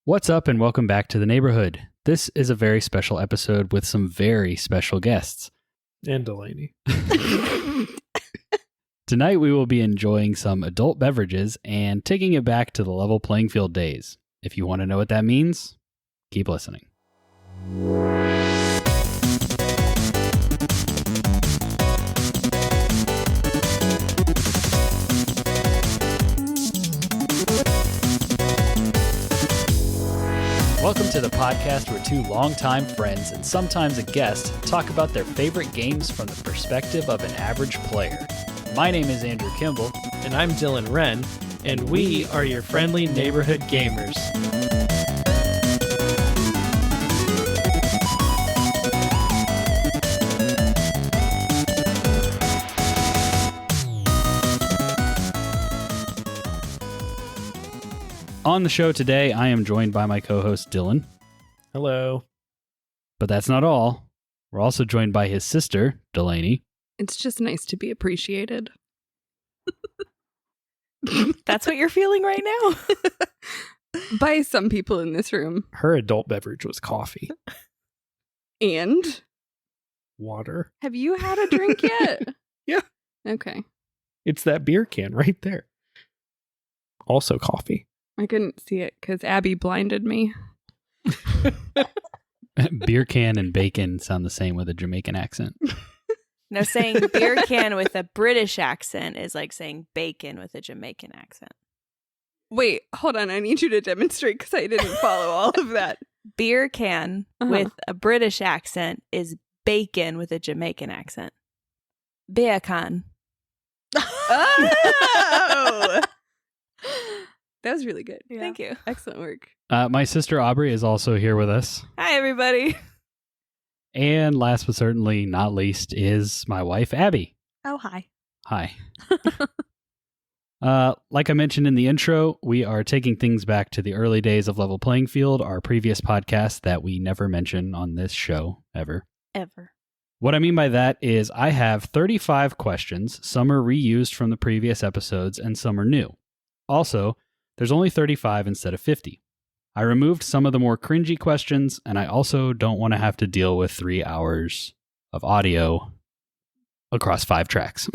What's up and welcome back to the neighborhood. This is a very special episode with some very special guests. And Delaney. Tonight we will be enjoying some adult beverages and taking it back to the level playing field days. If you want to know what that means, keep listening. Welcome to the podcast where two longtime friends and sometimes a guest talk about their favorite games from the perspective of an average player. My name is Andrew Kimball. And I'm Dylan Wren, and we are your friendly neighborhood gamers. On the show today, I am joined by my co-host Dylan. Hello. But that's not all. We're also joined by his sister, Delaney. It's just nice to be appreciated. That's what you're feeling right now? By some people in this room. Her adult beverage was coffee. And? Water. Have you had a drink yet? Yeah. Okay. It's that beer can right there. Also coffee. I couldn't see it because Abby blinded me. Beer can and bacon sound the same with a Jamaican accent. No, saying beer can with a British accent is like saying bacon with a Jamaican accent. Wait, hold on. I need you to demonstrate because I didn't follow all of that. Beer can with a British accent is bacon with a Jamaican accent. Beer can. Oh! That was really good. Yeah. Thank you. Excellent work. My sister Aubrey is also here with us. Hi, everybody. And last but certainly not least is my wife, Abby. Oh, hi. Hi. Like I mentioned in the intro, we are taking things back to the early days of Level Playing Field, our previous podcast that we never mention on this show, ever. Ever. What I mean by that is I have 35 questions. Some are reused from the previous episodes and some are new. Also, there's only 35 instead of 50. I removed some of the more cringy questions, and I also don't want to have to deal with 3 hours of audio across 5 tracks.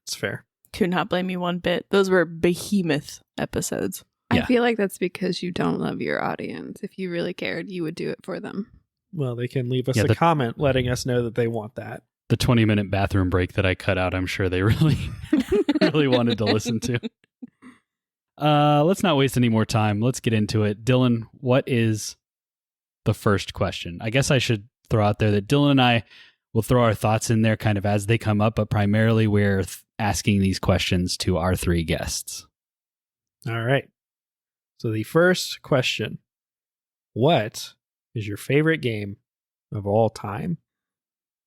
It's fair. Do not blame me one bit. Those were behemoth episodes. Yeah. I feel like that's because you don't love your audience. If you really cared, you would do it for them. Well, they can leave us a comment letting us know that they want that. The 20-minute bathroom break that I cut out, I'm sure they really, really wanted to listen to. Let's not waste any more time. Let's get into it. Dylan, what is the first question? I guess I should throw out there that Dylan and I will throw our thoughts in there kind of as they come up, but primarily we're asking these questions to our 3 guests. All right. So the first question, what is your favorite game of all time?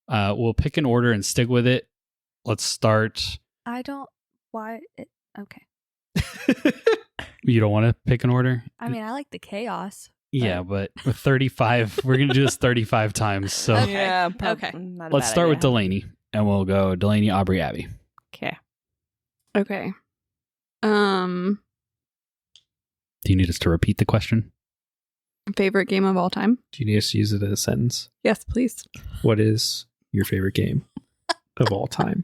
We'll pick an order and stick with it. Let's start. Okay. You don't want to pick an order? I mean, I like the chaos. Yeah, but with 35, we're going to do this 35 times. So Okay. Yeah. Okay. let's start with Delaney, and we'll go Delaney, Aubrey, Abby. Okay. Okay. Do you need us to repeat the question? Favorite game of all time? Do you need us to use it as a sentence? Yes, please. What is your favorite game of all time?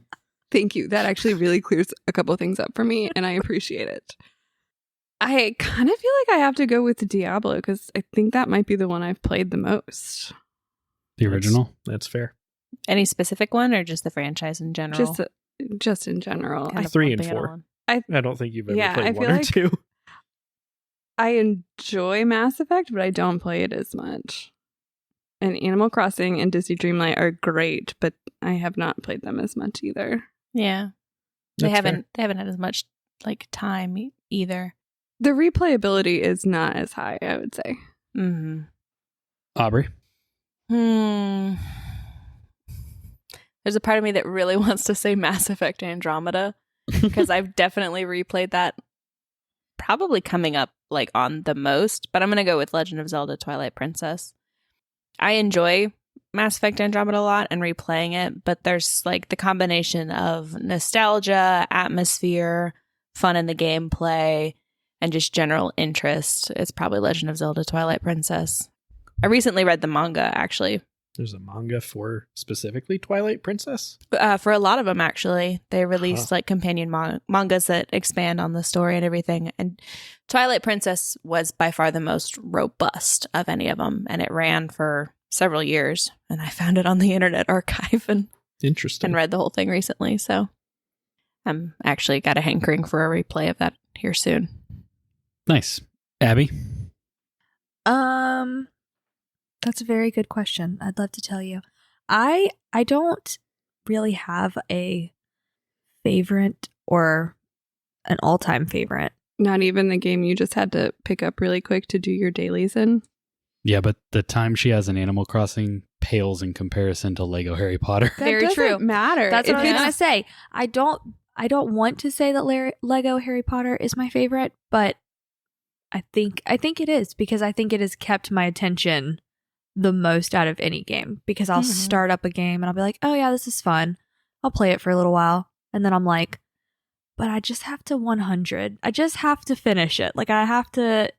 Thank you. That actually really clears a couple things up for me, and I appreciate it. I kind of feel like I have to go with Diablo because I think that might be the one I've played the most. The original? That's fair. Any specific one or just the franchise in general? Just in general. Kind of 3 and lumping it 4. all in. I don't think you've ever Yeah, I played feel 1 or like- 2. I enjoy Mass Effect, but I don't play it as much. And Animal Crossing and Disney Dreamlight are great, but I have not played them as much either. Yeah. They That's haven't had as much like time either. The replayability is not as high, I would say. Mm-hmm. Aubrey? There's a part of me that really wants to say Mass Effect Andromeda because I've definitely replayed that, probably coming up like on the most, but I'm going to go with Legend of Zelda Twilight Princess. I enjoy Mass Effect Andromeda a lot and replaying it, but there's like the combination of nostalgia, atmosphere, fun in the gameplay, and just general interest, it's probably Legend of Zelda Twilight Princess. I recently read the manga, actually. There's a manga for specifically Twilight Princess? For a lot of them, actually. They released like companion mangas that expand on the story and everything. And Twilight Princess was by far the most robust of any of them. And it ran for several years. And I found it on the Internet Archive and Interesting. read the whole thing recently. So I'm actually got a hankering for a replay of that here soon. Nice. Abby? That's a very good question. I'd love to tell you. I don't really have a favorite or an all-time favorite. Not even the game you just had to pick up really quick to do your dailies in. Yeah, but the time she has in Animal Crossing pales in comparison to Lego Harry Potter. That Very doesn't true. matter. That's what If I was it's- going to say. I don't want to say that Lego Harry Potter is my favorite, but I think it is because I think it has kept my attention the most out of any game, because I'll start up a game and I'll be like, oh yeah, this is fun. I'll play it for a little while. And then I'm like, but I just have to 100. I just have to finish it. Like I have to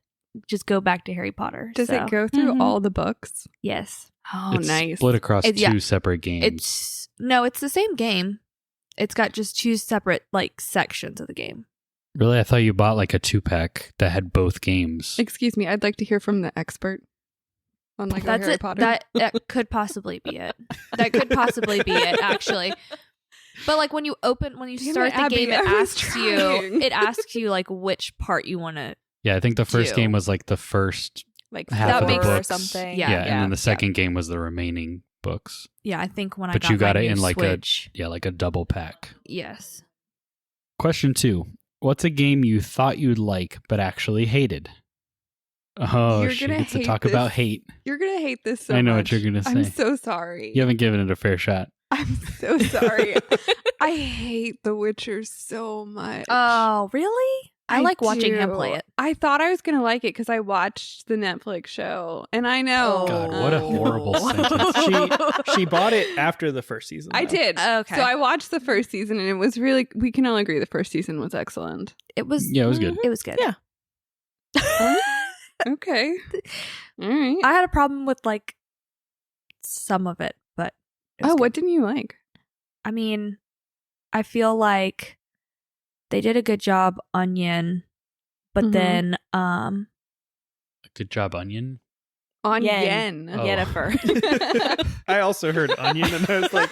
just go back to Harry Potter. Does So, it go through all the books? Yes. Oh, It's nice. split across It's- yeah. two separate games. It's the same game. It's got just two separate like sections of the game. Really? I thought you bought like a 2-pack that had both games. Excuse me, I'd like to hear from the expert on Lego That's Harry it. Potter. That could possibly be it. That could possibly be it, actually. But like when you Damn start it, the Abby, game, I was trying. it asks you like which part you want to. Yeah, I think the first Two. game was like the first Like half of the 4 or books. something. Yeah. and then the second game was the remaining books. Yeah, I think when But I got you got my it new in like Switch, like a double pack. yes. Question 2. What's a game you thought you'd like but actually hated? Oh, You're she gonna gets to hate talk this. about hate. You're going to hate this so I know much. what you're going to I'm say. so sorry. You haven't given it a fair shot. I'm so sorry. I hate The Witcher so much. Oh, really? I like watching him do. play it. I thought I was going to like it because I watched the Netflix show. And I know. God, what a horrible sentence. She bought it after the first season. I though. did. Okay. So I watched the first season and it was really, we can all agree the first season was excellent. It was. Yeah, it was good. It was good. Yeah. Okay. All right. I had a problem with like some of it, but it was Oh, good. what didn't you like? I mean, I feel like they did a good job on Yin, but Mhm. then Good job, Onion. On Yen. Yen. Oh. Yennefer. I also heard onion and I was like,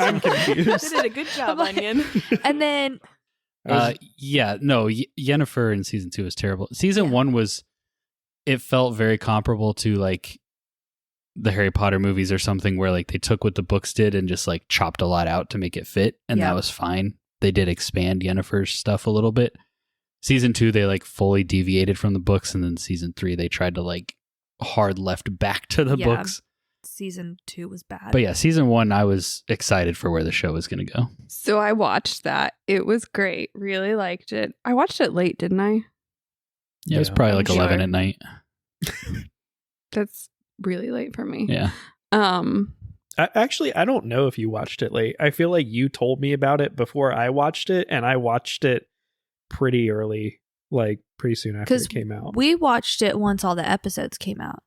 I'm They confused. did a good job, Like- Onion. and then Yennefer in season 2 was terrible. Season 1 was, it felt very comparable to like the Harry Potter movies or something, where like they took what the books did and just like chopped a lot out to make it fit, and Yeah. that was fine. They did expand Yennefer's stuff a little bit. Season 2 they like fully deviated from the books, and then season 3 they tried to like hard left back to the Yeah. books. season 2 was bad. But yeah, season 1 I was excited for where the show was going to go. So I watched that. It was great. Really liked it. I watched it late, didn't I? Yeah, it was Yeah. probably like I'm 11 sure. at night. That's really late for me. Yeah. Actually, I don't know if you watched it late. I feel like you told me about it before I watched it, and I watched it pretty early, like pretty soon after 'Cause it came out. we watched it once all the episodes came out.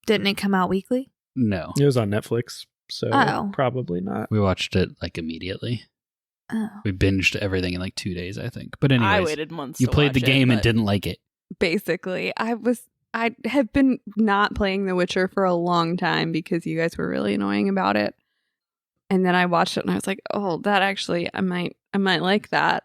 Didn't it come out weekly? No. It was on Netflix, so Oh. probably not. We watched it like immediately. Oh. We binged everything in like 2 days, I think. But anyways, I waited months. you to played the watch it, game and but- didn't like it. Basically, I have been not playing The Witcher for a long time because you guys were really annoying about it. And then I watched it and I was like, oh, that actually I might like that.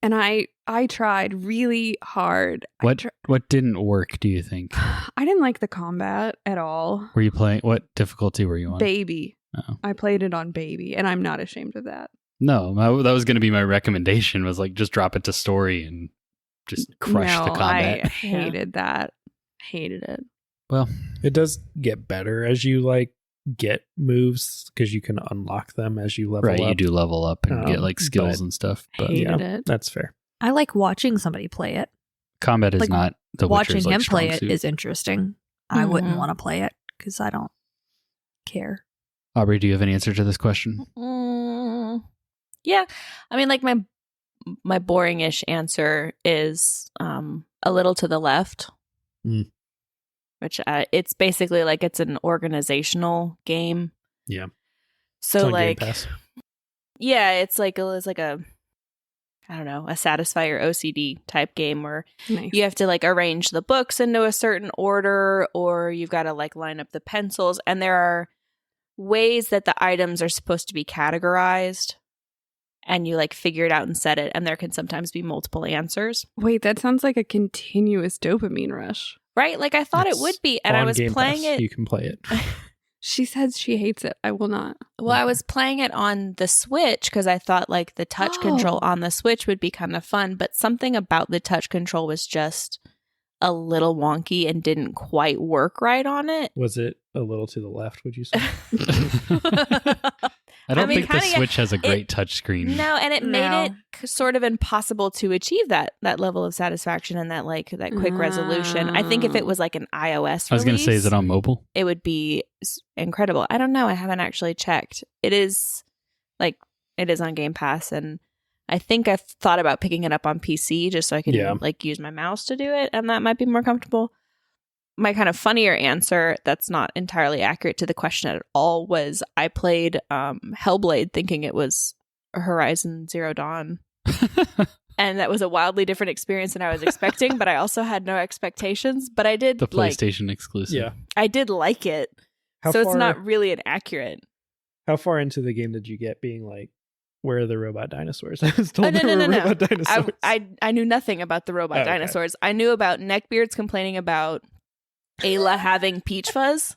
And I tried really hard. What didn't work, do you think? I didn't like the combat at all. Were you playing, what difficulty were you on? Baby. Oh. I played it on baby and I'm not ashamed of that. No, that was going to be my recommendation, was like just drop it to story and just crush the No, combat. I hated that. Hated it. Well, It does get better as you like get moves because you can unlock them as you level right, up. you do level up and get like skills but- and stuff, but Hated yeah, it. that's fair. I like watching somebody play it. combat is like, not the Watching Witcher's, like, him play strong it suit. is interesting. I wouldn't Mhm. want to play it because I don't care. Aubrey, do you have an answer to this question? Yeah. I mean, like, my my boring-ish answer is A Little to the Left. Which it's basically like it's an organizational game. Yeah. So on like Game Pass. Yeah, it's like a I don't know, a Satisfyer OCD type game where Nice. you have to like arrange the books into a certain order, or you've got to like line up the pencils, and there are ways that the items are supposed to be categorized, and you like figure it out and set it, and there can sometimes be multiple answers. Wait, that sounds like a continuous dopamine rush. Right? Like I thought it would be, and I On was Game playing Pass. it. You can play it. She says she hates it. I will not. Well, I was playing it on the Switch because I thought like the touch control on the Switch would be kind of fun, but something about the touch control was just a little wonky and didn't quite work right on it. Was it a little to the left, would you say? I don't mean, think the kinda, Switch has a great touchscreen. No, and it made it sort of impossible to achieve that level of satisfaction and that quick resolution. I think if it was like an iOS I was going to release, say, is it on mobile? it would be incredible. I don't know. I haven't actually checked. It is on Game Pass, and I think I've thought about picking it up on PC just so I can like use my mouse to do it, and that might be more comfortable. My kind of funnier answer that's not entirely accurate to the question at all was I played Hellblade thinking it was Horizon Zero Dawn. And that was a wildly different experience than I was expecting, but I also had no expectations. But I did The PlayStation exclusive. Yeah. I did like it. It's not really inaccurate. How far into the game did you get being like, where are the robot dinosaurs? I was told No. robot dinosaurs. I knew nothing about the robot Oh, okay. dinosaurs. I knew about Neckbeards complaining about Ayla having peach fuzz.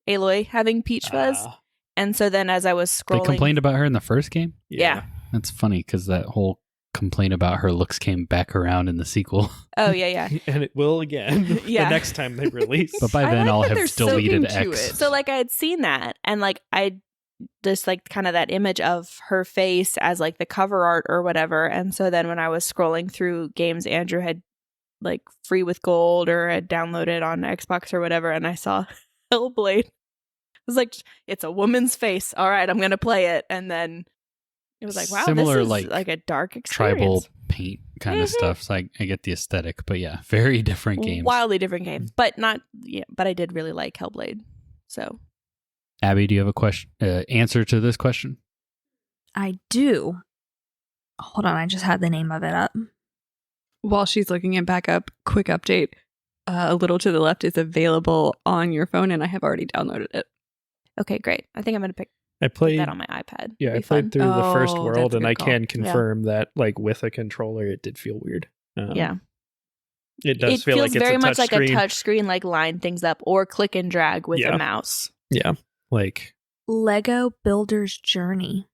Aloy having peach fuzz. And so then as I was scrolling... They complained about her in the first game? Yeah. That's funny because that whole complaint about her looks came back around in the sequel. Oh, yeah. And it will again Yeah. the next time they release. But by then I'll have deleted sticking to X. it. So like I had seen that, and like I just like kind of that image of her face as like the cover art or whatever. And so then when I was scrolling through games Andrew had like free with gold or had downloaded on Xbox or whatever, and I saw Hellblade, I was like, it's a woman's face. All right, I'm gonna play it. And then it was like, wow, Similar, this is like a dark experience. Tribal paint kind of stuff. So I get the aesthetic, but yeah, very different games. Wildly different games, but not. Yeah, but I did really like Hellblade. So, Abby, do you have a question? Answer to this question? I do. Hold on, I just had the name of it up. While she's looking it back up, quick update. A Little to the Left is available on your phone, and I have already downloaded it. okay, great. I think I'm gonna pick I played that on my iPad. Yeah, Be I played fun. through the first Oh, world, that's a and good I call. can confirm that, like, with a controller, it did feel weird. Yeah. It does It feel feels like it's very a much touch like screen. a touch screen, like line things up or click and drag with Yeah. a mouse. Yeah, like Lego Builder's Journey.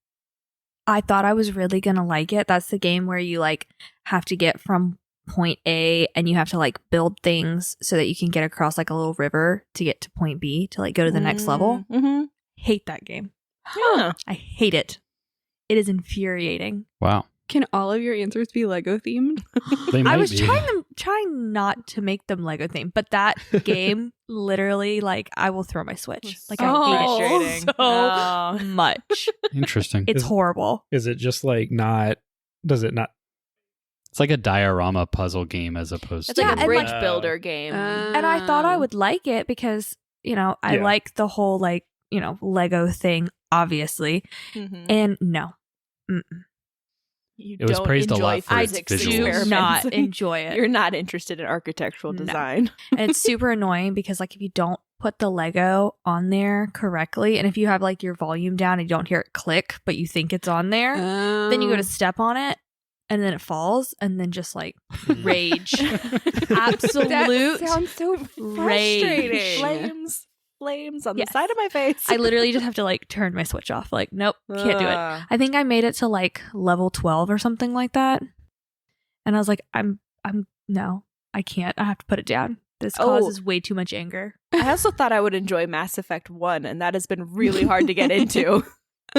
I thought I was really gonna like it. That's the game where you like have to get from point A and you have to like build things so that you can get across like a little river to get to point B to like go to the next level. Mm-hmm. Hate that game. Yeah. I hate it. It is infuriating. Wow. Can all of your answers be Lego themed? They might I was be. trying not to make them Lego themed, but that game literally like I will throw my Switch. Like I hate it frustrating. so Oh. much. Interesting. It's horrible. is it just like not? Does it not? It's like a diorama puzzle game as opposed It's to like a and, bridge like- builder game. And I thought I would like it because, you know, I Yeah. like the whole like, you know, Lego thing, obviously. Mhm. And no. You It was don't praised a enjoy lot for its physics visuals. Do experiments. not enjoy it. You're not interested in architectural No. design. And it's super annoying because like if you don't put the Lego on there correctly, and if you have like your volume down and you don't hear it click, but you think it's on there, then you go to step on it and then it falls and then just like rage. Absolute That sounds so rage. frustrating. Flames on Yes. the side of my face. I literally just have to like turn my Switch off. Like, nope, can't do it. I think I made it to like level 12 or something like that. And I was like, I'm no, I can't. I have to put it down. This causes way too much anger. I also thought I would enjoy Mass Effect 1, and that has been really hard to get into.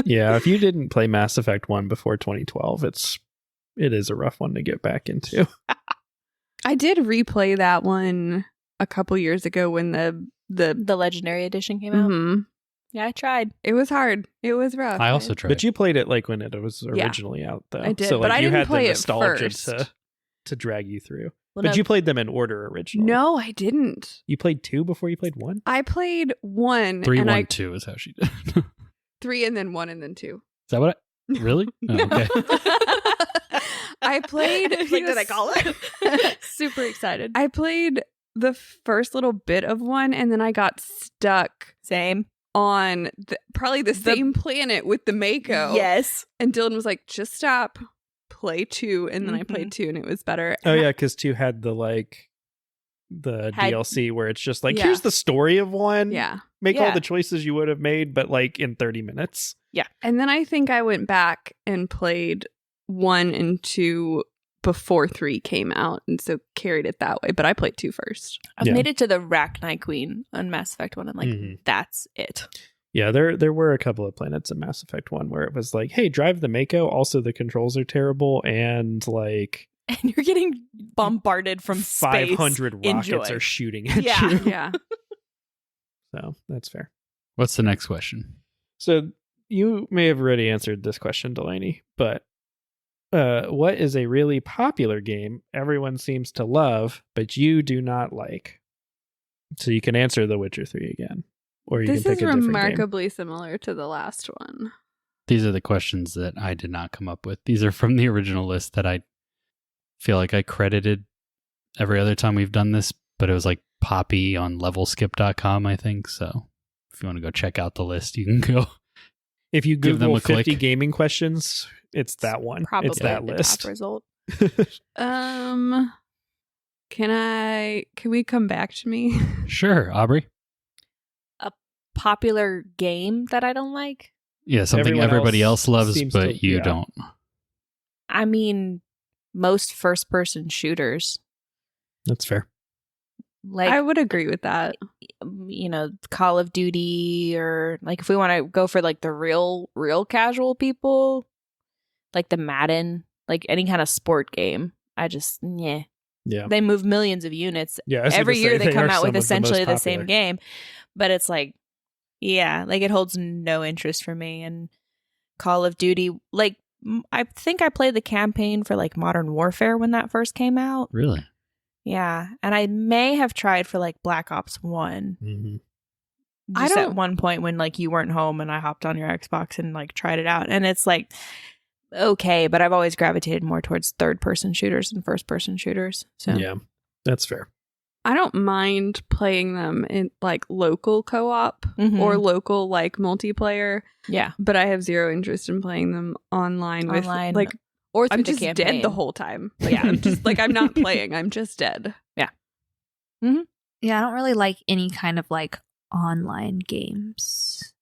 Yeah, if you didn't play Mass Effect 1 before 2012, it is a rough one to get back into. I did replay that one a couple years ago when the The Legendary Edition came out. Mhm. Yeah, I tried. It was hard. It was rough. I also tried. But you played it like when it was originally out, though. I did, so, like, but I you didn't had play the it nostalgia first. to drag you through. Well, But no, you played them in order originally. No, I didn't. You played 2 before you played 1? I played 1 3, and 1, 2 is how she did. Is 3 and then 1 and then 2. that what? Really? Oh, okay. I played. Like, did I call it? Super excited. I played the first little bit of 1, and then I got stuck Same. on probably the same planet with the Mako. Yes. And Dylan was like, "Just stop, play 2," and then I played 2, and it was better. Oh, yeah, because 2 had the DLC where it's just like, Yeah. here's the story of 1. Yeah. Make all Yeah. the choices you would have made, but like in 30 minutes. And then I think I went back and played 1 and 2 before 3 came out, and so carried it that way. But I played 2 first. I've Yeah. made it to the Rachni Queen on Mass Effect 1. I'm like, Mhm. that's it. Yeah, there were a couple of planets in Mass Effect 1 where it was like, hey, drive the Mako. Also, the controls are terrible. And like And you're getting bombarded from space. 500 rockets Enjoy. are shooting at Yeah. you. Yeah. So that's fair. What's the next question? So you may have already answered this question, Delaney, but what is a really popular game everyone seems to love, but you do not like? So you can answer The Witcher 3 again. Or you This can is pick a different game. remarkably similar to the last one. These are the questions that I did not come up with. These are from the original list that I feel like I credited every other time we've done this, but it was like Poppy on levelskip.com, I think. So if you want to go check out the list, you can go. If you Give them Google a click. 50 gaming questions, it's that one. Probably It's that the list. top result. Can we come back to me? Sure, Aubrey. Popular game that I don't like? Yeah, something Everyone everybody else else loves, seems but to- you yeah. don't. I mean, most first-person shooters. That's fair. Like, I would agree with that. you know, Call of Duty, or like if we want to go for like the real casual people, like the Madden, like any kind of sport game. I just, yeah. Yeah. They move millions of units. Yeah. I was Every gonna year say, they come are out some with of essentially the most same popular. game. But it's like, yeah, like it holds no interest for me. And Call of Duty, like, I think I played the campaign for like Modern Warfare when that first came out. Really? Yeah. And I may have tried for like Black Ops 1. Mhm. I Just at don't- one point when like you weren't home and I hopped on your Xbox and like tried it out. And it's like, okay, but I've always gravitated more towards third person shooters than first person shooters. So Yeah. That's fair. I don't mind playing them in like local co-op Mhm. or local like multiplayer, yeah. but I have zero interest in playing them online with Online. like Or through I'm the just campaign. dead the whole time. Like, Yeah. I'm just like I'm not playing. I'm just dead. Yeah, I don't really like any kind of like online games.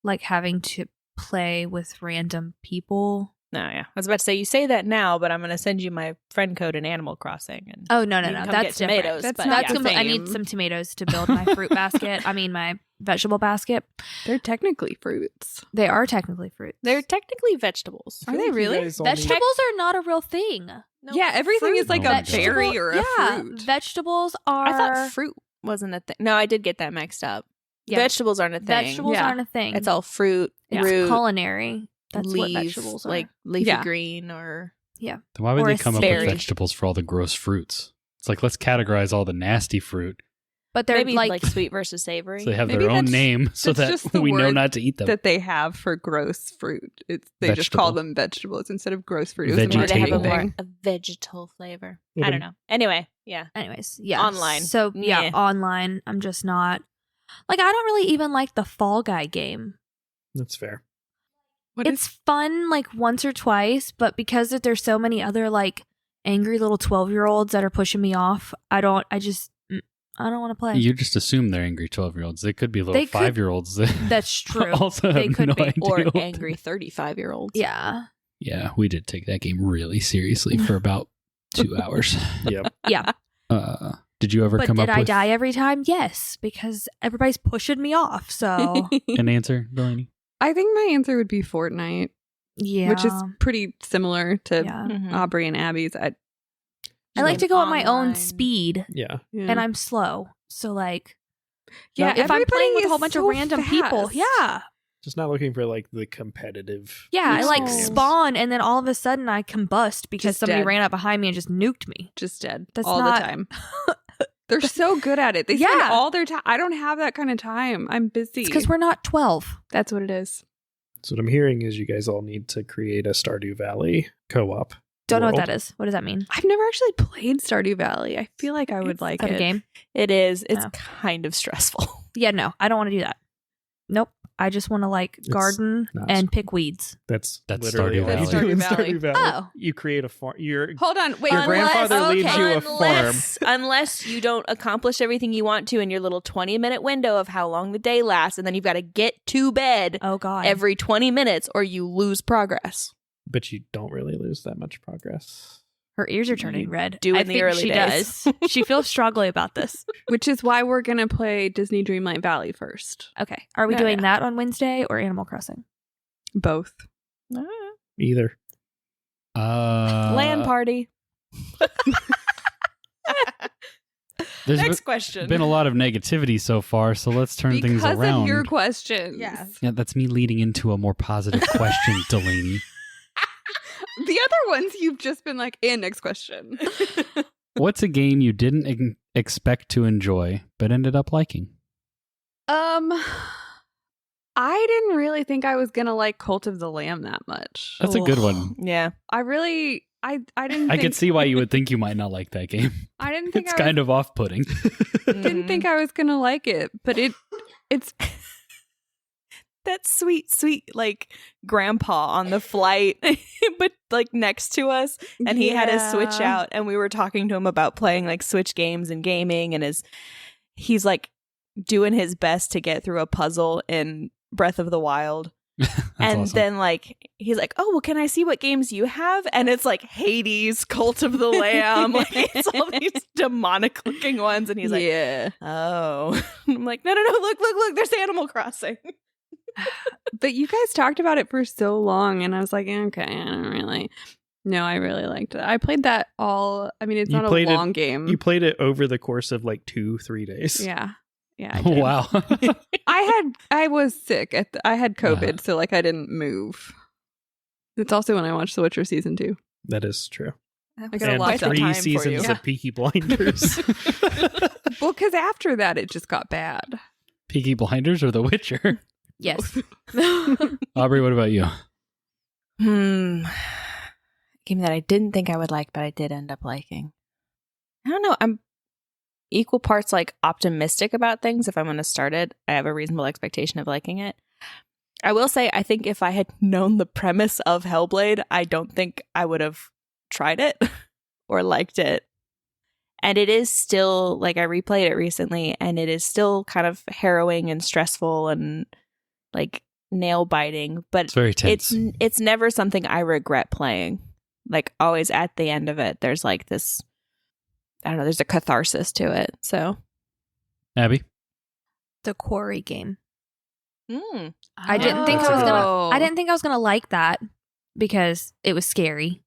Like having to play with random people. No, yeah. I was about to say, you say that now, but I'm going to send you my friend code in Animal Crossing. And Oh no, you can come that's get tomatoes. different. That's but not yeah. the I need same. some tomatoes to build my fruit basket. I mean my vegetable basket. They're technically fruits. They are technically fruits. They're technically vegetables. Are they really? Vegetables are not a real thing. No, Yeah, everything is like No, a vegetable- berry or a yeah, fruit. vegetables are. I thought fruit wasn't a thing. No, I did get that mixed up. Yeah. Vegetables aren't a thing. Vegetables Yeah. aren't a thing. It's all fruit, It's root, culinary. That's leaves, what vegetables are. like leafy Yeah. green or Then why would Or they a come up berry. with vegetables for all the gross fruits? It's like, let's categorize all the nasty fruit. but they're maybe like, like sweet versus savory. So they have Maybe their own that's- name so that's that just the we know word not to eat them. that they have for gross fruit. They just call Vegetable. them vegetables instead of gross fruit. It was a Maybe they have a Vegetable. marketing more thing. a vegetal flavor. Yeah, I don't know. Anyway, yeah. anyways, yeah, Online. So yeah, Yeah. online. I'm just not like I don't really even like the Fall Guy game. That's fair. What It's is- fun like once or twice, but because that there's so many other like angry little 12-year-olds that are pushing me off, I don't want to play. You just assume they're angry 12-year-olds. They could be little They could- 5-year-olds that That's true. also They have could no be. idea. Or what angry 35-year-olds. Yeah. Yeah, we did take that game really seriously for about 2 hours. Yep. Yeah. Did you ever But come did up I with die every time? Yes, because everybody's pushing me off. So an answer, Delaney? I think my answer would be Fortnite, yeah. which is pretty similar to yeah. Mhm. Aubrey and Abby's. I like to go at my own Online. speed Yeah. Yeah. and I'm slow. So like Yeah, if I'm playing with a whole everybody bunch is of so random people, fast. yeah. Just not looking for like the competitive. Yeah, I like experience. spawn and then all of a sudden I combust because Just somebody dead. ran up behind me and just nuked me. Just dead. That's all not- the time. They're so good at it. They spend Yeah. all their time. I don't have that kind of time. I'm busy. It's because we're not 12. That's what it is. So what I'm hearing is you guys all need to create a Stardew Valley co-op. Don't know what world. that is. What does that mean? I've never actually played Stardew Valley. I feel like I would like Is that it. a game? It is. It's Oh. kind of stressful. Yeah, no, I don't want to do that. Nope. I just want to like garden not- and pick weeds. That's Stardew literally all Valley. you do in Stardew Valley. Stardew Valley. Oh. You create a farm. Hold on. Wait. Your grandfather leaves you a farm. Unless you don't accomplish everything you want to in your little 20-minute window of how long the day lasts, and then you've got to get to bed Oh God. every 20 minutes or you lose progress. But you don't really lose that much progress. Her ears are turning red. do I in the think early she days. does. She feels strongly about this. Which is why we're going to play Disney Dreamlight Valley first. Okay. Are we Yeah, doing yeah. that on Wednesday or Animal Crossing? Both. Either. Land party. There's Next question. been a lot of negativity so far, so let's turn things Because around. of your questions. Yeah. Yeah, that's me leading into a more positive question, Delaney. The other ones you've just been like, and next question. What's a game you didn't expect to enjoy but ended up liking? I didn't really think I was going to like Cult of the Lamb that much. That's a good one. Yeah. I really, I didn't I think, could see why you would think you might not like that game. I didn't think It's I kind of off-putting. didn't think I was going to like it, but it's That sweet, like, grandpa on the flight, but, like, next to us. And he had his Switch Yeah. out, and we were talking to him about playing, like, Switch games and gaming. And he's, like, doing his best to get through a puzzle in Breath of the Wild. That's and awesome. then, like, he's like, oh, well, can I see what games you have? And it's, like, Hades, Cult of the Lamb. Like, it's all these demonic-looking ones. And he's like, yeah. oh. I'm like, no, look, there's Animal Crossing. But you guys talked about it for so long, and I was like, okay, I don't really. No, I really liked it. I played that all. I mean, it's You not a played it- long game. You played it over the course of like 2-3 days. Yeah. I did. Wow. I was sick. I had COVID, so like I didn't move. It's also when I watched The Witcher season 2. That is true. I got a And lot of 3 time for seasons you. of Peaky Blinders. Well, because after that, it just got bad. Peaky Blinders or The Witcher? Yes. Aubrey, what about you? Game that I didn't think I would like, but I did end up liking. I don't know. I'm equal parts like optimistic about things. If I'm going to start it, I have a reasonable expectation of liking it. I will say, I think if I had known the premise of Hellblade, I don't think I would have tried it or liked it. And it is still, like, I replayed it recently, and it is still kind of harrowing and stressful and, like, nail biting. But It's very tense. it's never something I regret playing. Like, always at the end of it, there's like this, I don't know, there's a catharsis to it. So, Abby? The Quarry game. mm. I didn't think That's I was a good gonna. I didn't think I was gonna like that because it was scary,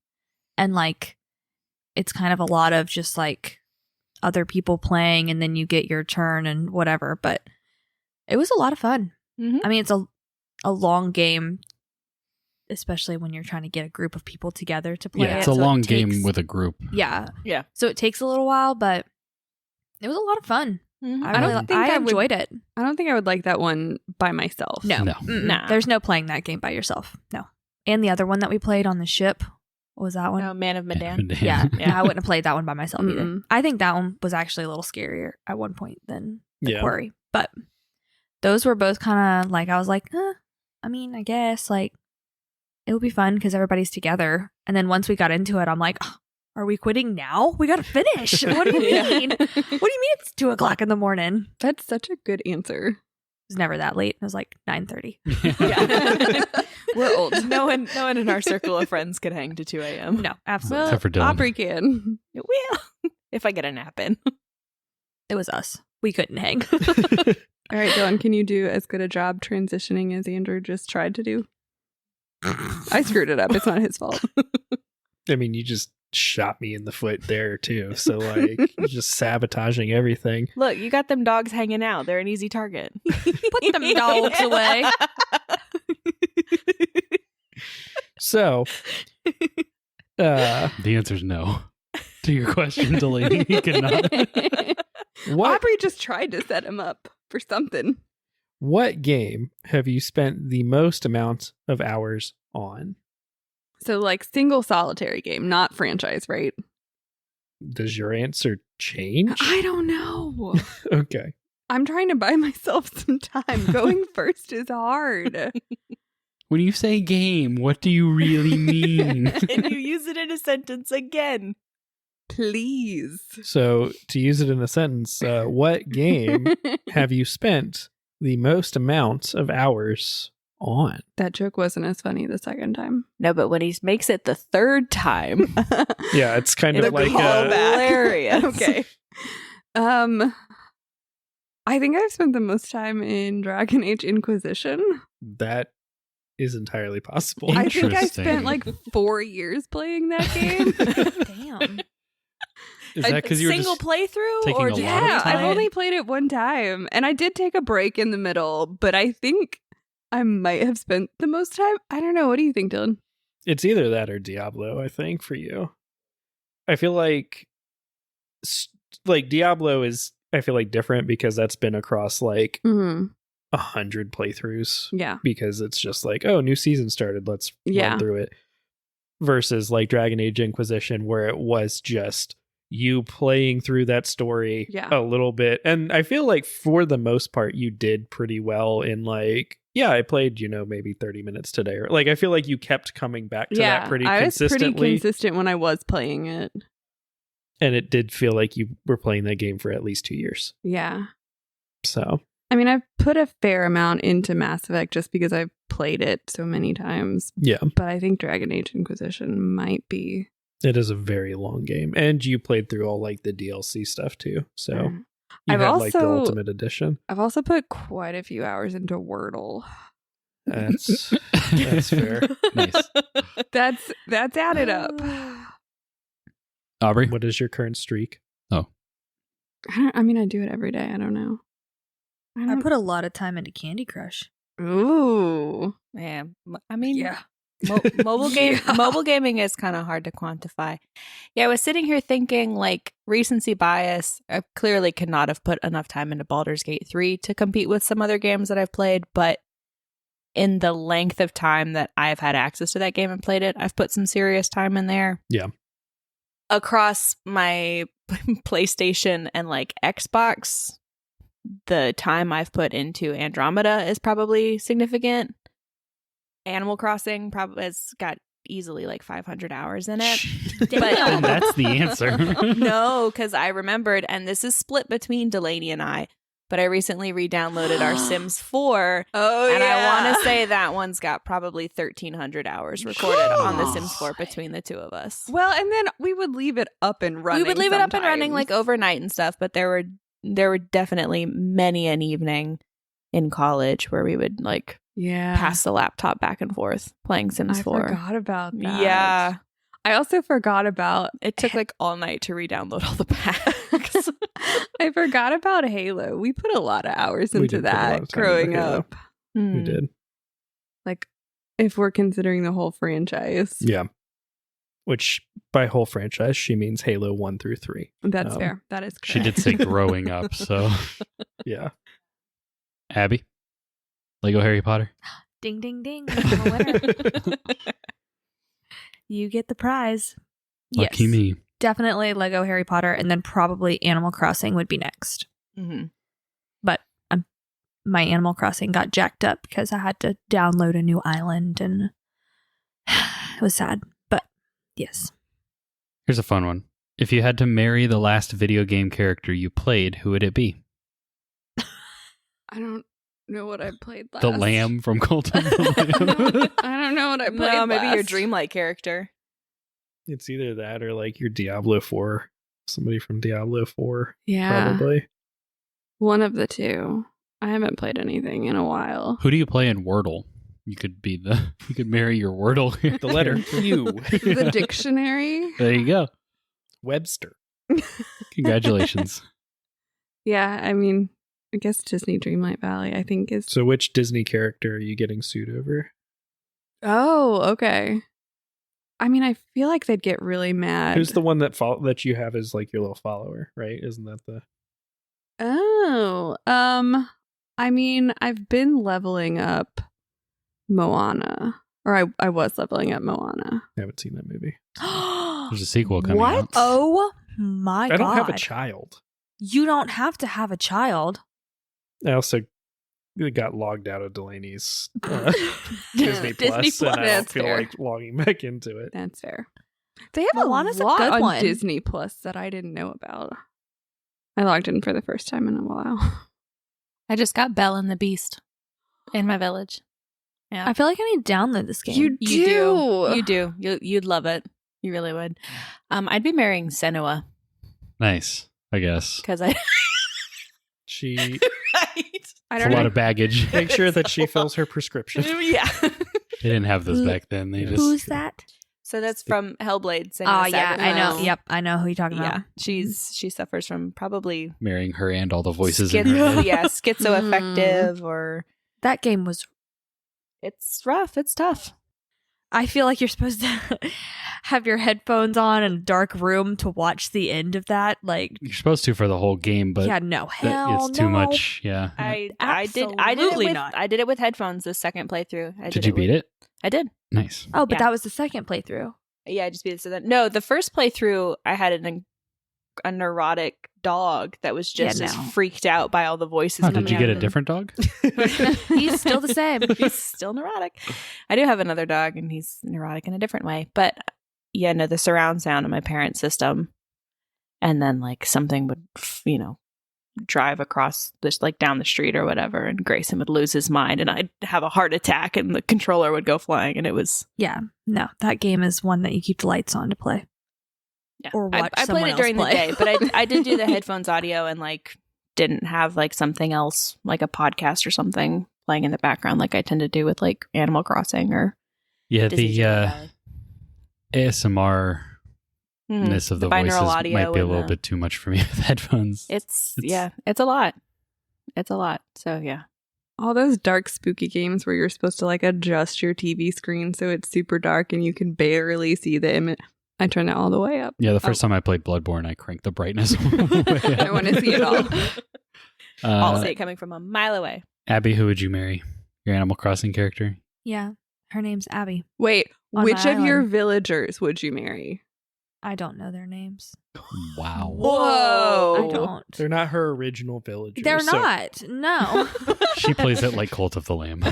and like, it's kind of a lot of just like other people playing, and then you get your turn and whatever. But it was a lot of fun. Mhm. I mean, it's a long game, especially when you're trying to get a group of people together to play. Yeah, it, it's a so it long takes- game with a group. Yeah, Yeah. So it takes a little while, but it was a lot of fun. Mhm. I don't think I I would- enjoyed it. I don't think I would like that one by myself. No, No. Mm-mm. Nah. There's no playing that game by yourself. No. And the other one that we played on the ship, what was that one? Oh, Man of Medan. Yeah, Yeah. I wouldn't have played that one by myself either. Mm-mm. I think that one was actually a little scarier at one point than the Yeah. Quarry. But those were both kind of like, I was like, I mean, I guess like it would be fun because everybody's together. And then once we got into it, I'm like, are we quitting now? We got to finish. What do you Yeah. mean? What do you mean it's 2:00 in the morning? It That's such a good answer. was never that late. It was like 9:30. Yeah. We're old. No one in our circle of friends could hang to 2 a.m. No, absolutely. Except for Dylan. Aubrey can. Well, if I get a nap in. It was us. We couldn't hang. All right, Dylan, can you do as good a job transitioning as Andrew just tried to do? I screwed it up. It's not his fault. I mean, you just shot me in the foot there too. So like just sabotaging everything. Look, you got them dogs hanging out. They're an easy target. Put them dogs away. So The answer's no. To your question, Delaney, you cannot. what Aubrey just tried to set him up for something. what game have you spent the most amount of hours on? So like single solitary game, not franchise, right? Does your answer change? I don't know. Okay. I'm trying to buy myself some time. Going first is hard. When you say game, what do you really mean? And you use it in a sentence again. Please. So to use it in a sentence, what game have you spent the most amount of hours on? That joke wasn't as funny the second time. No, but when he makes it the third time, Yeah, it's kind it's of like hilarious. Okay. I think I've spent the most time in Dragon Age Inquisition. that is entirely possible. I think I Interesting. spent like 4 years playing that game. Damn. Is that because you were single just playthrough taking or a lot of Yeah, time? I've only played it one time, and I did take a break in the middle, but I think I might have spent the most time. I don't know. What do you think, Dylan? It's either that or Diablo, I think, for you. I feel like Diablo is, I feel like, different because that's been across like Mm-hmm. 100 playthroughs, Yeah. because it's just like, oh, new season started, let's Yeah. run through it. Versus like Dragon Age Inquisition, where it was just you playing through that story Yeah. a little bit. And I feel like for the most part, you did pretty well in like, yeah, I played, maybe 30 minutes today. Or like, I feel like you kept coming back to that pretty I was consistently. pretty consistent when I was playing it. And it did feel like you were playing that game for at least 2 years. Yeah. So I mean, I've put a fair amount into Mass Effect just because I've played it so many times, yeah, but I think Dragon Age Inquisition might be. it is a very long game. And you played through all like the DLC stuff too. So Mm. you I've had like the also- Ultimate Edition. I've also put quite a few hours into Wordle. That's fair. Nice. That's added up. Aubrey? What is your current streak? I mean, I do it every day. I don't know. I put a lot of time into Candy Crush. Ooh. Yeah, I mean, Yeah. mobile gaming is kind of hard to quantify. Yeah, I was sitting here thinking like recency bias. I clearly could not have put enough time into Baldur's Gate 3 to compete with some other games that I've played, but in the length of time that I've had access to that game and played it, I've put some serious time in there. Yeah. Across my PlayStation and like Xbox, the time I've put into Andromeda is probably significant. Animal Crossing probably has got easily like 500 hours in it. Damn, that's the answer. No, because I remembered, and this is split between Delaney and I, but I recently re-downloaded our Sims 4, Oh, and I want to say that one's got probably 1,300 hours recorded on the Sims 4 between the two of us. Well, and then we would leave it up and running. We would leave it up and running sometimes. like overnight and stuff, but there were definitely many an evening in college where we would like Yeah. pass the laptop back and forth playing Sims I 4. forgot about that. Yeah. I also forgot about It took like all night to re-download all the packs. I forgot about Halo. We put a lot of hours We into did put a lot that of time growing into Halo. up. We Mm. did. Like, if we're considering the whole franchise. Yeah. Which by whole franchise, she means Halo 1 through 3. That's fair. That is correct. She did say growing up, so. Yeah. Abby? Lego Harry Potter? Ding, ding, ding. I'm a winner. You get the prize. Lucky yes. me. Definitely Lego Harry Potter, and then probably Animal Crossing would be next. Mhm. But my Animal Crossing got jacked up because I had to download a new island, and it was sad. But yes. Here's a fun one. If you had to marry the last video game character you played, who would it be? I don't know what I played last. The lamb from Cult of the Lamb? I don't know what I played No, maybe your last. dreamlight character. It's either that or like your Diablo 4. Somebody from Diablo 4, Yeah. probably. One of the two. I haven't played anything in a while. Who do you play in Wordle? You could marry your Wordle. The letter U. The dictionary. There you go. Webster. Congratulations. Yeah, I mean, I guess Disney Dreamlight Valley, I think is. So which Disney character are you getting sued over? Oh, okay. I mean, I feel like they'd get really mad. Who's the one that you have as like your little follower, right? Isn't that the... Oh, I mean, I've been leveling up Moana, or I was leveling up Moana. I haven't seen that movie. There's a sequel coming What? out. Oh my god. I don't have a child. You don't have to have a child. I also got logged out of Delaney's Disney Plus, and I don't That's feel fair. like logging back into it. That's fair. They have Moana's a a lot good on one. Disney Plus that I didn't know about. I logged in for the first time in a while. I just got Belle and the Beast in my village. Yeah. I feel like I need to download this game. You do. You'd love it. You really would. I'd be marrying Senua Nice, I guess. because I. She Right. I It's don't a lot know. of baggage. make sure that she fills her prescription. Yeah. They didn't have those back then. They just Who's that? So that's from Hellblade. Senua Oh yeah, I know. Sacrifice. Yep, I know who you're talking about. Yeah, she suffers from probably marrying her and all the voices in her head. schizoaffective, or That game was. it's rough. It's tough. I feel like you're supposed to have your headphones on in a dark room to watch the end of that. Like, You're supposed to for the whole game, but yeah, no, that- hell it's too no. much. Yeah. I Absolutely did it not. I did it with headphones the second playthrough. Did you beat it? I did. Nice. Oh, but Yeah. that was the second playthrough. Yeah, I just beat it. So that no, the first playthrough I had a neurotic dog that was just Yeah, as no. freaked out by all the voices. Oh, did coming you out get of a him. different dog? He's still the same. He's still neurotic. I do have another dog, and he's neurotic in a different way. But yeah, no, the surround sound of my parents' system, and then like something would, drive across this, like down the street or whatever, and Grayson would lose his mind, and I'd have a heart attack, and the controller would go flying, and it was Yeah, no, that game is one that you keep the lights on to play. yeah. Or watch I played someone it during else the play. day, but I did do the headphones audio and like didn't have like something else like a podcast or something playing in the background like I tend to do with like Animal Crossing or Yeah, Disney the Dreamlight Valley. ASMR-ness of the voices binaural audio might be a and little the- bit too much for me with headphones. It's it's a lot. It's a lot. So yeah. All those dark, spooky games where you're supposed to like adjust your TV screen so it's super dark and you can barely see the image. I turned it all the way up. Yeah, the first time I played Bloodborne, I cranked the brightness. way up. I want to see it all. I'll see it coming from a mile away. Abby, who would you marry? Your Animal Crossing character? Yeah, her name's Abby. Wait, On which my of your island. villagers would you marry? I don't know their names. Wow. Whoa. I don't. They're not her original villagers. They're so- not. No. She plays it like Cult of the Lamb.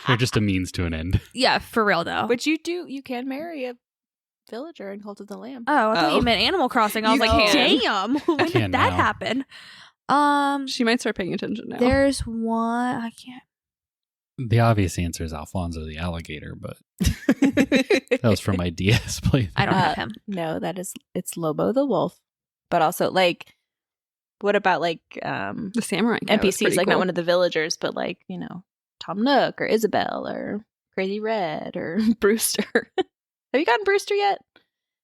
They're just a means to an end. Yeah, for real though. But you can marry a villager in Cult of the Lamb. Oh, I thought Oh. you meant Animal Crossing. I was You like, can. damn. When can did that now. happen? She might start paying attention now. There's one. I can't. The obvious answer is Alfonso the alligator, but that was from my DS playthrough. I don't have him. No, it's Lobo the wolf. But also like what about like the samurai guy was NPCs, pretty like not cool. one of the villagers, but like, Tom Nook or Isabel or Crazy Red or Brewster. Have you gotten Brewster yet?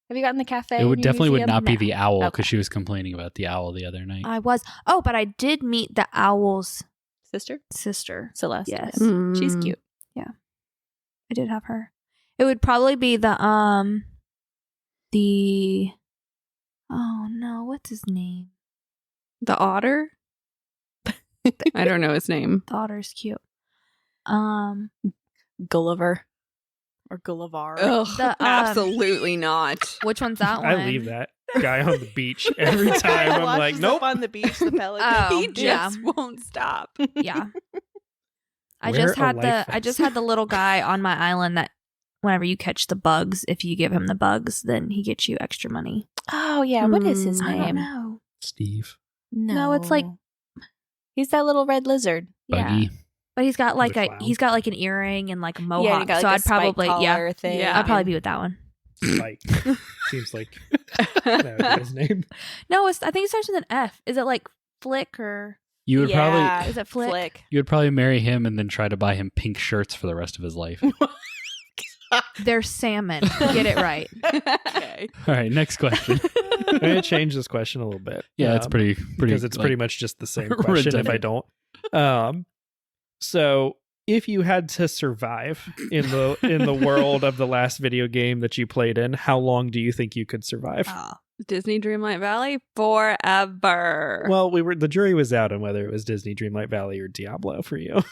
Have you gotten the cafe? It in would your definitely would museum? not be No. the owl because Okay. she was complaining about the owl the other night. I was. Oh, but I did meet the owl's Sister? sister. Celeste. Yes. Mm. She's cute. I did have her. It would probably be the oh no, what's his name? The otter? I don't know his name. The otter's cute. Gulliver. Or Gullivar. Ugh, The, absolutely not. Which one's that one? I leave that guy on the beach every time. I'm like, Washes nope. up on the beach, the pelican. Oh, He just yeah. won't stop. Yeah. I Wear just a had life I just had the little guy on my island that whenever you catch the bugs, if you give him the bugs, then he gets you extra money. Oh yeah, what is his I don't name? know. Steve. No, it's like- he's that little red lizard. Yeah. Buggy. But he's got like a a clown. he's got like an earring and like a Yeah, mohawk. he got, like, so a I'd probably spike yeah. collar thing. Yeah. I'd probably be with that one. Like, seems like that would be his name. No, I think it starts with an F. Is it like Flick or You would Yeah. Is it Flick? you would probably marry him and then try to buy him pink shirts for the rest of his life. They're salmon. Get it right. Okay. All right, next question. I'm going to change this question a little bit. Yeah, it's pretty because it's pretty much just the same question if I don't. So if you had to survive in the world of the last video game that you played in, how long do you think you could survive? Disney Dreamlight Valley forever. Well, the jury was out on whether it was Disney Dreamlight Valley or Diablo for you.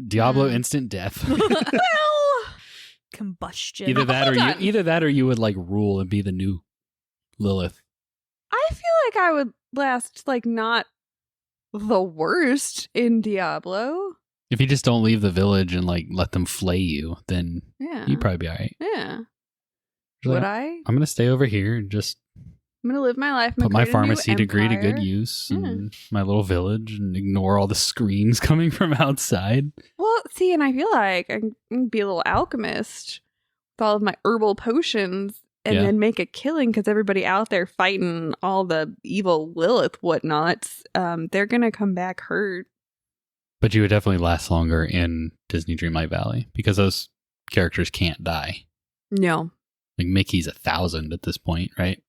Diablo instant death. well, Combustion. Either that or you would like rule and be the new Lilith. I feel like I would last like not the worst in Diablo. If you just don't leave the village and like let them flay you, then Yeah. you'd probably be all right. Yeah. You're Would like, I? I'm going to stay over here and just I'm gonna live my life. put my create a new pharmacy degree to good empire. use in my little village and ignore all the screams coming from outside. Well, see, and I feel like I can be a little alchemist with all of my herbal potions and Yeah. then make a killing because everybody out there fighting all the evil Lilith whatnots, they're going to come back hurt. But you would definitely last longer in Disney Dreamlight Valley because those characters can't die. No. Like Mickey's 1,000 at this point, right?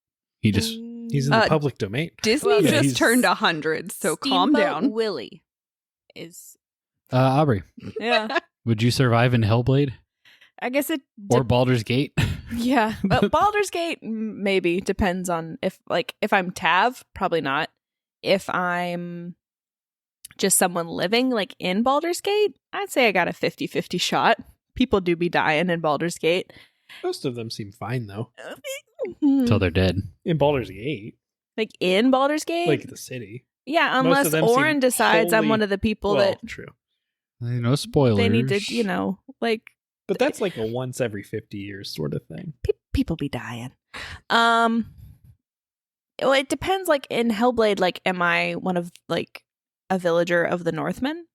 He just He's in the public domain. Disney Well, yeah, just he's- turned 100, so calm Steamboat down. Willie is Aubrey, yeah. would you survive in Hellblade I guess it or Baldur's Gate? yeah. But Baldur's Gate maybe depends on if I'm Tav, probably not. If I'm just someone living like in Baldur's Gate, I'd say I got a 50-50 shot. People do be dying in Baldur's Gate. Most of them seem fine though. Until they're dead. In Baldur's Gate, Like in Baldur's Gate? like the city. yeah, most unless of them seem Oren decides I'm wholly- one of the people Well, that true. No spoilers. they need to, like But that's like a once every 50 years sort of thing. people be dying. Well, it depends. Like in Hellblade, like am I one of like a villager of the Northmen?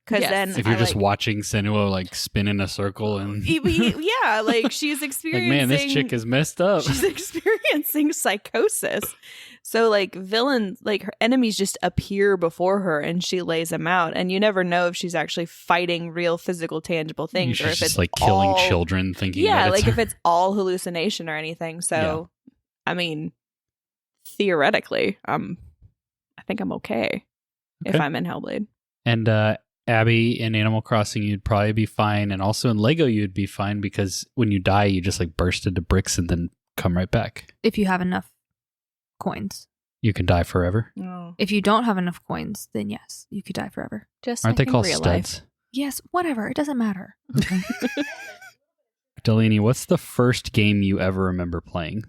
Because Yes. then If you're I, just like, watching Senua like spin in a circle and yeah, like she's like, experiencing. man, this chick is messed up. She's experiencing psychosis. So like villains, like her enemies just appear before her and she lays them out. And you never know if she's actually fighting real physical, tangible things or She's if just it's like killing all- children thinking Yeah, that it's like if it's all hallucination or anything. So I mean, theoretically, I think I'm okay if Okay. I'm in Hellblade. And Abby, in Animal Crossing, you'd probably be fine. And also in Lego, you'd be fine because when you die, you just like burst into bricks and then come right back. If you have enough coins. You can die forever. Oh, If you don't have enough coins, then yes, you could die forever. just Aren't like they in called real life. studs? Yes, whatever. It doesn't matter. Delaney, what's the first game you ever remember playing?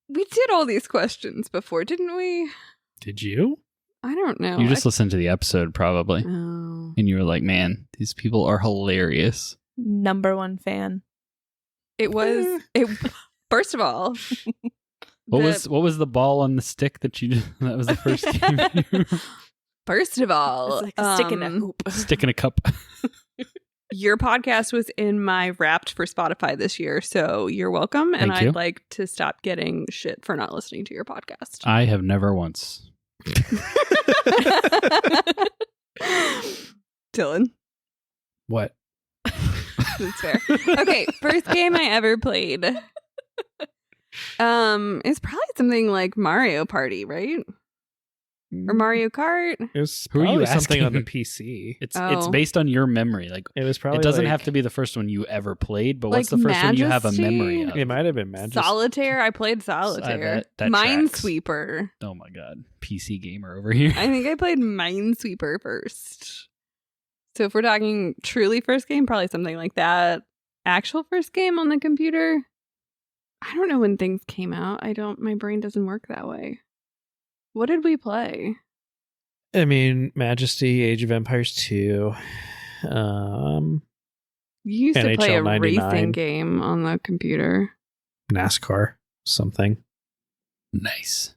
We did all these questions before, didn't we? Did you? I don't know. You just listened to the episode probably. Oh. And you were like, man, these people are hilarious. Number one fan. It was first of all. What was the ball on the stick that you that was the first game? First of all, It's like a stick in a hoop. Stick in a cup. your podcast was in my Wrapped for Spotify this year, so you're welcome. And Thank you. I'd like to stop getting shit for not listening to your podcast. I have never once. Dylan, What? that's fair. Okay, first game I ever played. It's probably something like Mario Party, right? Or Mario Kart. It was Who are you probably something on the asking? PC. It's Oh. based on your memory. Like It was probably it doesn't like- have to be the first one you ever played, but Like what's the first one you have a Majesty? memory of? It might have been Majesty. Solitaire. I played Solitaire. that tracks. Minesweeper. Oh my god, PC gamer over here. I think I played Minesweeper first. So if we're talking truly first game, probably something like that. Actual first game on the computer. I don't know when things came out. My brain doesn't work that way. What did we play? I mean, Majesty, Age of Empires 2. You used to play NHL a 99. racing game on the computer. NASCAR, something. Nice.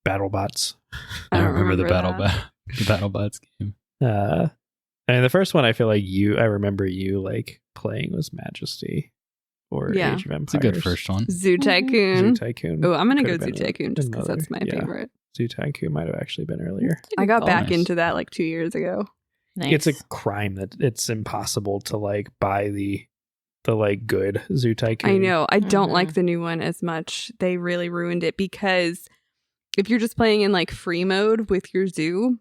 BattleBots. I don't remember the that. BattleBots game. And the first one I feel like I remember you like playing was Majesty or Yeah. Age of Empires. It's a good first one. Zoo Zoo Tycoon. Tycoon. Oh, I'm going to go Could've Zoo been Tycoon just because another- that's my yeah. favorite. Zoo Tycoon might have actually been earlier. I got back Nice. into that like 2 years ago. Nice. It's a crime that it's impossible to like buy the like good Zoo Tycoon. I know. I don't Mhm. like the new one as much. They really ruined it because if you're just playing in like free mode with your zoo,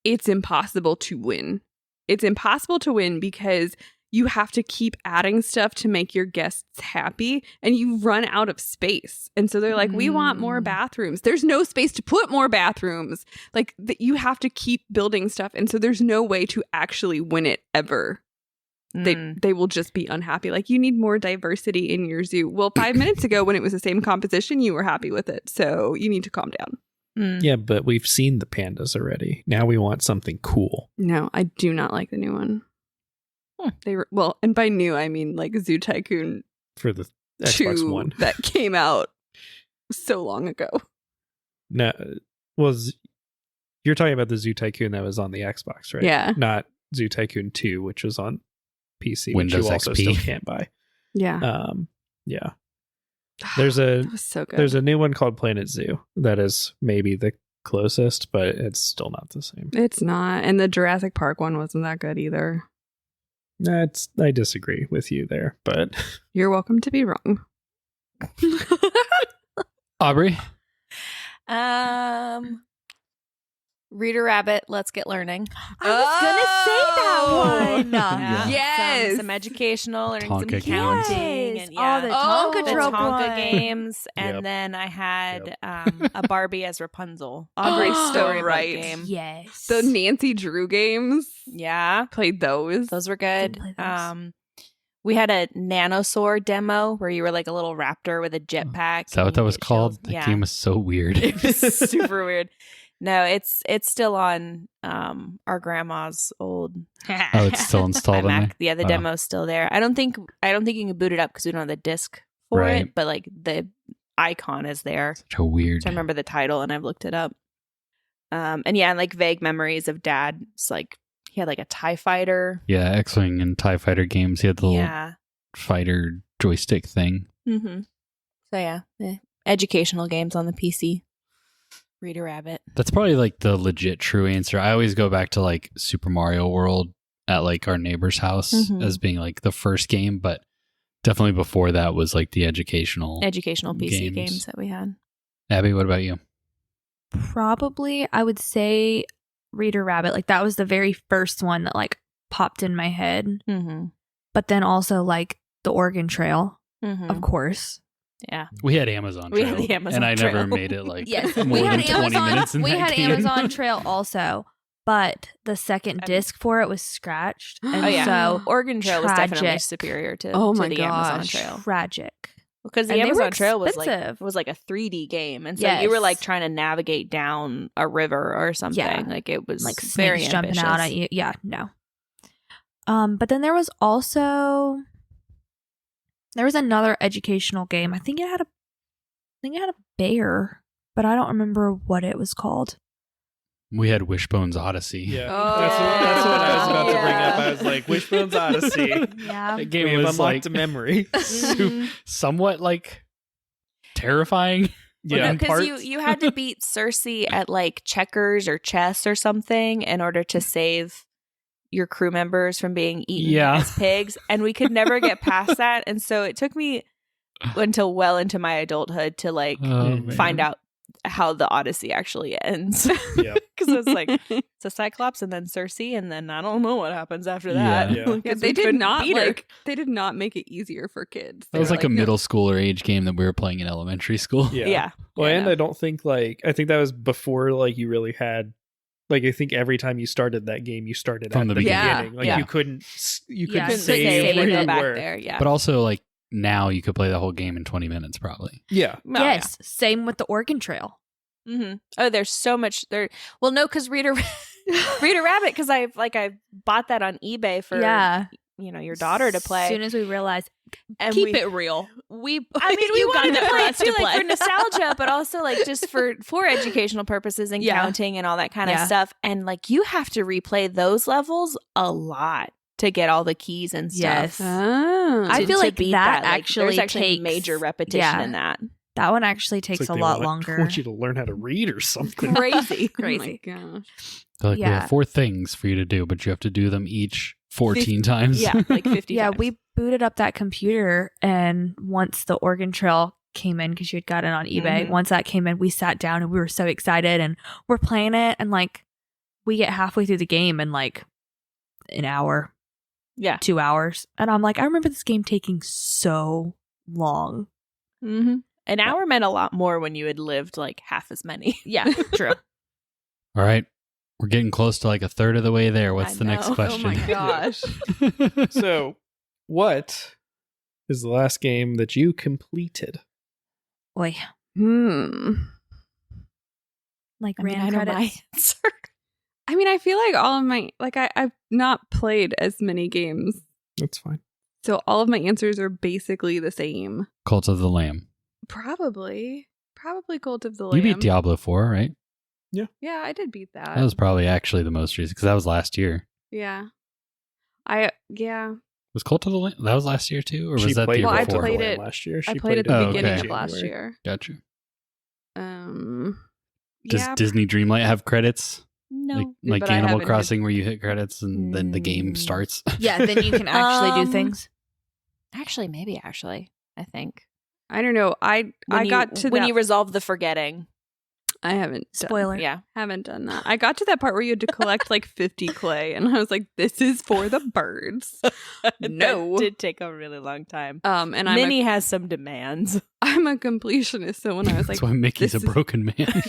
it's impossible to win. It's impossible to win because you have to keep adding stuff to make your guests happy and you run out of space. And so they're like, we want more bathrooms. There's no space to put more bathrooms. Like you have to keep building stuff. And so there's no way to actually win it ever. They will just be unhappy. Like you need more diversity in your zoo. Well, 5 minutes ago when it was the same composition, you were happy with it. So you need to calm down. Yeah, but we've seen the pandas already. Now we want something cool. No, I do not like the new one. They were well, and by new I mean like Zoo Tycoon For the 2 Xbox One. that came out so long ago. No, you're talking about the Zoo Tycoon that was on the Xbox, right? Yeah. Not Zoo Tycoon 2, which was on PC, Windows which you also XP. still can't buy. Yeah. Yeah. There's a It was so good. there's a new one called Planet Zoo that is maybe the closest, but it's still not the same. It's not. And the Jurassic Park one wasn't that good either. I disagree with you there, but You're welcome to be wrong. Aubrey? Reader Rabbit, Let's Get Learning. I was gonna say that one. Yeah. Yes. Some educational, learning some Tonka games. counting. Yes. And All the Tonka the trope Tonka one. games. And Yep. then I had a Barbie as Rapunzel. Aubrey's so storybook right. game. Yes. The Nancy Drew games. Yeah. Played those. Those were good. Didn't play those. We had a Nanosaur demo where you were like a little raptor with a jetpack. Is that what that was called? That Yeah. game was so weird. It was super weird. No, it's still on our grandma's old Oh, it's still installed on iMac. there? Yeah, the Oh. demo's still there. I don't think you can boot it up because we don't have the disc for Right. it, but like the icon is there. Such a weird. So I remember the title and I've looked it up. And yeah, and like vague memories of Dad. It's like he had like a TIE fighter. Yeah, X-Wing and TIE Fighter games. He had the little Yeah. fighter joystick thing. Mm-hmm. So yeah, educational games on the PC. Reader Rabbit. That's probably like the legit true answer. I always go back to like Super Mario World at like our neighbor's house Mhm. as being like the first game, but definitely before that was like the educational PC games that we had. Abby, what about you? Probably, I would say Reader Rabbit. Like that was the very first one that like popped in my head. Mm-hmm. But then also like the Oregon Trail, Mm-hmm. of course. Yeah. We had Amazon We Trail, had the Amazon and I never Trail. made it like Yes, more we than had 20 minutes in We that had game. Amazon Trail also, but the second disc for it was scratched, and Oh yeah. so Oregon Trail was definitely tragic. superior to, Oh to my the Amazon gosh. Trail. tragic. Because the And they were Amazon Trail was expensive. like a 3D game, and so you were Yes. like trying to navigate down a river or something. Yeah. Like it was Like very snakes jumping out at ambitious. you. Yeah, no. But then there was another educational game. I think it had a bear, but I don't remember what it was called. We had Wishbone's Odyssey. yeah, Oh. that's what I was about to bring up. Yeah. I was like, Wishbone's Odyssey. Yeah. That game We have was unlocked like a memory. Mhm. somewhat like terrifying. Yeah, Because you had to beat Cersei at like checkers or chess or something in order to save your crew members from being eaten Yeah. as pigs, and we could never get past that. And so it took me until well into my adulthood to like Oh, man. find out how the Odyssey actually ends. Yeah. Because it's like it's a Cyclops and then Cersei, and then I don't know what happens after that. Yeah. Yeah. Yeah, 'Cause they we did couldn't not beat her. they did not make it easier for kids. That was They were like a no. middle schooler age game that we were playing in elementary school. Yeah. Yeah. Well, Yeah, and no. I don't think I think that was before like you really had like I think every time you started that game you started From at the the beginning. beginning. Like Yeah. you couldn't Yeah, couldn't Couldn't save and where go you back were. there. Yeah. But also like now you could play the whole game in 20 minutes probably. Yeah. Oh, Yes, same with the Oregon Trail. Yeah. Mhm. Oh, there's so much there. Well, no, because Reader Rabbit, because I bought that on eBay for your daughter to play. As soon as we realized, And keep we- it real. We we got wanted it to for play us it too, to like play. for nostalgia, but also like just for educational purposes and Yeah. counting and all that kind of Yeah. stuff. And like you have to replay those levels a lot to get all the keys and stuff. Yes. Oh. I to- feel to like beat that Like, actually there's actually takes- major repetition yeah. in that. That one actually It's takes like a they lot I longer. want you to learn how to read or something. Crazy. Crazy. Oh my gosh. They're like, we Yeah. have 4 things for you to do, but you have to do them each 14 times. Yeah, like 50 Yeah, times. we booted up that computer, and once the Oregon Trail came in, because you had got it on eBay, Mhm. once that came in, we sat down and we were so excited, and we're playing it, and like we get halfway through the game in like an hour, Yeah. 2 hours, and I'm like, I remember this game taking so long. Mm-hmm. An hour meant a lot more when you had lived like half as many. Yeah, true. All right. We're getting close to like a third of the way there. What's I the next know. Oh question? Oh my gosh. So, what is the last game that you completed? Boy, like I mean, ran I know my credits. answer. I mean, I feel like all of my I've not played as many games, That's fine. so all of my answers are basically the same. Cult of the Lamb. Probably Cult of the Lamb. You beat Diablo 4, right? Yeah, I did beat that. That was probably actually the most recent because that was last year. Yeah. Was Cult of the Lamb? That was last year too? Or was She that the played year Well, I before? played it- last year. I She played at it the Oh, beginning okay. of last January. year. Gotcha. Does Yeah, Disney Dreamlight have credits? No. Like but I Animal haven't hit- Crossing where you hit credits and then the game Mm. starts? Yeah, then you can actually do things. Actually, maybe actually. I think. I don't know. I got to when that. you resolve the forgetting. I haven't done, Spoiler. Yeah. haven't done that. I got to that part where you had to collect like 50 clay, and I was like, "This is for the birds." No. That did take a really long time. And Minnie has some demands. I'm a completionist, so when I was like, That's why Mickey's a this is- broken man.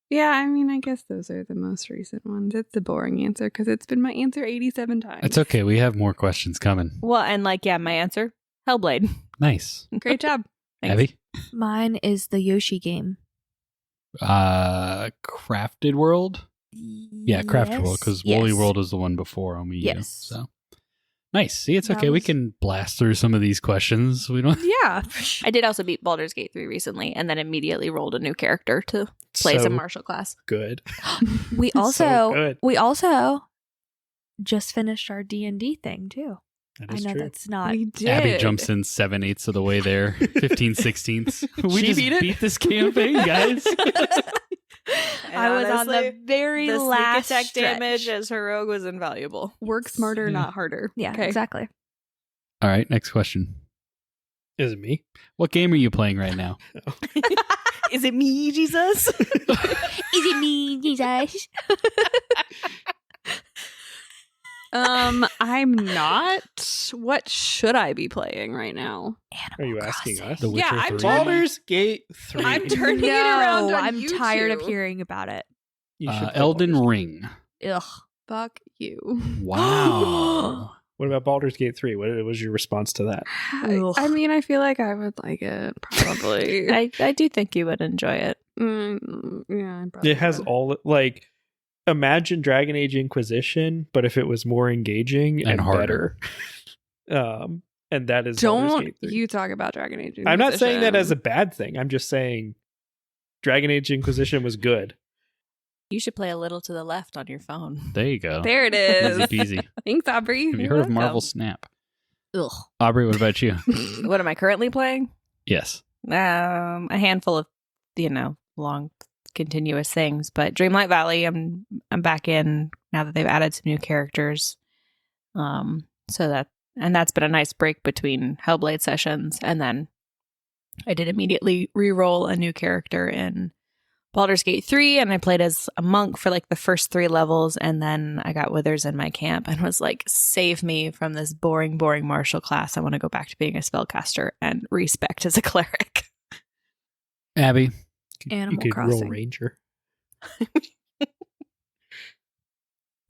yeah, I mean, I guess those are the most recent ones. It's the boring answer because it's been my answer 87 times. It's okay. We have more questions coming. Well, and like, yeah, my answer, Hellblade. Nice. Great job. Thanks. Abby? Mine is the Yoshi game. Crafted World? Yeah, Crafted World, because Woolly World is the one before on Wii U. Yes. So nice. See, it's That okay. We was- can blast through some of these questions. We don't. Yeah. I did also beat Baldur's Gate 3 recently and then immediately rolled a new character to play So some martial class. good. We So also good. just finished our D&D thing too. That I is know true. that's not. We did. Abby jumps in 7/8 of the way there, 15/16. We She just beat it? beat this campaign, guys. I was on the very the last sneak attack stretch. damage as her rogue was invaluable. Work smarter, Yeah. not harder. Yeah, Okay. exactly. All right, next question. Is it me? What game are you playing right now? Is it me, Jesus? Is it me, Jesus? I'm not. What should I be playing right now? Are you asking us? The Witcher Yeah, I'm 3. Baldur's Gate 3. I'm turning it around on I'm you tired of two. hearing about it. You should play Elden Baldur's Gate. Ring. Ugh. Fuck you. Wow. What about Baldur's Gate 3? What was your response to that? Ugh. I mean, I feel like I would like it. Probably. I do think you would enjoy it. Yeah, I probably It has would. all, like, imagine Dragon Age Inquisition, but if it was more engaging And and, harder. better. And that is Baldur's Don't Gate 3. you talk about Dragon Age? I'm not saying that as a Inquisition. bad thing. I'm just saying Dragon Age Inquisition was good. You should play a little to the left on your phone. There you go. There it Easy is. peasy. Thanks, Aubrey. Have you You're heard of welcome. Marvel Snap? Ugh. Aubrey, what about you? What am I currently playing? Yes. A handful of, long continuous things. But Dreamlight Valley, I'm back in now that they've added some new characters. That's been a nice break between Hellblade sessions, and then I did immediately re-roll a new character in Baldur's Gate 3, and I played as a monk for like the first 3 levels, and then I got Withers in my camp and was like, save me from this boring martial class. I want to go back to being a spellcaster and respect as a cleric. Abby? Animal you could Crossing. roll Ranger.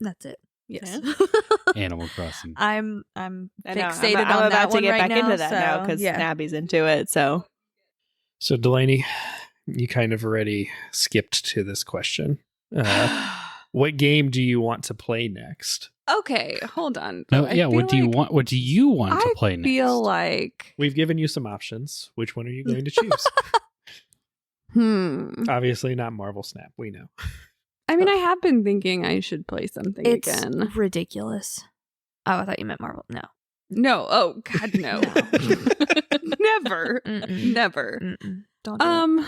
That's it. Yes. Animal Crossing. I'm I know, fixated I'm on about that to one get right back now, into that now so, because yeah. Nabby's into it. So So, Delaney, you kind of already skipped to this question. What game do you want to play next? Okay, hold on. No, I yeah. feel What do you like- want? What do you want to I play next? feel like We've given you some options. Which one are you going to choose? Obviously not Marvel Snap. We know. I mean, I have been thinking I should play something It's again. ridiculous. Oh, I thought you meant Marvel. No. No. Oh God, no. Never. Never. Don't do it.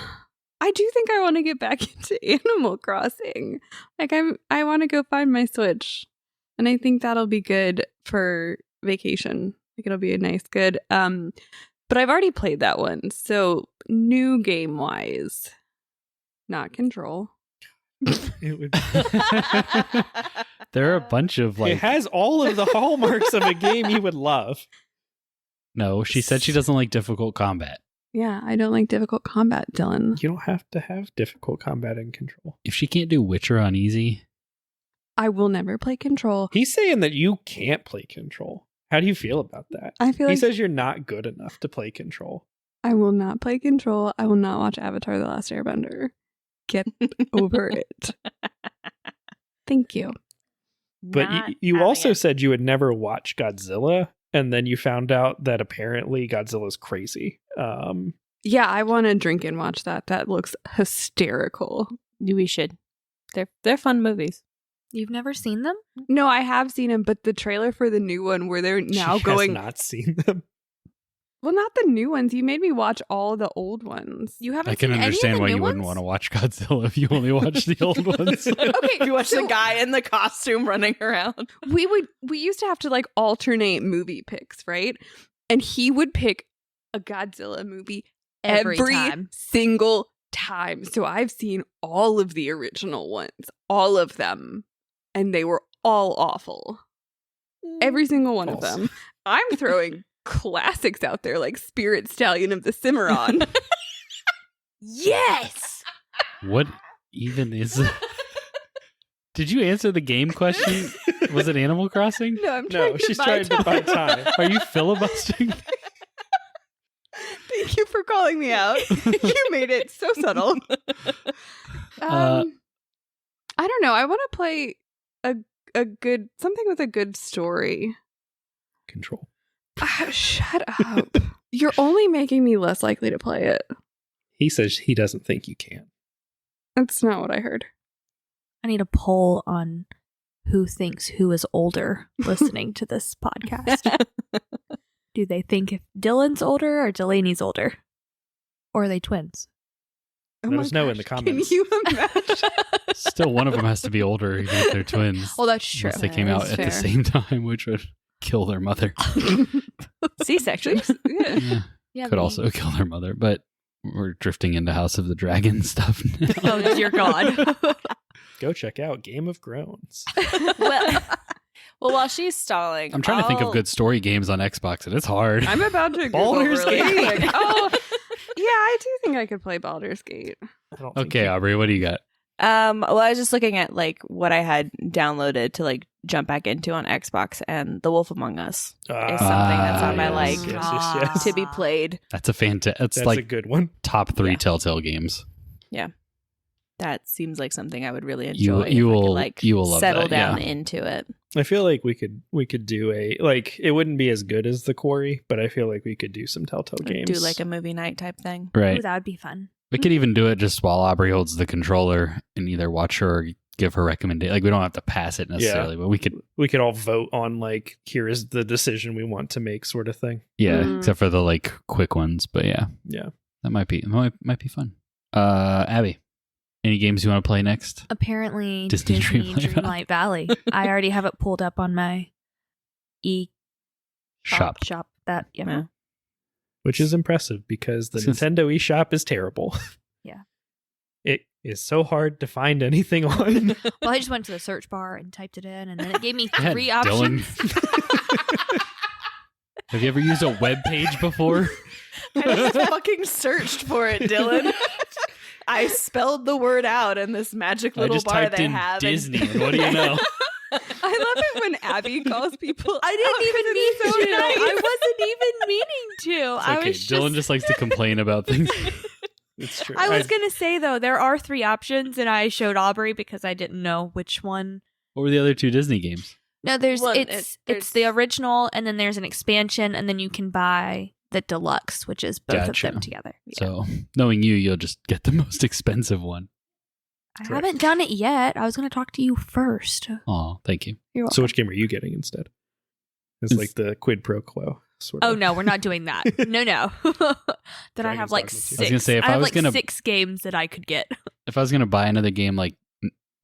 I do think I want to get back into Animal Crossing. Like I want to go find my Switch. And I think that'll be good for vacation. Like it'll be a nice good. But I've already played that one. So new game wise, not Control. It would. There are a bunch of It has all of the hallmarks of a game you would love. No, she said she doesn't like difficult combat. Yeah, I don't like difficult combat, Dylan. You don't have to have difficult combat in Control. If she can't do Witcher on easy, I will never play Control. He's saying that you can't play Control. How do you feel about that? I feel He like says you're not good enough to play Control. I will not play Control. I will not watch Avatar: The Last Airbender. Get over it. Thank you. But you also said you would never watch Godzilla, and then you found out that apparently Godzilla's crazy. Yeah, I want to drink and watch that. That looks hysterical. We should. They're fun movies. You've never seen them? No, I have seen them, but the trailer for the new one where they're now She going. has not seen them. Well, not the new ones. You made me watch all the old ones. You haven't I can seen understand any why of the you new wouldn't ones? want to watch Godzilla if you only watch the old ones. Okay, You watch so the guy in the costume running around. we used to have to like alternate movie picks, right? And he would pick a Godzilla movie every time. single time. So I've seen all of the original ones, all of them, and they were all awful. Every single one of False. them. I'm throwing classics out there like Spirit Stallion of the Cimarron. Yes! What even is it? Did you answer the game question? Was it Animal Crossing? No, I'm trying No, to she's buy trying to buy time. time. Are you filibustering? Thank you for calling me out. You made it so subtle. I don't know. I want to play a good something with a good story. Control. Shut up. You're only making me less likely to play it. He says he doesn't think you can. That's not what I heard. I need a poll on who thinks who is older listening to this podcast. Do they think if Dylan's older or Delaney's older? Or are they twins? Oh Let my us know in gosh, the comments. Can you imagine? Still, one of them has to be older, even if they're twins. Oh, that's true. Unless they came out That's at the fair. same time, which would kill their mother. C-section. Yeah. Yeah, Yeah, could maybe. also kill their mother, but we're drifting into House of the Dragon stuff now. Oh, dear God. Go check out Game of Groans. well, while she's stalling, I'm trying to think of I'll- good story games on Xbox, and it's hard. I'm about to Google Baldur's really Gate. quick. Oh, yeah, I do think I could play Baldur's Gate. I don't think Okay, you- Aubrey, what do you got? Well, I was just looking at like what I had downloaded to like jump back into on Xbox, and The Wolf Among Us is something that's on my yes, like yes. to be played. That's a fantastic. That's That's like a good one. top 3 Yeah. Telltale games. That seems like something I would really You- enjoy. you if I could, will- like you will love settle that, down yeah. into it. I feel like we could do a like it wouldn't be as good as the Quarry, but I feel like we could do some Telltale games. Do like a movie night type thing. Right. Ooh, that would be fun. We could even do it just while Aubrey holds the controller and either watch her or give her recommendation. Like, we don't have to pass it necessarily, but we could, all vote on like here is the decision we want to make sort of thing. yeah, Mm. except for the like quick ones. But yeah, Yeah. that might be fun. Abby, any games you want to play next? Apparently, Disney Disney, Dreamlight Dreamlight Valley. I already have it pulled up on my Shop. shop. That, yeah. Yeah. Which is impressive because the Since- Nintendo eShop is terrible. Yeah. It is so hard to find anything on. Well, I just went to the search bar and typed it in, and then it gave me Yeah, 3 Dylan. options. Have you ever used a web page before? I just fucking searched for it, Dylan. I spelled the word out in this magic I little just bar typed they in have. Disney, and what do you know? I love it when Abby calls people. I didn't out even 'cause mean it's so to. nice. I wasn't even meaning to. It's I okay. was Dylan just likes to complain about things. It's true. I was gonna say though, there are 3 options, and I showed Aubrey because I didn't know which one. What were the other 2 Disney games? No, there's Well, it's the original, and then there's an expansion, and then you can buy the deluxe, which is both Gotcha. of them together. So, knowing you'll just get the most expensive one. I Correct. haven't done it yet. I was gonna talk to you first. Oh, thank you. You're welcome. So which game are you getting instead? It's It's- like the quid pro quo. Sort of. Oh no, we're not doing that. No. Then I Dragon's have like Dogma 2. six. I was gonna say, if I I have was like gonna- 6 games that I could get. If I was gonna buy another game like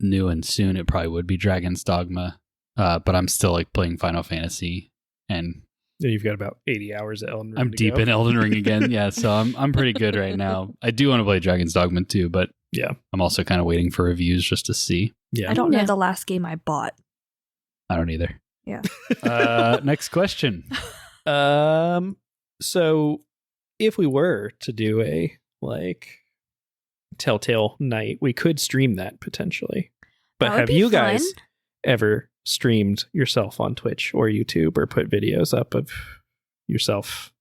new and soon, it probably would be Dragon's Dogma. But I'm still like playing Final Fantasy, and Yeah, you've got about 80 hours of Elden Ring. I'm to deep go. in Elden Ring again. Yeah, so I'm pretty good right now. I do want to play Dragon's Dogma too, but Yeah. I'm also kind of waiting for reviews just to see. Yeah. I don't know Yeah. the last game I bought. I don't either. Yeah. Next question. So if we were to do a like Telltale night, we could stream that potentially. But That would have be you fun. guys ever streamed yourself on Twitch or YouTube or put videos up of yourself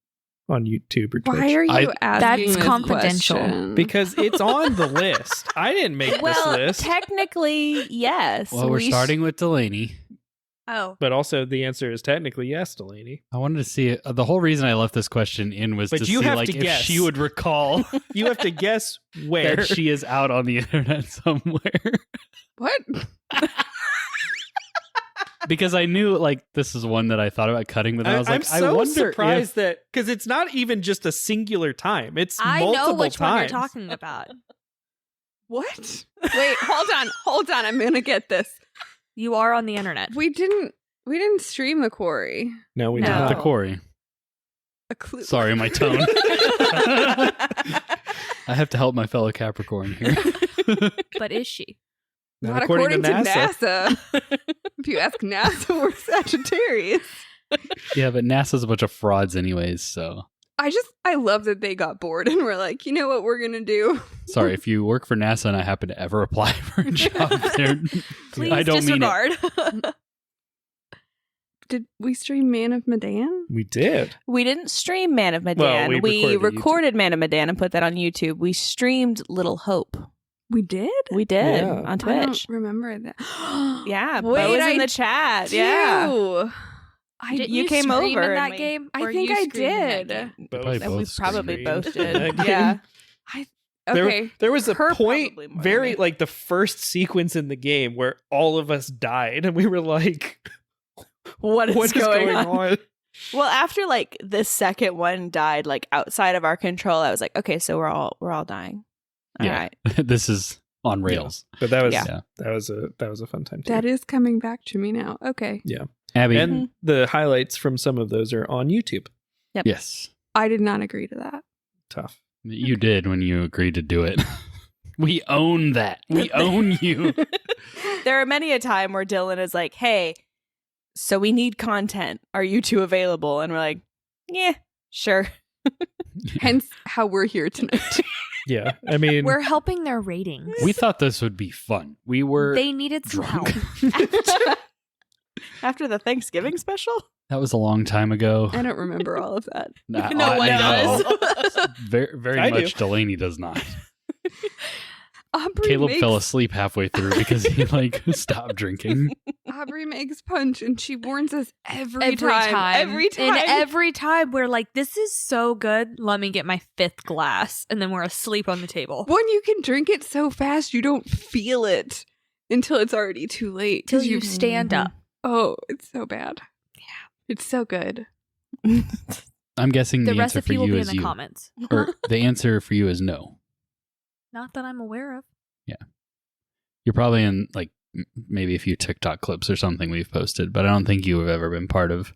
on YouTube or Twitch? Why are you I- asking That's this confidential. question? Because it's on the list. I didn't make Well, this list. technically, yes. Well, we're We starting with Delaney. Oh. But also the answer is technically yes, Delaney. I wanted to see it. The whole reason I left this question in was But to you see have like to if guess. she would recall You have to guess where. that she is out on the internet somewhere. What? Because I knew like this is one that I thought about cutting, but then I was like, I'm so I wonder surprised that because it's not even just a singular time; it's I multiple know which one you're times. talking about. What? Wait, hold on. I'm gonna get this. You are on the internet. We didn't stream the quarry. No, we No. did if not. the quarry. A clue. Sorry, my tone. I have to help my fellow Capricorn here. But is she? Not according according to to NASA. If you ask NASA, we're Sagittarius. Yeah, but NASA's a bunch of frauds anyways, so I love that they got bored and were like, you know what we're gonna do? sorry if you work for NASA and I happen to ever apply for a job there. Please I don't mean it. disregard. Did we stream Man of Medan? We did. We didn't stream Man of Medan. Well, we we recorded recorded Man of Medan and put that on YouTube. We streamed Little Hope. We did? We did Yeah. on I Twitch. don't remember that. Yeah, Bo Wait, is in I the chat. Yeah. do. Didn't you came scream over in and that we- game? I Or think you I screamed in that did. game? Probably And we both probably screamed. both did. That game. Yeah. Okay. There was a Her point, probably more very than me. like the first sequence in the game where all of us died, and we were like, What is going on? Well, after like the second one died, like outside of our control, I was like, okay, so we're all dying. All Yeah. right. This is on rails. But that was Yeah. that was a fun time too. That is coming back to me now. Okay. Abby, And the highlights from some of those are on YouTube. yes, I did not agree to that. Tough. you did when you agreed to do it. We own that. We own you. There are many a time where Dylan is like, hey, so we need content. Are you two available? And we're like, yeah, sure. Hence how we're here tonight. Yeah, I mean, We're helping their ratings. We thought this would be fun. We were They needed some drunk. help. After the Thanksgiving special? That was a long time ago. I don't remember all of that. Nah, No I one know. does. Very I much do. Delaney does not. Aubrey Caleb makes, fell asleep halfway through because he like stopped drinking. Aubrey makes punch and she warns us every Every time. time. Every time. And every time we're like, this is so good. Let me get my 5th glass. And then we're asleep on the table. When you can drink it so fast, you don't feel it until it's already too late. Till 'Cause you stand up. Oh, it's so bad. Yeah. It's so good. I'm guessing The the answer for recipe will you be in is the you. comments. Or the answer for you is no. Not that I'm aware of. You're probably in like maybe a few TikTok clips or something we've posted, but I don't think you have ever been part of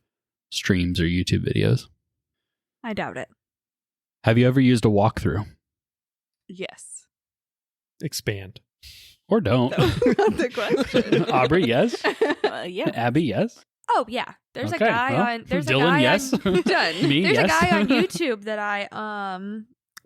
streams or YouTube videos. I doubt it. Have you ever used a walkthrough? Yes. expand. Or don't? That was not the question. Aubrey, yes. Yeah. Abby, yes. Oh yeah. There's Okay, a guy well, on there's Dylan, a guy yes. on Done. Me, there's yes. a guy on YouTube that I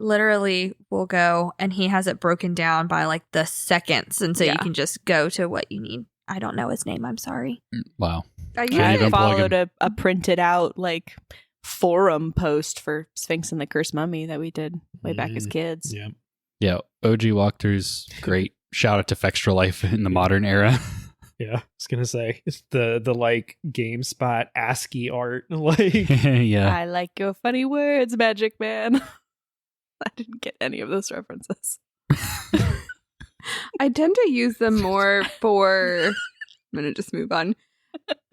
literally will go and he has it broken down by like the seconds, and so Yeah. you can just go to what you need. I don't know his name. I'm sorry. Wow. I Can't I use even it. plug followed him. a printed out like forum post for Sphinx and the Cursed Mummy that we did way back as kids. Yeah. Yeah. OG walkthroughs, great. Shout out to Fextra Life in the modern era. Yeah. I was gonna say it's the like GameSpot ASCII art. Like Yeah. I like your funny words, Magic Man. I didn't get any of those references. I tend to use them more for. I'm gonna just move on.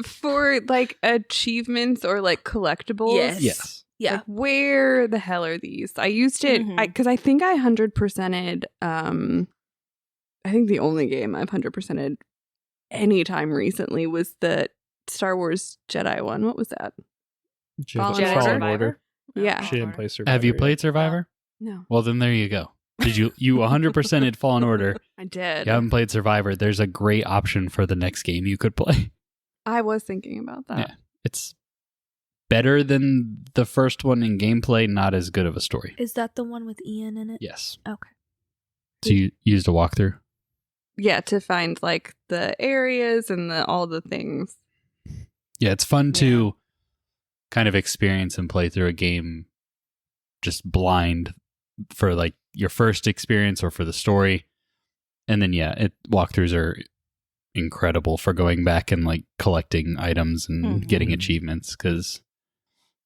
For like achievements or like collectibles. Yes. Yes. Yeah. Like, where the hell are these? I used it Mhm. because I think I 100%ed. I think the only game I've 100%ed anytime recently was the Star Wars Jedi one. What was that? Fallen Jedi Order? Fallen Order. Yeah. She didn't play Survivor. Have you yet. played Survivor? No, Well, then there you go. Did you 100%ed Fallen Order? I did. You haven't played Survivor. There's a great option for the next game you could play. I was thinking about that. Yeah. It's better than the first one in gameplay, not as good of a story. Is that the one with Ian in it? Yes. Okay. So you used a walkthrough? Yeah, to find like the areas and all the things. Yeah, it's fun to kind of experience and play through a game just blind for like your first experience or for the story. And then walkthroughs are incredible for going back and like collecting items and getting achievements, because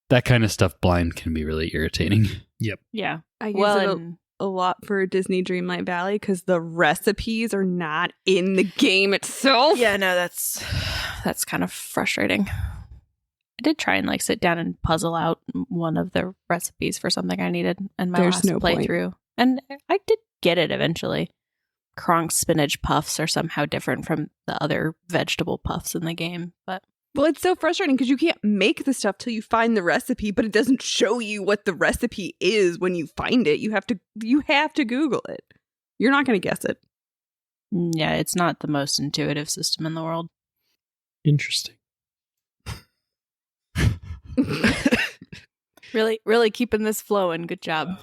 that kind of stuff blind can be really irritating. Yeah. I use it a lot for Disney Dreamlight Valley because the recipes are not in the game itself. Yeah, no, that's kind of frustrating. I did try and like sit down and puzzle out one of the recipes for something I needed in my There's last no point. playthrough. And I did get it eventually. Kronk's spinach puffs are somehow different from the other vegetable puffs in the game, but Well, it's so frustrating because you can't make the stuff till you find the recipe, but it doesn't show you what the recipe is when you find it. You have to Google it. You're not going to guess it. yeah, it's not the most intuitive system in the world. Interesting. Really keeping this flowing. Good job.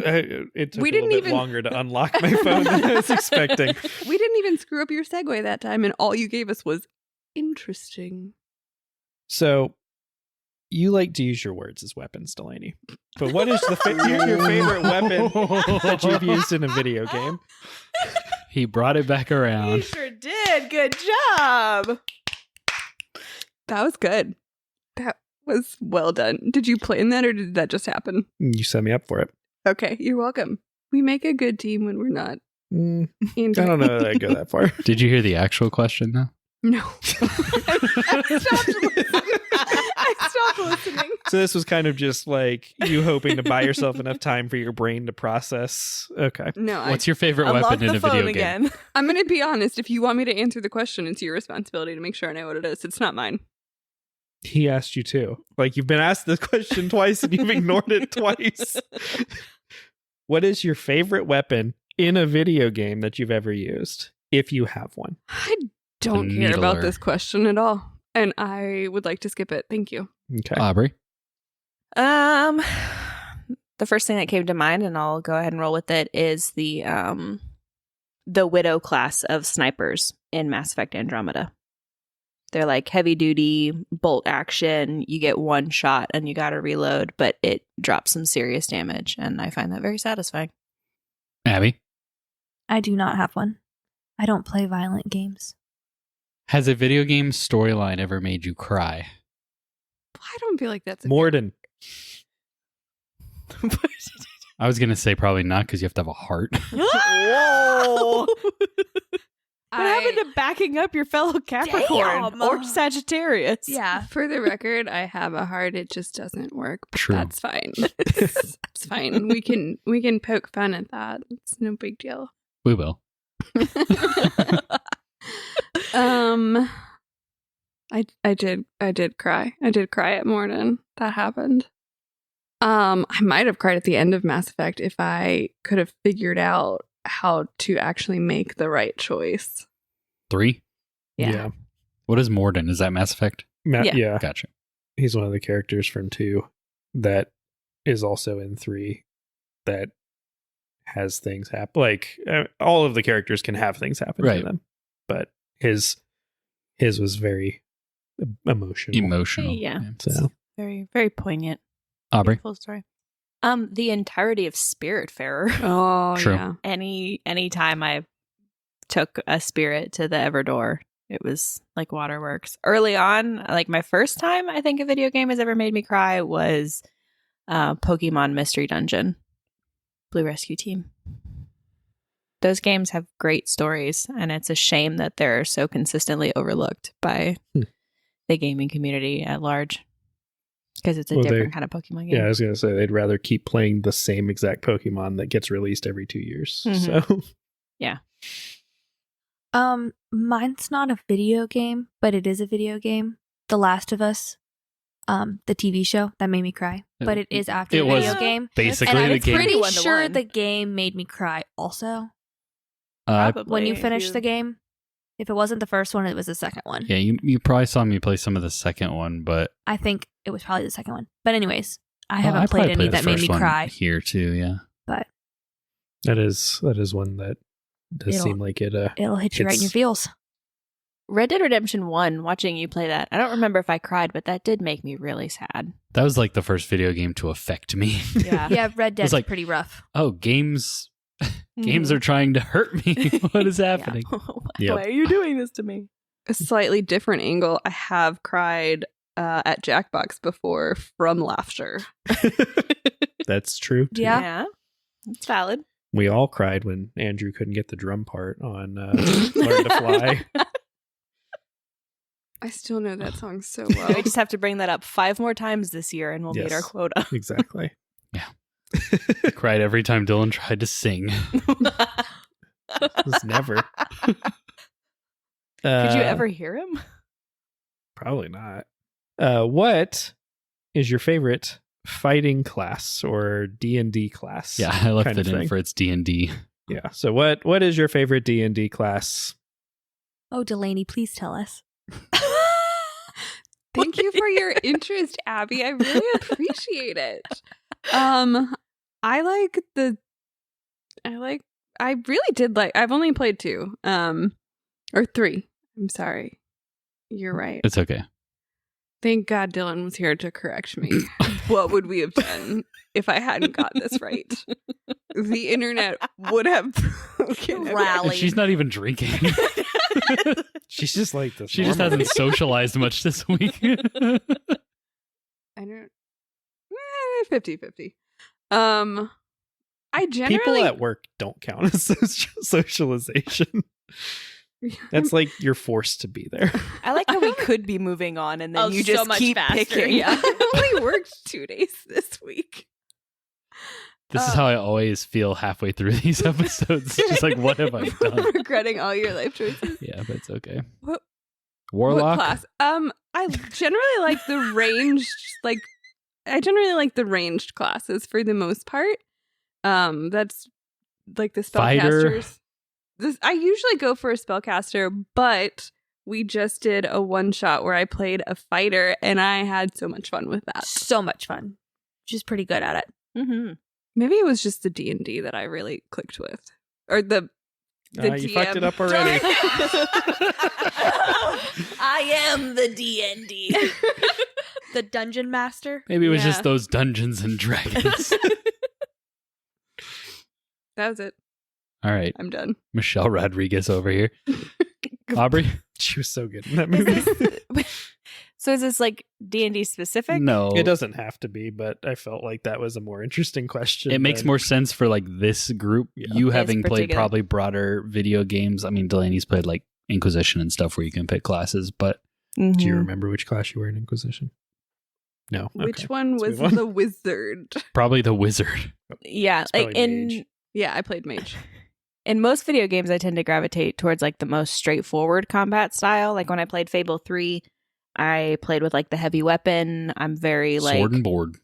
It took We a little didn't bit even- longer to unlock my phone than I was expecting. We didn't even screw up your segue that time, and all you gave us was interesting. So, you like to use your words as weapons, Delaney. But what is your favorite weapon that you've used in a video game? He brought it back around. sure did. Good job. That was good. That was well done. Did you plan that or did that just happen? You set me up for it. Okay, you're welcome. We make a good team when we're not. I don't know that I go that far. Did you hear the actual question though? No. I stopped listening. So this was kind of just like you hoping to buy yourself enough time for your brain to process. Okay. No, What's your favorite Unlock weapon in the a phone video game? again. I'm going to be honest. If you want me to answer the question, it's your responsibility to make sure I know what it is. It's not mine. He asked you too. Like you've been asked this question twice and you've ignored it twice. What is your favorite weapon in a video game that you've ever used, if you have one? I don't The care about needler. this question at all. And I would like to skip it. Thank you. Okay. Aubrey? The first thing that came to mind, and I'll go ahead and roll with it, is the Widow class of snipers in Mass Effect Andromeda. They're like heavy duty, bolt action. You get one shot and you gotta reload, but it drops some serious damage, and I find that very satisfying. Abby? I do not have one. I don't play violent games. Has a video game storyline ever made you cry? I don't feel like that's a Morden. I was going to say probably not, because you have to have a heart. Whoa! What I- happened to backing up your fellow Capricorn Damn. or Sagittarius? Yeah. For the record, I have a heart. It just doesn't work. But True. That's fine. It's fine. We can poke fun at that. It's no big deal. We will. I did cry. I did cry at Morden. That happened. I might have cried at the end of Mass Effect if I could have figured out how to actually make the right choice. 3? Yeah. What is Morden? Is that Mass Effect? Yeah. Yeah. Gotcha. He's one of the characters from 2 that is also in 3 that has things happen. Like all of the characters can have things happen Right. to them, but his was very emotional. Emotional. Yeah. So Very, very poignant. Aubrey? Beautiful story. The entirety of Spiritfarer. Oh, True. yeah. Any time I took a spirit to the Everdoor, it was like waterworks. Early on, like my first time I think a video game has ever made me cry was Pokemon Mystery Dungeon, Blue Rescue Team. Those games have great stories, and it's a shame that they're so consistently overlooked by the gaming community at large. Because it's a Well, different kind of Pokemon game. Yeah, I was going to say they'd rather keep playing the same exact Pokemon that gets released every 2 years. So Yeah. Mine's not a video game, but it is a video game. The Last of Us, the TV show that made me cry, but it is after It the was video game. Basically, And I'm the game. pretty one to sure one. the game made me cry also. Probably. When you if finish the game, if it wasn't the first one, it was the second one. Yeah, you probably saw me play some of the second one, but I think it was probably the second one. But anyways, I Well, haven't played probably any the that made me first one cry. here too. Yeah, But that is one that does It'll- seem like it. it'll hit you right in your It's- feels. Red Dead Redemption 1, watching you play that, I don't remember if I cried, but that did make me really sad. that was like the first video game to affect me. Yeah. Yeah, Red Dead's like- pretty rough. Oh, games are trying to hurt me. What is happening? Yep. Why are you doing this to me? A slightly different angle. I have cried at Jackbox before from laughter. That's true. Too. Yeah. It's valid. We all cried when Andrew couldn't get the drum part on Learn to Fly. I still know that song so We well. just have to bring that up 5 more times this year and we'll meet Yes. our quota. Exactly. I cried every time Dylan tried to sing. It's never. Could you ever hear him? Probably not. What is your favorite fighting class or D&D class? Yeah, I left kind it of in thing? for its D&D. Yeah. So what is your favorite D&D class? Oh, Delaney, please tell us. Thank you for your interest, Abby. I really appreciate it. I really did like, I've only played 2, or 3. I'm sorry. You're right. It's okay. Thank God Dylan was here to correct me. What would we have done if I hadn't got this right? The internet would have broken. Rally. And she's not even drinking. She's just like this. She just hasn't socialized much this week. I don't. 50-50. I generally People at work don't count as socialization. That's like you're forced to be there. I like how we could be moving on and then Oh, you so just much keep faster, picking. yeah. I only worked 2 days this week. This is how I always feel halfway through these episodes. It's just like, what have I done? Regretting all your life choices. Yeah, but it's okay. What Warlock? class? I generally like the ranged, ranged classes for the most part. That's like the Fighter. spellcasters. I usually go for a spellcaster, but we just did a one-shot where I played a fighter, and I had so much fun with that. So much fun. She's pretty good at it. Mm-hmm. Maybe it was just the D&D that I really clicked with, or the You DM. fucked it up already. I am the D&D. The Dungeon Master. Maybe it was Yeah. just those Dungeons and Dragons. That was it. All right. I'm done. Michelle Rodriguez over here. Aubrey? She was so good in that Is movie. So is this like D&D specific? No. It doesn't have to be, but I felt like that was a more interesting question. It makes than- more sense for like this group. Yeah. You It's having played particular. probably broader video games. I mean, Delaney's played like Inquisition and stuff where you can pick classes, but Mhm. Do you remember which class you were in Inquisition? No. Which Okay. one Let's was move on. the wizard? probably the wizard. Yeah, It's like probably mage. Yeah, I played mage. in most video games, I tend to gravitate towards like the most straightforward combat style. Like when I played Fable 3, I played with like the heavy weapon. I'm very like Sword and board.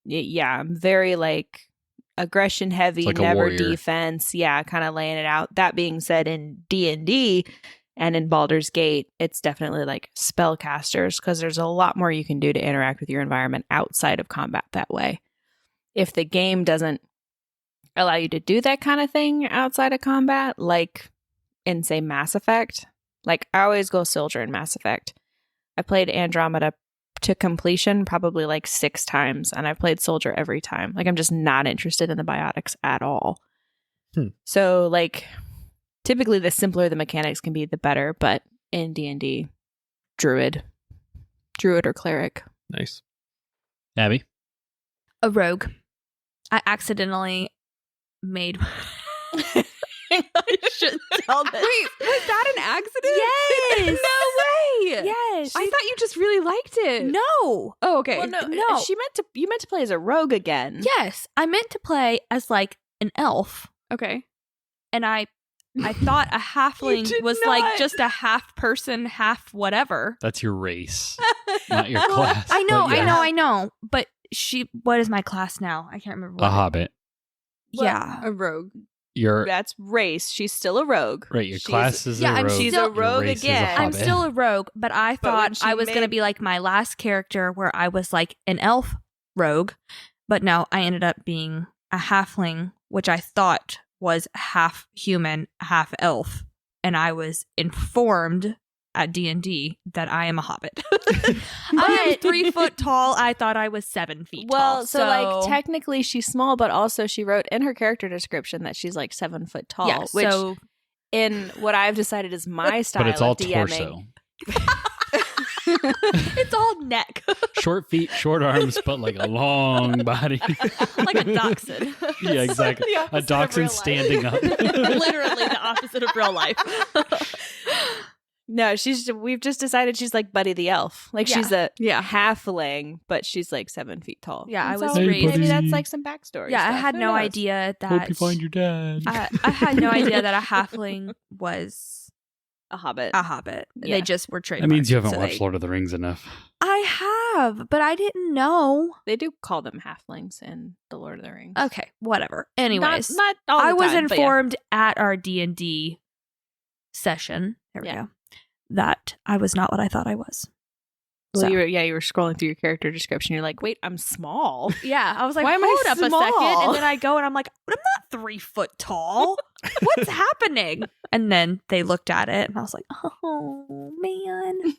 yeah, I'm very like aggression heavy, It's like a never warrior. defense. Yeah, kind of laying it out. That being said, in D&D and in Baldur's Gate, it's definitely like spellcasters because there's a lot more you can do to interact with your environment outside of combat that way. If the game doesn't allow you to do that kind of thing outside of combat, like in say Mass Effect, like I always go soldier in Mass Effect. I played Andromeda to completion probably like 6 times, and I've played soldier every time. Like I'm just not interested in the biotics at all. So like typically the simpler the mechanics can be, the better. But in D&D, druid or cleric. Nice. Abby? A rogue. I accidentally made. I should tell this. Wait, was that an accident? Yes. No way. Yes. No, I thought you just really liked it. no. Oh, okay. Well, no, No. you meant to play as a rogue again. Yes, I meant to play as like an elf, Okay. and I thought a halfling did was not. like just a half person, half whatever. That's your race, not your class. I know, but yeah. I know. But what is my class now? I can't remember. What A hobbit. Yeah. A rogue. Your That's race. She's still a rogue. right. Your She's- class is yeah, a I'm rogue. she's still- a rogue Your race is a again. I'm hobbit. still a rogue, but I But when thought she I was going to made- be like my last character where I was like an elf rogue. But no, I ended up being a halfling, which I thought was half human, half elf. And I was informed at D&D that I am a hobbit. I am 3 foot tall. I thought I was 7 feet Well, tall. so like technically she's small, but also she wrote in her character description that she's like 7 foot tall. yeah, which so in what I've decided is my style But it's all of DMing. torso. it's all neck. Short feet, short arms, but like a long body. Like a dachshund. Yeah, exactly. The A opposite of real dachshund life. standing up. Literally the opposite of real life. No, we've just decided she's like Buddy the Elf. Like she's a Yeah. halfling, but she's like 7 feet tall. Yeah, I And was so raised- maybe that's Buddy. like some backstory. Yeah, I stuff. had Who no knows? idea that Hope you find your dad. I had no idea that a halfling was A hobbit. a hobbit. Yeah. They just were trademarked. That means you haven't so watched they- Lord of the Rings enough. I have, but I didn't know. They do call them halflings in the Lord of the Rings. Okay, whatever. Anyways, not all the I was time, but yeah. informed at our D&D session. There we Yeah. go. That I was not what I thought I was. Well, So- you were scrolling through your character description. You're like, wait, I'm small. Yeah, I was like, Why am I hold up a second. small? And then I go and I'm like, I'm not 3 foot tall. What's happening? And then they looked at it and I was like, oh, man.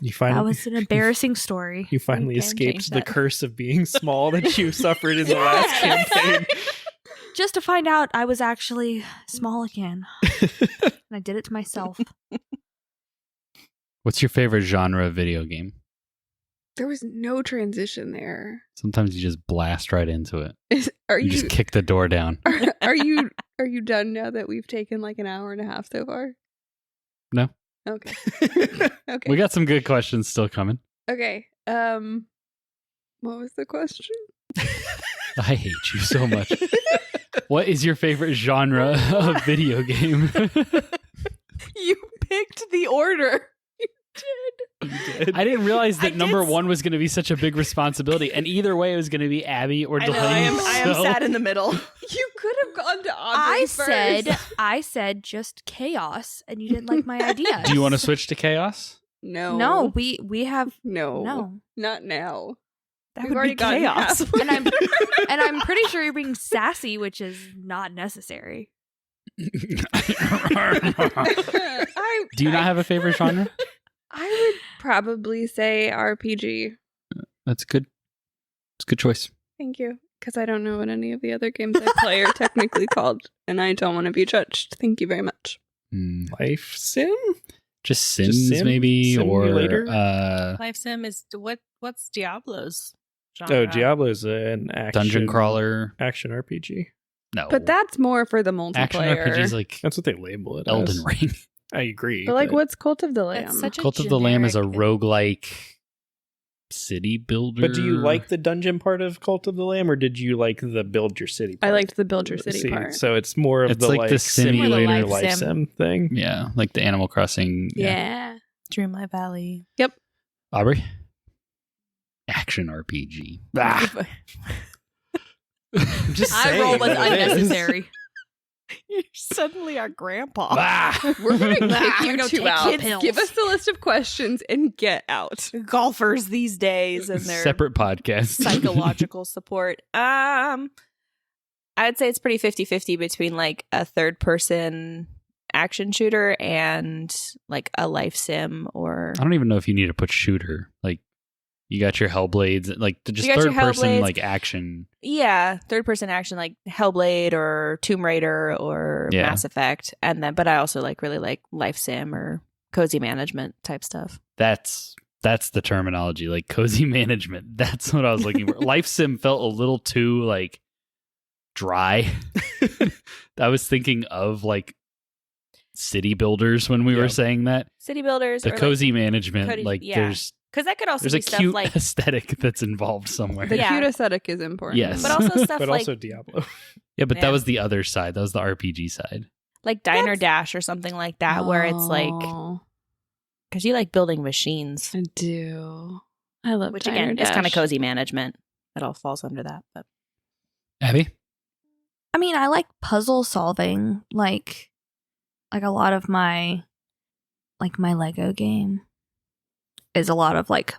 You That finally, was an embarrassing story. you finally Okay, escaped change the that. curse of being small that you suffered in the last Yes! campaign. Just to find out I was actually small again. And I did it to myself. What's your favorite genre of video game? There was no transition there. Sometimes you just blast right into it. Are You you just kick the door down. are you done now that we've taken like an hour and a half so far? No. Okay. Okay. We got some good questions still coming. Okay. What was the question? I hate you so much. What is your favorite genre of video game? You picked the order. You did. I didn't realize that I number did one was going to be such a big responsibility, and either way, it was going to be Abby or I know, Delaney. I am so- sad in the middle. You could have gone to Aubrey I said just chaos, and you didn't like my idea. Do you want to switch to chaos? No. No, we have No. no. Not now. That We've would already be gotten chaos. halfway. And I'm pretty sure you're being sassy, which is not necessary. Do you not have a favorite genre? I would probably say RPG. That's good. It's a good choice. Thank you. Because I don't know what any of the other games I play are technically called, and I don't want to be judged. Thank you very much. Life sim? Just Sims, Sim? maybe, Simulator? or Life Sim is what's Diablo's genre? Oh, Diablo's an action dungeon crawler. action RPG. No, But that's more for the action multiplayer. RPGs like That's what they label it Elden as. Ring. I agree. But like, what's Cult of the Lamb? That's such a Cult of the Lamb is a generic- roguelike city builder. But do you like the dungeon part of Cult of the Lamb, or did you like the build your city part? I liked the Build Your City See, part. So it's more of It's the like the simulator More the life life sim thing. Yeah, like the Animal Crossing. Yeah. Dreamlight Valley. Aubrey? Action RPG. Ah, I'm just I saying roll was that it is. unnecessary. You're suddenly our grandpa. ah. We're going to kick I'm you gonna two take out. pills. Give us the list of questions and get out. Golfers these days and their Separate podcast. psychological support. I'd say it's pretty 50-50 between like a third person action shooter and like a life sim or I don't even know if you need to put shooter. Like, you got your Hellblades, like just You got your third person Hellblades. like action. yeah, third person action like Hellblade or Tomb Raider or Yeah. Mass Effect. And then but I also really like life sim or cozy management type stuff. That's the terminology, like cozy management. That's what I was looking for. Life sim felt a little too like dry. I was thinking of like city builders when we Yeah. were saying that. City builders. The or cozy management, cozy- like yeah. there's because that could also a be stuff cute like, aesthetic that's involved somewhere. The Yeah. cute aesthetic is important. Yes. but also stuff But like also Diablo. Yeah, but Yeah. that was the other side. That was the RPG side. Diner Dash or something like that, where it's like, Oh, because you like building machines, I do. I love which Diner again is kind of Dash. cozy management. It all falls under that. But Abby? I mean, I like puzzle solving. Like a lot of my Lego game is a lot of like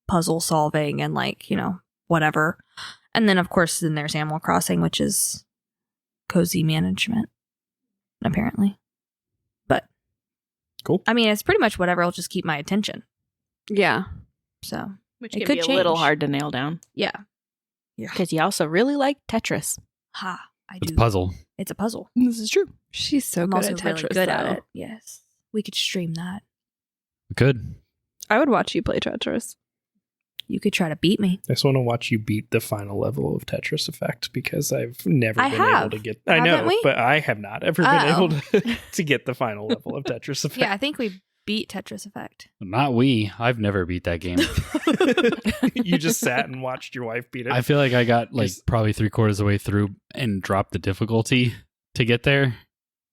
puzzle solving and like, whatever. And then of course then there's Animal Crossing, which is cozy management, apparently. But Cool. I mean, it's pretty much whatever will just keep my attention. Yeah. So which It can could be a little change. hard to nail down yeah. because you also really like Tetris. Ha. I It's do. a puzzle. It's a puzzle. This is true. She's so I'm good also at Tetris. really good at though. it. Yes. We could stream that. Good. I would watch you play Tetris. You could try to beat me. I just want to watch you beat the final level of Tetris Effect because I've never I been have. able to get. I know, Haven't we? but I have not ever been Uh-oh. able to get the final level of Tetris Effect. Yeah, I think we beat Tetris Effect. Not we. I've never beat that game. You just sat and watched your wife beat it. I feel like I got like Just- probably 3/4 of the way through and dropped the difficulty to get there.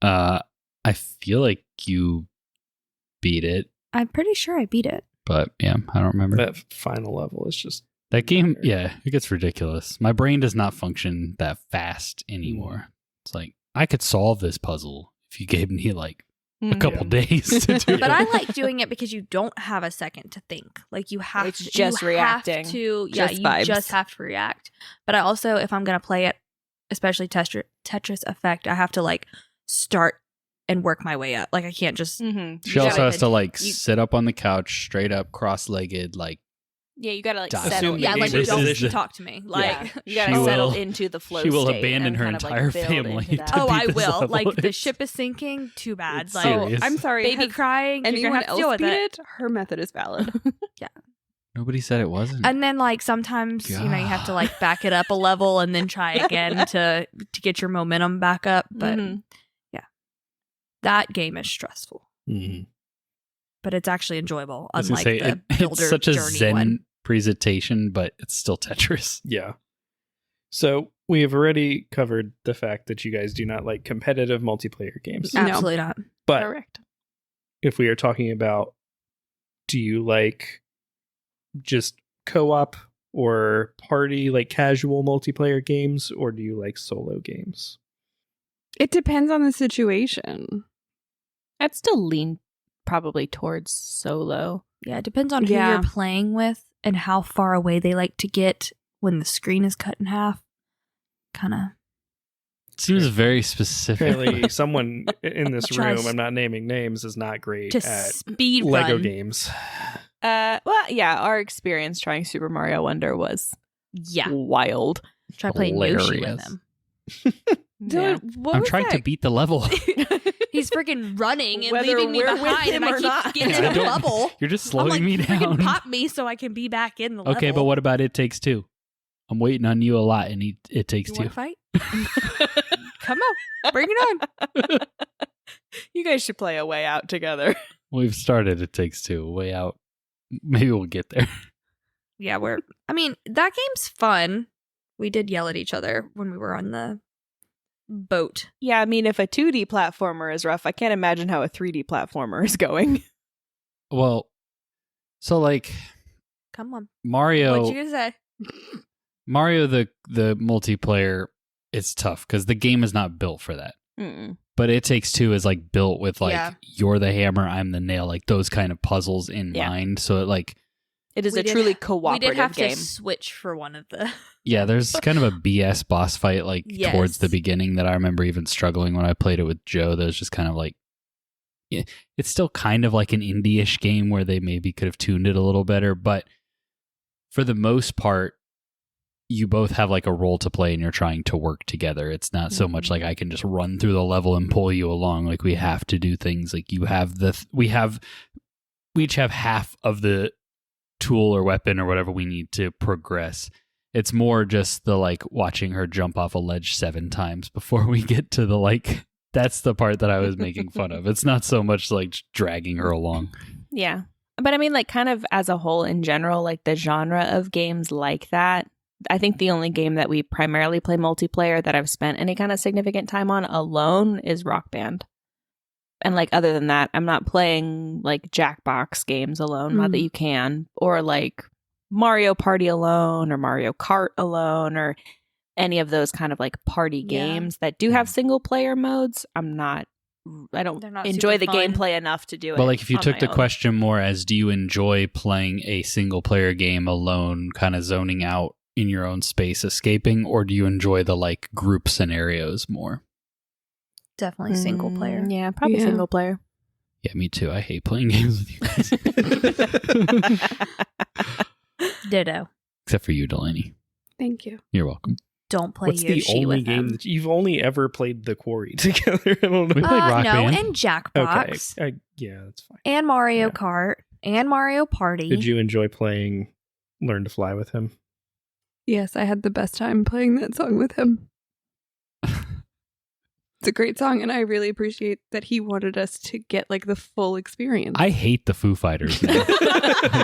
I feel like you beat it, I'm pretty sure I beat it. but yeah, I don't remember. that final level is just That game, yeah, it gets ridiculous. My brain does not function that fast anymore. It's like, I could solve this puzzle if you gave me like a couple days to do But it. I like doing it because you don't have a second to think. Like you have It's to just you reacting. Have to, Just you vibes. just have to react. But I also, if I'm gonna play it, especially Tetris Effect, I have to like start and work my way up. Like I can't just Mm-hmm. She also has to like you- sit up on the couch, straight up, cross-legged, like Yeah, you gotta like Die. settle. Assume the yeah, like game don't is- talk to me. Like Yeah, you gotta She settle will- into the flow. she will state abandon and her kind of, like, entire build family into that. to oh, beat I this will. level. Like the It's- ship is sinking. Too bad. It's Like serious. I'm sorry. baby has crying. You're anyone gonna have to else deal with beat it. it? Her method is valid. Nobody said it wasn't. And then like sometimes you have to like back it up a level and then try again to get your momentum back up. But Mhm. yeah, that game is stressful, Mhm. but it's actually enjoyable. I was gonna Unlike say, the builder it's such a journey zen one. presentation, but it's still Tetris. Yeah. So we have already covered the fact that you guys do not like competitive multiplayer games. No. Absolutely not. But Correct. if we are talking about, do you like just co-op or party, like casual multiplayer games, or do you like solo games? It depends on the situation. I'd still lean probably towards solo. Yeah, it depends on who Yeah. you're playing with and how far away they like to get when the screen is cut in half. Kind of. Seems very specific. Apparently, someone in this Tries room, I'm not naming names, is not great To at speed Lego run. games. Well, yeah, our experience trying Super Mario Wonder was Yeah. wild. Try playing Yoshi with Hilarious. him. Yeah. What I'm was trying that? to beat the level. He's freaking running and Whether leaving me we're with behind, him and I or keep not. getting Yeah, in I a don't- bubble. You're just I'm slowing like, me freaking down. pop me so I can be back in the level. Okay, but what about It Takes Two? I'm waiting on you a lot, and It Takes You Two. want to fight? Come on, bring it on. You guys should play A Way Out together. We've started It Takes Two. Way out. Maybe we'll get there. Yeah, I mean, that game's fun. We did yell at each other when we were on the boat. Yeah, I mean, if a 2D platformer is rough, I can't imagine how a 3D platformer is going. Well, so like Come on. Mario, What you gonna say? Mario the multiplayer, it's tough because the game is not built for that. Mm-mm. But It Takes Two is like built with like Yeah. you're the hammer, I'm the nail, like those kind of puzzles in Yeah. mind. So it like It is We a did- truly We cooperative did have game. to switch for one of the. yeah, there's kind of a BS boss fight like Yes. towards the beginning that I remember even struggling when I played it with Joe. That was just kind of like it's still kind of like an indie-ish game where they maybe could have tuned it a little better, but for the most part, you both have like a role to play and you're trying to work together. It's not so much like I can just run through the level and pull you along. Like we have to do things like you have we each have half of the tool or weapon or whatever we need to progress. It's more just the like watching her jump off a ledge 7 times before we get to the like That's the part that I was making fun of. It's not so much like dragging her along. Yeah. But I mean, like, kind of as a whole in general, like the genre of games like that, I think the only game that we primarily play multiplayer that I've spent any kind of significant time on alone is Rock Band. And like, other than that, I'm not playing like Jackbox games alone, not that you can, or like Mario Party alone or Mario Kart alone or any of those kind of like party games that do have single player modes. I don't enjoy the gameplay enough to do it. But like, if you took the own. question more as, do you enjoy playing a single player game alone, kind of zoning out in your own space, escaping, or do you enjoy the like group scenarios more? Definitely single player. Yeah, probably single player. Yeah, me too. I hate playing games with you guys. Ditto. Except for you, Delaney. Thank you. You're welcome. Don't play What's Yoshi the only with game them. that you've only ever played the Quarry together? I don't We know. played Rock no, Band. and Jackbox. Okay, yeah, that's fine. And Mario Yeah. Kart. And Mario Party. Did you enjoy playing Learn to Fly with him? Yes, I had the best time playing that song with him. It's a great song, and I really appreciate that he wanted us to get like the full experience. I hate the Foo Fighters now.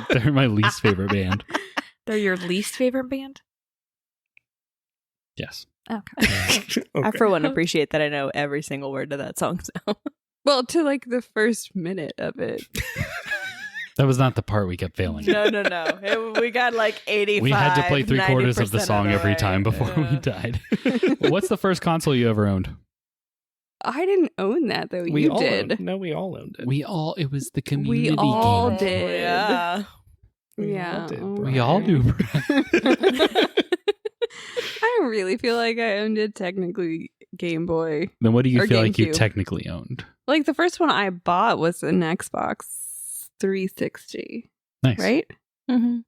They're my least favorite band. They're your least favorite band? Yes. Okay. I for one appreciate that I know every single word to that song. So Well, to like the first minute of it. That was not the part we kept failing. no. We got like 85. We had to play 3/4 of the 90% song every way. time before we died. What's the first console you ever owned? I didn't own that though. We You all did. we all owned it. It was the community We all game. did. Yeah. Yeah. all did, all We all do. I really feel like I owned it technically Game Boy. Then what do you Or feel like you GameCube. technically owned? Like the first one I bought was an Xbox 360, Nice. right? Mm-hmm.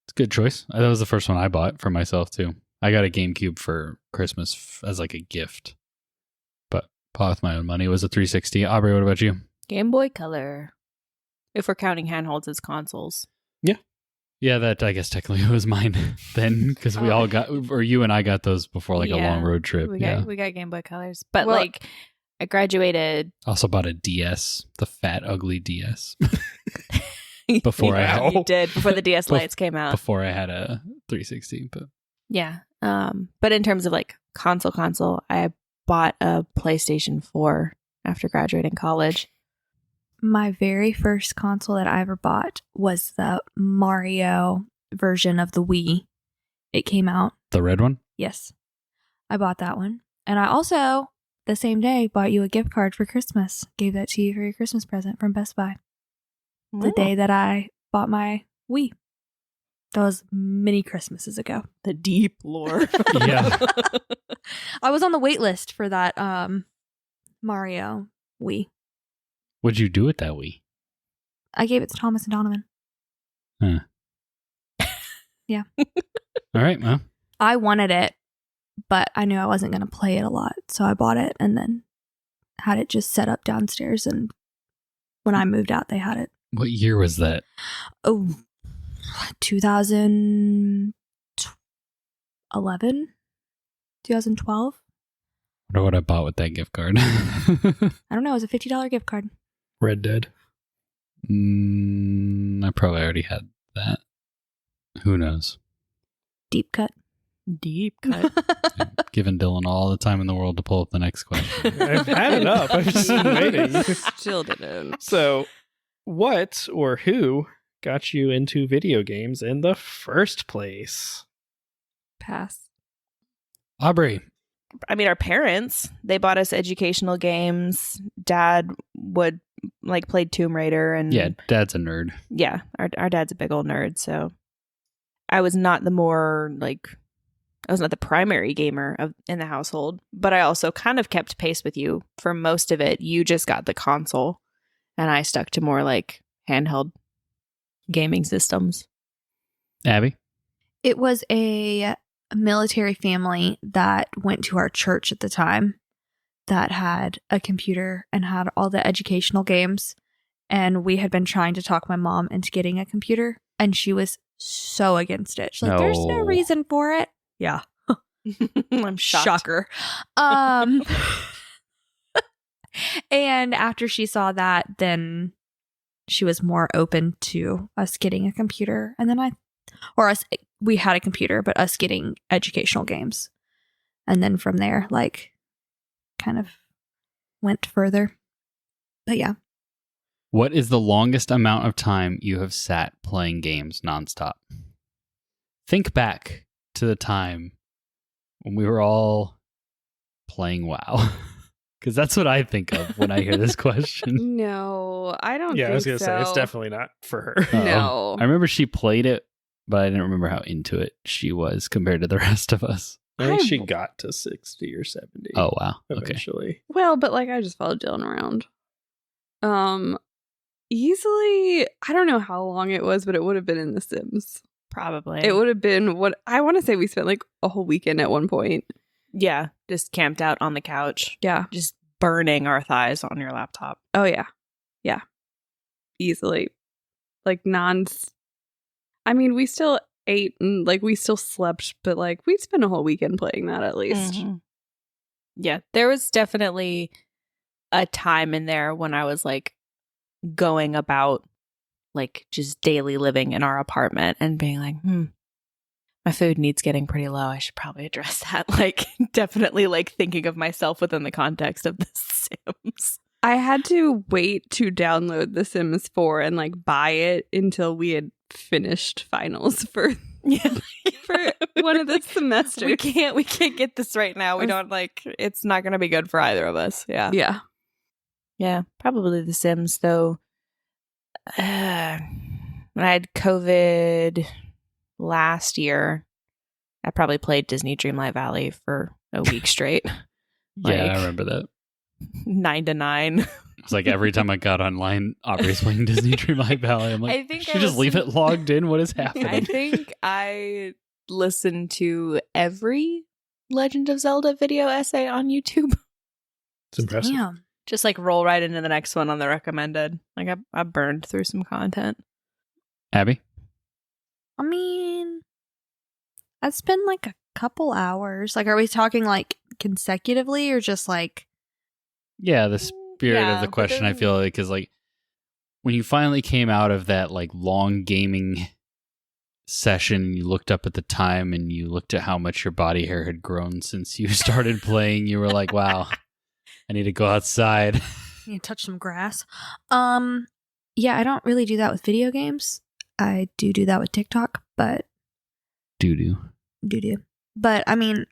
It's a good choice. That was the first one I bought for myself too. I got a GameCube for Christmas as like a gift, but bought with my own money. It was a 360. Aubrey, what about you? Game Boy Color. If we're counting handholds as consoles. Yeah, that I guess technically was mine then, because we all got, or you and I got those before like a Yeah. long road trip. We Yeah. got Game Boy Colors. But Well- like I graduated Also bought a DS, the fat, ugly DS, before I Wow. had You did before the DS Bef- lights came out. before I had a 360. But Yeah. But in terms of like console, I bought a PlayStation 4 after graduating college. My very first console that I ever bought was the Mario version of the Wii. It came out. the red one? Yes. I bought that one. And I also, the same day, bought you a gift card for Christmas. Gave that to you for your Christmas present from Best Buy. The day that I bought my Wii. That was many Christmases ago. The deep lore. Yeah. I was on the wait list for that Mario Wii. What'd you do with that Wii? I gave it to Thomas and Donovan. All right, well, I wanted it, but I knew I wasn't going to play it a lot. So I bought it and then had it just set up downstairs. And when I moved out, they had it. what year was that? Oh, 2011? 2012? I wonder what I bought with that gift card. I don't know. It was a $50 gift card. Red Dead. I probably already had that. Who knows? Deep cut. Deep cut. Giving Dylan all the time in the world to pull up the next question. I've had it up. I've just been waiting. Still didn't. So, what or who got you into video games in the first place? Pass. Aubrey. I mean, our parents, they bought us educational games. Dad would like played Tomb Raider and Yeah, Dad's a nerd. yeah, our dad's a big old nerd. So I was not the primary gamer in the household, but I also kind of kept pace with you for most of it. You just got the console and I stuck to more like handheld gaming systems. Abby. It was a military family that went to our church at the time that had a computer and had all the educational games. And we had been trying to talk my mom into getting a computer, and she was so against it. She's like, there's no No. reason for it. Yeah. I'm shocked. Shocker. And after she saw that, then she was more open to us getting a computer. And then we had a computer, but us getting educational games. And then from there, like, kind of went further. But yeah. What is the longest amount of time you have sat playing games nonstop? Think back to the time when we were all playing WoW. Because that's what I think of when I hear this question. No, I don't think so. I was going to say, it's definitely not for her. No. I remember she played it, but I didn't remember how into it she was compared to the rest of us. I think she got to 60 or 70. Oh, wow. Okay. Eventually. Well, but like I just followed Dylan around. Easily, I don't know how long it was, but it would have been in The Sims. Probably. It would have been what I want to say we spent like a whole weekend at one point. Yeah, just camped out on the couch. Yeah. Just burning our thighs on your laptop. Oh, yeah. Yeah. Easily. Like I mean, we still ate and like we still slept, but like we'd spend a whole weekend playing that at least. Mhm. Yeah, there was definitely a time in there when I was like going about like just daily living in our apartment and being like, my food needs getting pretty low. I should probably address that. Like, definitely like thinking of myself within the context of The Sims. I had to wait to download The Sims 4 and like buy it until we had finished finals for one of the semesters. We can't get this right now. We don't like, it's not going to be good for either of us. Yeah. Yeah. Yeah. Probably The Sims though. When I had COVID last year, I probably played Disney Dreamlight Valley for a week straight. Yeah, I remember that. 9 to 9. It's like every time I got online, Aubrey's playing Disney Dreamlight Valley. I'm like, I think should just leave it logged in? What is happening? I think I listened to every Legend of Zelda video essay on YouTube. It's impressive. Damn. Just like roll right into the next one on the recommended. Like I burned through some content. Abby? I mean, it's been like a couple hours. Like, are we talking like consecutively or just like? Yeah, the spirit Yeah, of the but question, I then- feel like, is like when you finally came out of that like long gaming session, you looked up at the time and you looked at how much your body hair had grown since you started playing. You were like, wow, I need to go outside. You touch some grass. Yeah, I don't really do that with video games. I do that with TikTok, but Doo-doo. do. But I mean,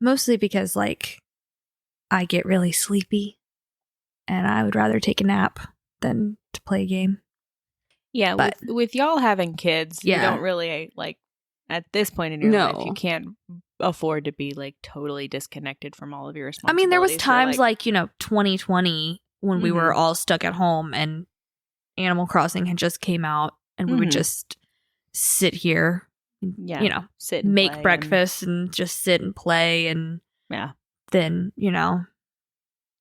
mostly because like I get really sleepy, and I would rather take a nap than to play a game. Yeah, But- with y'all having kids, Yeah. you don't really like at this point in your life, you can't afford to be like totally disconnected from all of your I responsibilities. mean, there was or, times like 2020 when we were all stuck at home and Animal Crossing had just came out, and we would Mhm. just sit here, yeah, sit and make play breakfast and just sit and play, and yeah, then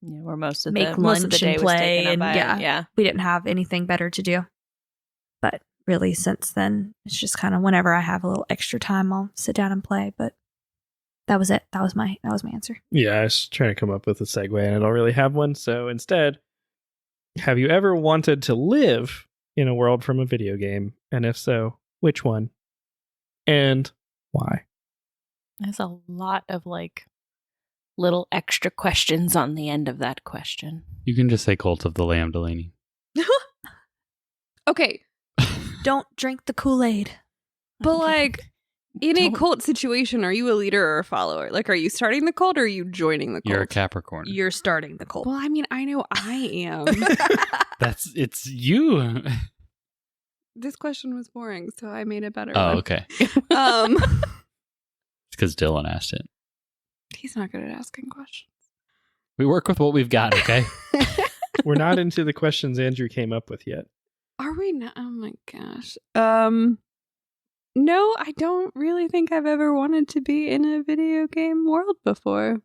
where most of make the most of the lunch day and was play, taken up and by yeah. we didn't have anything better to do. But really, since then, it's just kind of whenever I have a little extra time, I'll sit down and play. But that was it. That was my answer. Yeah, I was trying to come up with a segue and I don't really have one. So instead, have you ever wanted to live in a world from a video game? And if so, which one? And why? There's a lot of like little extra questions on the end of that question. You can just say Cult of the Lamb, Delaney. Okay. Don't drink the Kool-Aid. But like in a Don't- cult situation, are you a leader or a follower? Like, are you starting the cult or are you joining the cult? You're a Capricorn. You're starting the cult. Well, I mean, I know I am. It's you. This question was boring, so I made a better Oh, one. okay. Um, It's because Dylan asked it. he's not good at asking questions. We work with what we've got, okay? We're not into the questions Andrew came up with yet. Are we not? Oh my gosh. No, I don't really think I've ever wanted to be in a video game world before.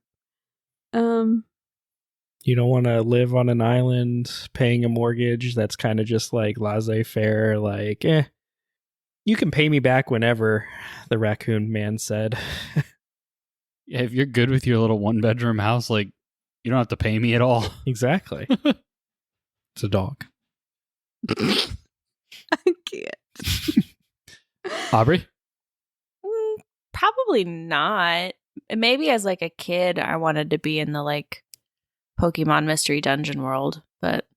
You don't want to live on an island paying a mortgage that's kind of just like laissez-faire, like, you can pay me back whenever, the raccoon man said. Yeah, if you're good with your little 1-bedroom house, like, you don't have to pay me at all. Exactly. It's a dog. I can't. Aubrey? Probably not. Maybe as like a kid, I wanted to be in the like Pokemon Mystery Dungeon world, but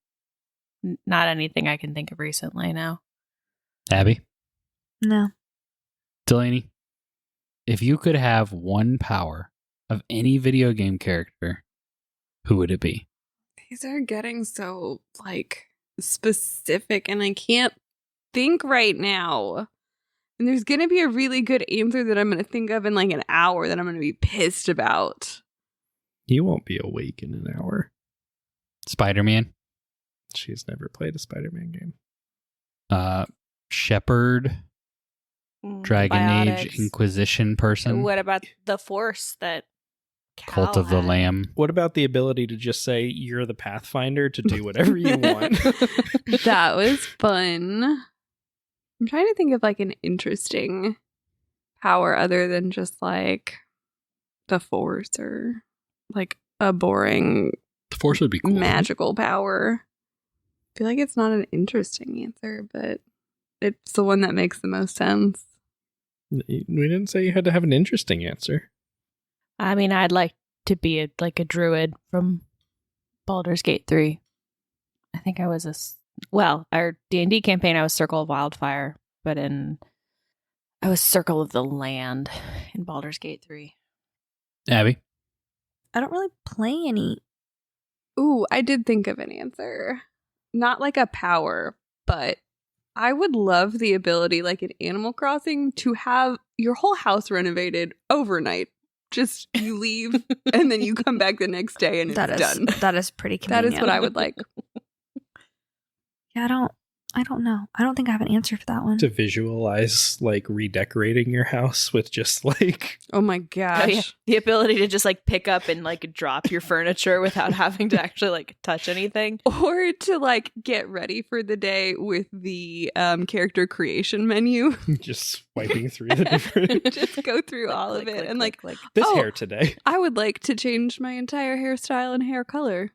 not anything I can think of recently now. Abby? No. Delaney? If you could have one power of any video game character, who would it be? These are getting so, like, specific, and I can't think right now. And there's going to be a really good answer that I'm going to think of in, like, an hour that I'm going to be pissed about. You won't be awake in an hour. Spider-Man? She's never played a Spider-Man game. Shepherd? Dragon Age Biotics. Inquisition person? What about the Force that Cult Cal of the had? Lamb? What about the ability to just say you're the Pathfinder to do whatever you want? That was fun. I'm trying to think of, like, an interesting power other than just, like, the Force or, like, a boring The Force would be cool. magical power. I feel like it's not an interesting answer, but it's the one that makes the most sense. We didn't say you had to have an interesting answer. I mean, I'd like to be a druid from Baldur's Gate 3. I think I was our D&D campaign, I was Circle of Wildfire, but I was Circle of the Land in Baldur's Gate 3. Abby? I don't really play any. Ooh, I did think of an answer. Not like a power, but I would love the ability, like in Animal Crossing, to have your whole house renovated overnight. Just you leave and then you come back the next day and it's done. That is pretty That convenient. is what I would like. Yeah, I don't know. I don't think I have an answer for that one. To visualize like redecorating your house with just like Oh my gosh. Oh, yeah. The ability to just like pick up and like drop your furniture without having to actually like touch anything. Or to like get ready for the day with the character creation menu. just swiping through the different Just go through all of Click, it click, and like, click. this Oh. hair today. I would like to change my entire hairstyle and hair color.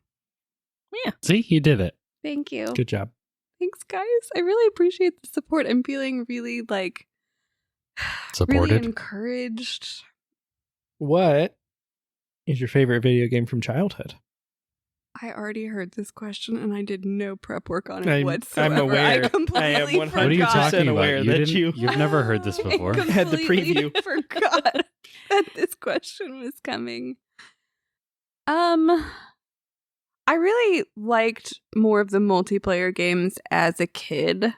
See, you did it. Thank you. Good job. Thanks, guys. I really appreciate the support. I'm feeling really like Supported. really encouraged. What is your favorite video game from childhood? I already heard this question and I did no prep work on it I'm whatsoever. aware. I completely I am 100% forgot. What are you talking about? aware You that didn't- You've never heard this before. I Had the completely preview. forgot that this question was coming. I really liked more of the multiplayer games as a kid.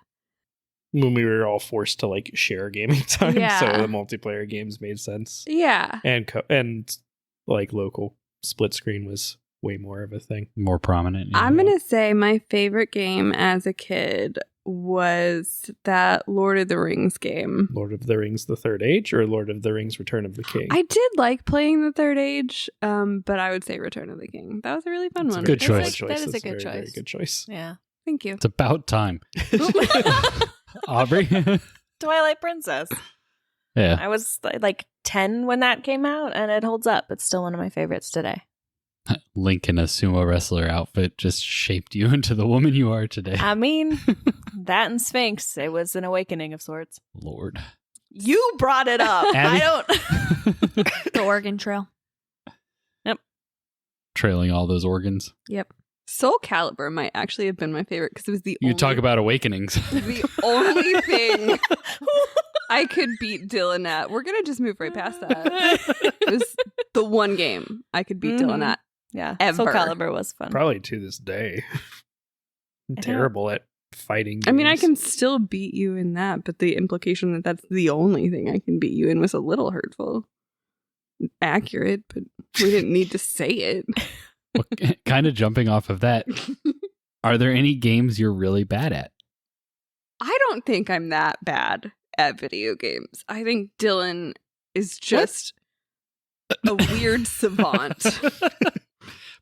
When we were all forced to like share gaming time, Yeah. so the multiplayer games made sense. Yeah. And like local split screen was way more of a thing. More prominent. yeah. I'm going to say my favorite game as a kid was that Lord of the Rings game. Lord of the Rings: The Third Age or Lord of the Rings: Return of the King? I did like playing the Third Age, but I would say Return of the King. That was a really fun That's a one. Good very choice. That is a That's good very, very choice. good choice. Yeah. Thank you. It's about time. Aubrey? Twilight Princess. Yeah. I was like 10 when that came out, and it holds up. It's still one of my favorites today. Link in a sumo wrestler outfit just shaped you into the woman you are today. I mean, that and Sphinx, it was an awakening of sorts. Lord. You brought it up. Abby? I don't. The Oregon Trail. Trailing all those organs. Yep. Soul Calibur might actually have been my favorite because it was the You only, talk about awakenings. the only thing I could beat Dylan at. We're gonna just move right past that. It was the one game I could beat Dylan Mhm. at. Yeah. Ever. Soul Calibur was fun. Probably to this day. I'm I terrible at fighting. I mean, I games. can still beat you in that, but the implication that that's the only thing I can beat you in was a little hurtful. Accurate, but we didn't need to say it. Well, kind of jumping off of that, are there any games you're really bad at? I don't think I'm that bad at video games. I think Dylan is just a weird savant.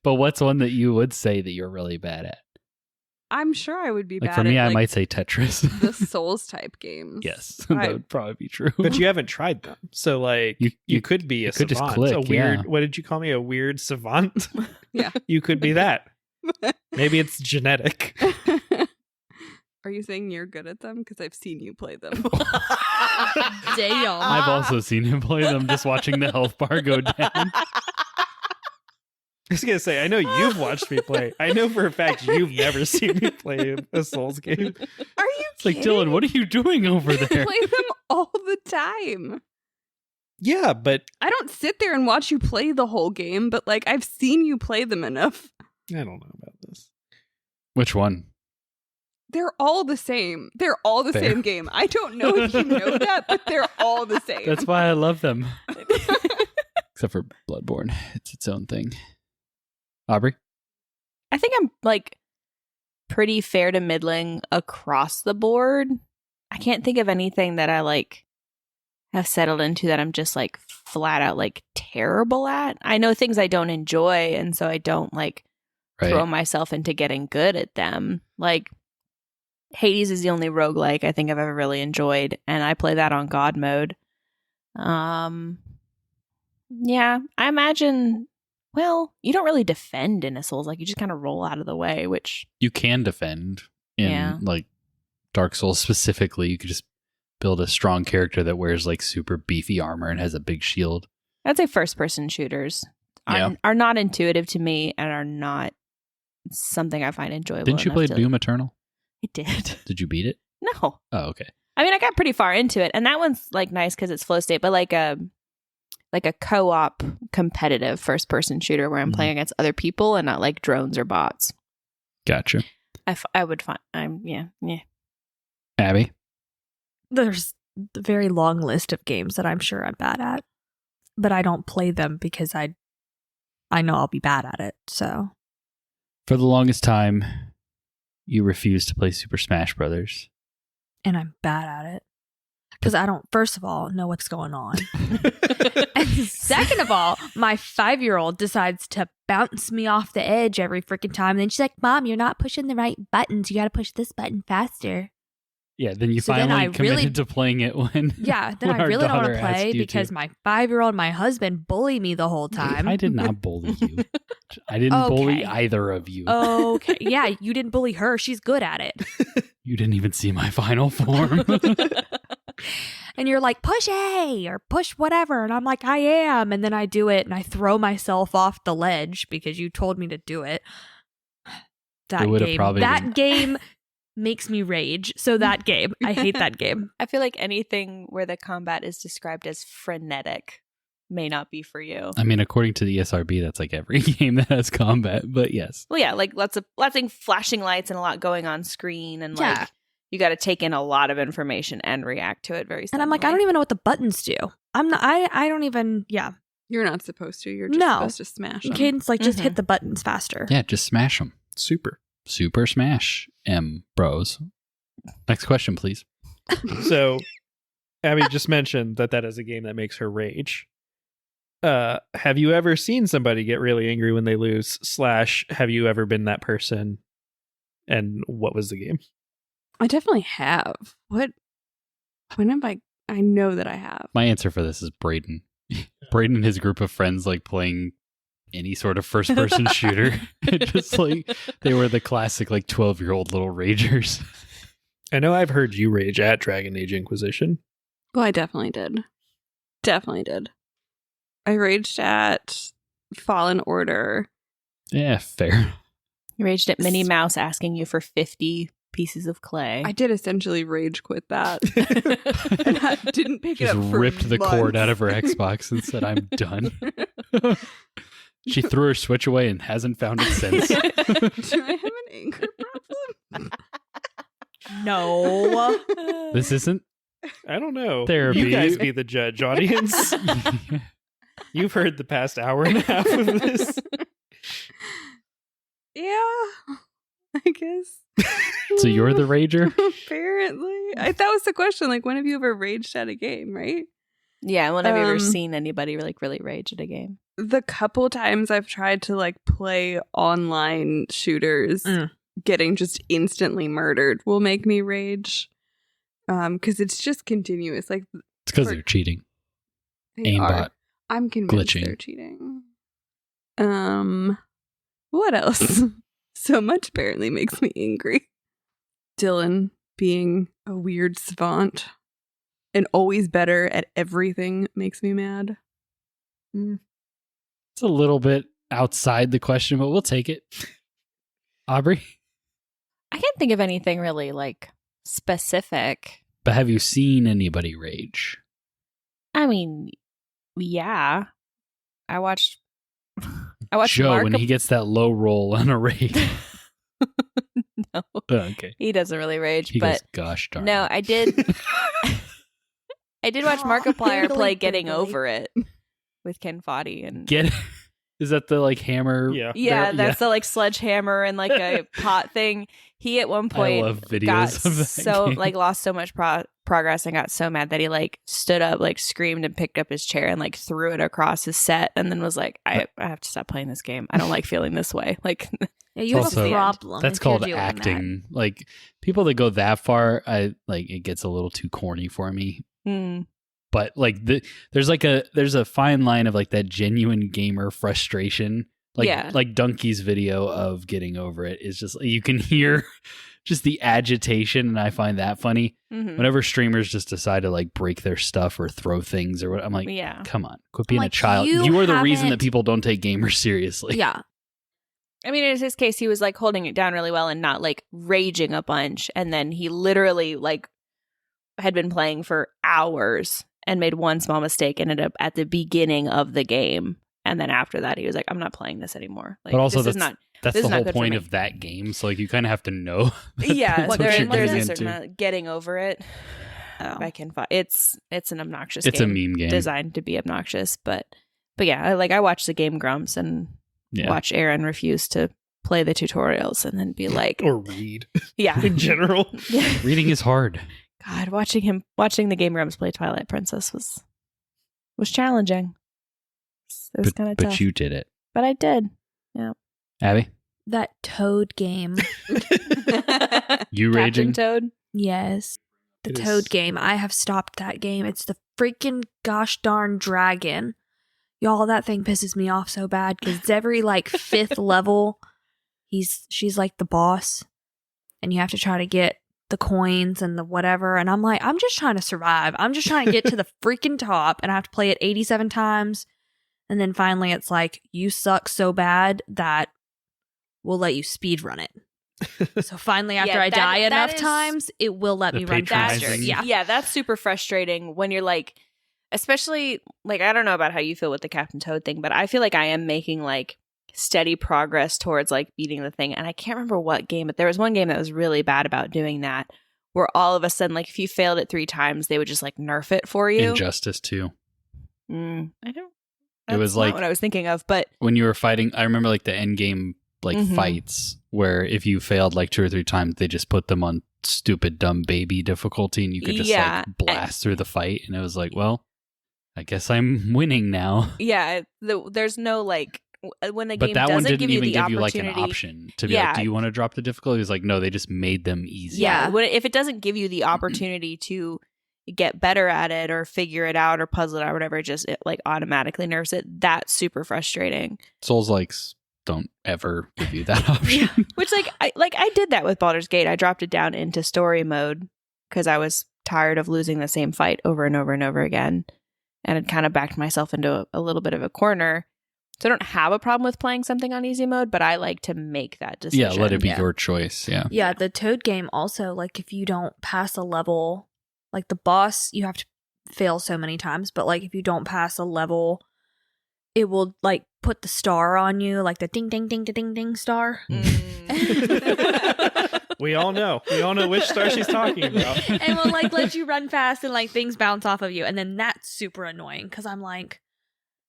But what's one that you would say that you're really bad at? I'm sure I would be Like bad for me, at, I like, might say Tetris. the Souls type games. Yes, I- that would probably be true. But you haven't tried them. So like you could be a could just savant. click, a weird yeah. what did you call me? A weird savant? Yeah. You could be that. Maybe it's genetic. Are you saying you're good at them? Because I've seen you play them. Damn. I've also seen him play them, just watching the health bar go down. I was gonna say, I know you've watched me play. I know for a fact you've never seen me play a Souls game. Are you It's like, kidding? Dylan, what are you doing over I there? play them all the time. Yeah, but I don't sit there and watch you play the whole game, but like I've seen you play them enough. I don't know about this. Which one? They're all the same. They're all the Fair. same game. I don't know if you know that, but they're all the same. That's why I love them. Except for Bloodborne. It's its own thing. Aubrey? I think I'm like pretty fair to middling across the board. I can't think of anything that I like have settled into that I'm just like flat out like terrible at. I know things I don't enjoy, and so I don't like throw myself into getting good at them. Like Hades is the only roguelike I think I've ever really enjoyed, and I play that on God mode. Yeah, I imagine. Well, you don't really defend in a Souls, like you just kind of roll out of the way, which You can defend in Yeah. like Dark Souls specifically. You could just build a strong character that wears like super beefy armor and has a big shield. I'd say first-person shooters are not intuitive to me and are not something I find enjoyable. Didn't you play enough to- Doom Eternal? I did. Did you beat it? No. Oh, okay. I mean, I got pretty far into it, and that one's like nice because it's flow state, but like a co-op competitive first-person shooter where I'm playing against other people and not like drones or bots. Gotcha. I would find yeah. Abby? There's a very long list of games that I'm sure I'm bad at, but I don't play them because I know I'll be bad at it. So For the longest time, you refused to play Super Smash Brothers. and I'm bad at it because I don't, first of all, know what's going on. And second of all, my 5-year-old decides to bounce me off the edge every freaking time. And then she's like, Mom, you're not pushing the right buttons. You got to push this button faster. Yeah, then you So then finally I committed really- to playing it when Yeah, then when I our really don't want daughter to play asked you because to. my 5-year-old, my husband, bullied me the whole time. I did not bully you. I didn't bully Okay. either of you. Okay. Yeah, you didn't bully her. She's good at it. You didn't even see my final form. And you're like, push A or push whatever. And I'm like, I am. And then I do it and I throw myself off the ledge because you told me to do it. It would've probably That been- game makes me rage. So that game, I hate that game. I feel like anything where the combat is described as frenetic may not be for you. I mean, according to the ESRB, that's like every game that has combat, but yes. Well, yeah, like lots of flashing lights and a lot going on screen, and Yeah. like you got to take in a lot of information and react to it very. And I'm like, I don't even know what the buttons do. I'm not, I don't even, yeah. You're not supposed to. You're just No. supposed to smash them. Cadence, like, just Mhm. hit the buttons faster. Yeah, just smash them. Super. Super Smash bros. Next question, please. So Abby just mentioned that is a game that makes her rage. Have you ever seen somebody get really angry when they lose? / have you ever been that person? And what was the game? I definitely have. When have I know that I have. My answer for this is Braden. Braden and his group of friends like playing any sort of first person shooter. Just like they were the classic like 12-year-old little ragers. I know I've heard you rage at Dragon Age Inquisition. Well, I definitely did. Definitely did. I raged at Fallen Order. Yeah, fair. You raged at Minnie Mouse asking you for 50 pieces of clay. I did essentially rage quit that. And I didn't pick Just it up for ripped the cord months. out of her Xbox and said, I'm done. She threw her Switch away and hasn't found it since. Do I have an anger problem? No. This isn't I don't know. Therapy. You guys be the judge, audience. You've heard the past hour and a half of this. Yeah, I guess. So you're the rager? Apparently. That was the question. Like, when have you ever raged at a game, right? Yeah, when have you ever Um, seen anybody like really rage at a game? The couple times I've tried to like play online shooters, getting just instantly murdered will make me rage. Because it's just continuous. Like It's because for- they're cheating. they Aimbot are. I'm convinced glitching. they're cheating. What else? So much apparently makes me angry. Dylan being a weird savant and always better at everything makes me mad. It's a little bit outside the question, but we'll take it. Aubrey? I can't think of anything really like specific. But have you seen anybody rage? I mean, yeah. I watched Joe, Mark when he gets that low roll on a raid. No. Oh, okay. He doesn't really rage, He but goes, gosh darn no, it." I did I did watch Markiplier Giggly, play Getting giggly. Over It with Ken Foddy and Get Is that the like hammer? Yeah. yeah, that's the like sledgehammer and like a pot thing. He at one point love videos got of that so game. like lost so much progress and got so mad that he like stood up, like screamed and picked up his chair and like threw it across his set and then was like, I have to stop playing this game. I don't like feeling this way. Like Yeah, you have Also- a problem. That's if you're called doing that. acting. Like people that go that far, I like it gets a little too corny for me. But like there's a fine line of like that genuine gamer frustration. Like Donkey's video of Getting Over It is just you can hear just the agitation, and I find that funny. Mhm. Whenever streamers just decide to like break their stuff or throw things or what, I'm like, Yeah. come on, quit being a like, child. you You are the reason that haven't- people don't take gamers seriously. Yeah. I mean, in his case, he was like holding it down really well and not like raging a bunch. And then he literally like had been playing for hours and made one small mistake, ended up at the beginning of the game. And then after that, he was like, I'm not playing this anymore. Like, But also this is not. That's This the is not whole good for point me. of that game. So like you kind of have to know. that Yeah, that's what there- you're there's getting a certain into. amount of getting over it. Oh. I can find it's an obnoxious It's a game meme game. designed to be obnoxious, but yeah, I watched the Game Grumps and Yeah. watch Aaron refuse to play the tutorials and then be like, Or read yeah, in general. yeah. Reading is hard. God, watching the Game Grumps play Twilight Princess was challenging. It was kind of tough, But you did it. but I did. Abby, That Toad game. you Captain raging? Toad. Yes. The It Toad is- game. I have stopped that game. It's the freaking gosh darn dragon. Y'all, that thing pisses me off so bad because it's every like fifth level. She's like the boss, and you have to try to get the coins and the whatever. And I'm like, I'm just trying to survive. I'm just trying to get to the freaking top, and I have to play it 87 times. And then finally, it's like, you suck so bad that we'll let you speed run it. So finally, after Yeah, I die that enough is- times, it will let The me run faster. patronizing. Yeah. Yeah, that's super frustrating when you're like, especially like, I don't know about how you feel with the Captain Toad thing, but I feel like I am making like steady progress towards like beating the thing. And I can't remember what game, but there was one game that was really bad about doing that, where all of a sudden, like if you failed it 3 times, they would just like nerf it for you. Injustice too. I don't. It was that's not like- what I was thinking of, but When you were fighting, I remember like the end game like Mhm. fights where if you failed like 2 or 3 times, they just put them on stupid dumb baby difficulty, and you could just Yeah, like blast through the fight. And it was like, well, I guess I'm winning now. yeah, there's no like when the But game that one doesn't didn't give you even the give you like an opportunity. option to be Yeah. like, do you want to drop the difficulty? It was like, no, they just made them easy. Yeah. If it doesn't give you the opportunity to get better at it or figure it out or puzzle it out or whatever, it like automatically nerfs it. That's super frustrating. Souls likes don't ever give you that option. Which I did that with Baldur's Gate. I dropped it down into story mode because I was tired of losing the same fight over and over and over again, and had kind of backed myself into a little bit of a corner. So I don't have a problem with playing something on easy mode, but I like to make that decision. Yeah, let it be Yeah. your choice. Yeah. Yeah, the Toad game also, like if you don't pass a level, like the boss, you have to fail so many times, but like if you don't pass a level, it will like put the star on you, like the ding ding ding ding ding ding star. We all know. We all know which star she's talking about. And will like let you run fast and like things bounce off of you. And then that's super annoying because I'm like,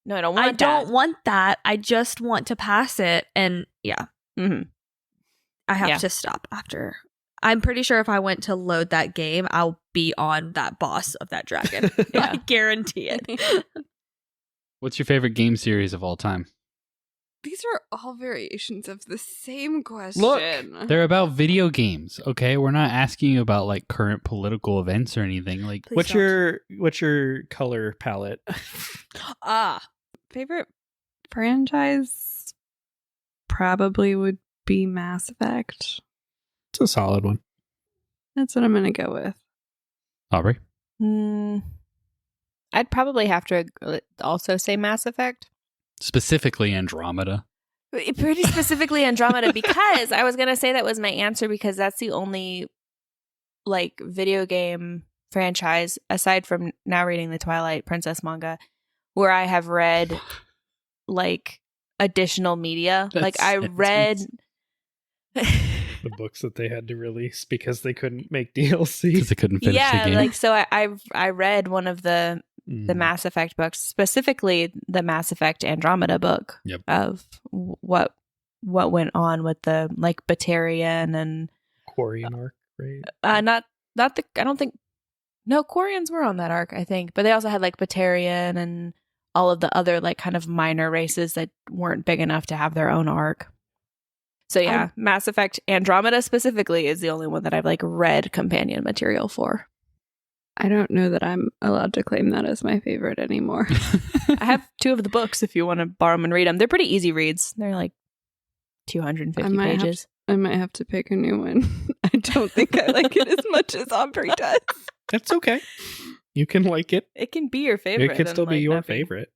No, I don't want I don't that. want that. I just want to pass it. And yeah, Mhm. I have Yeah. to stop after. I'm pretty sure if I went to load that game, I'll be on that boss of that dragon. Yeah. I guarantee it. What's your favorite game series of all time? These are all variations of the same question. Look, They're about video games, okay? We're not asking you about like current political events or anything. Like, Please what's your color palette? Favorite franchise probably would be Mass Effect. It's a solid one. That's what I'm going to go with. Aubrey? I'd probably have to also say Mass Effect. Specifically Andromeda. Pretty specifically Andromeda, because I was going to say that was my answer, because that's the only like video game franchise, aside from now reading the Twilight Princess manga, where I have read like additional media. Like I read The books that they had to release because they couldn't make DLC. Because they couldn't finish the game. like so I read one of the Mass Effect books, specifically the Mass Effect Andromeda book of what went on with the like Batarian and Quarian arc, right? not the I don't think Quarians were on that arc, I think, but they also had like Batarian and all of the other like kind of minor races that weren't big enough to have their own arc. So yeah, Mass Effect Andromeda specifically is the only one that I've like read companion material for. I don't know that I'm allowed to claim that as my favorite anymore. I have 2 of the books if you want to borrow them and read them. They're pretty easy reads. They're like 250 pages. I might have to pick a new one. I don't think I like it as much as Aubrey does. That's okay. You can like it. It can be your favorite. It could still be your favorite.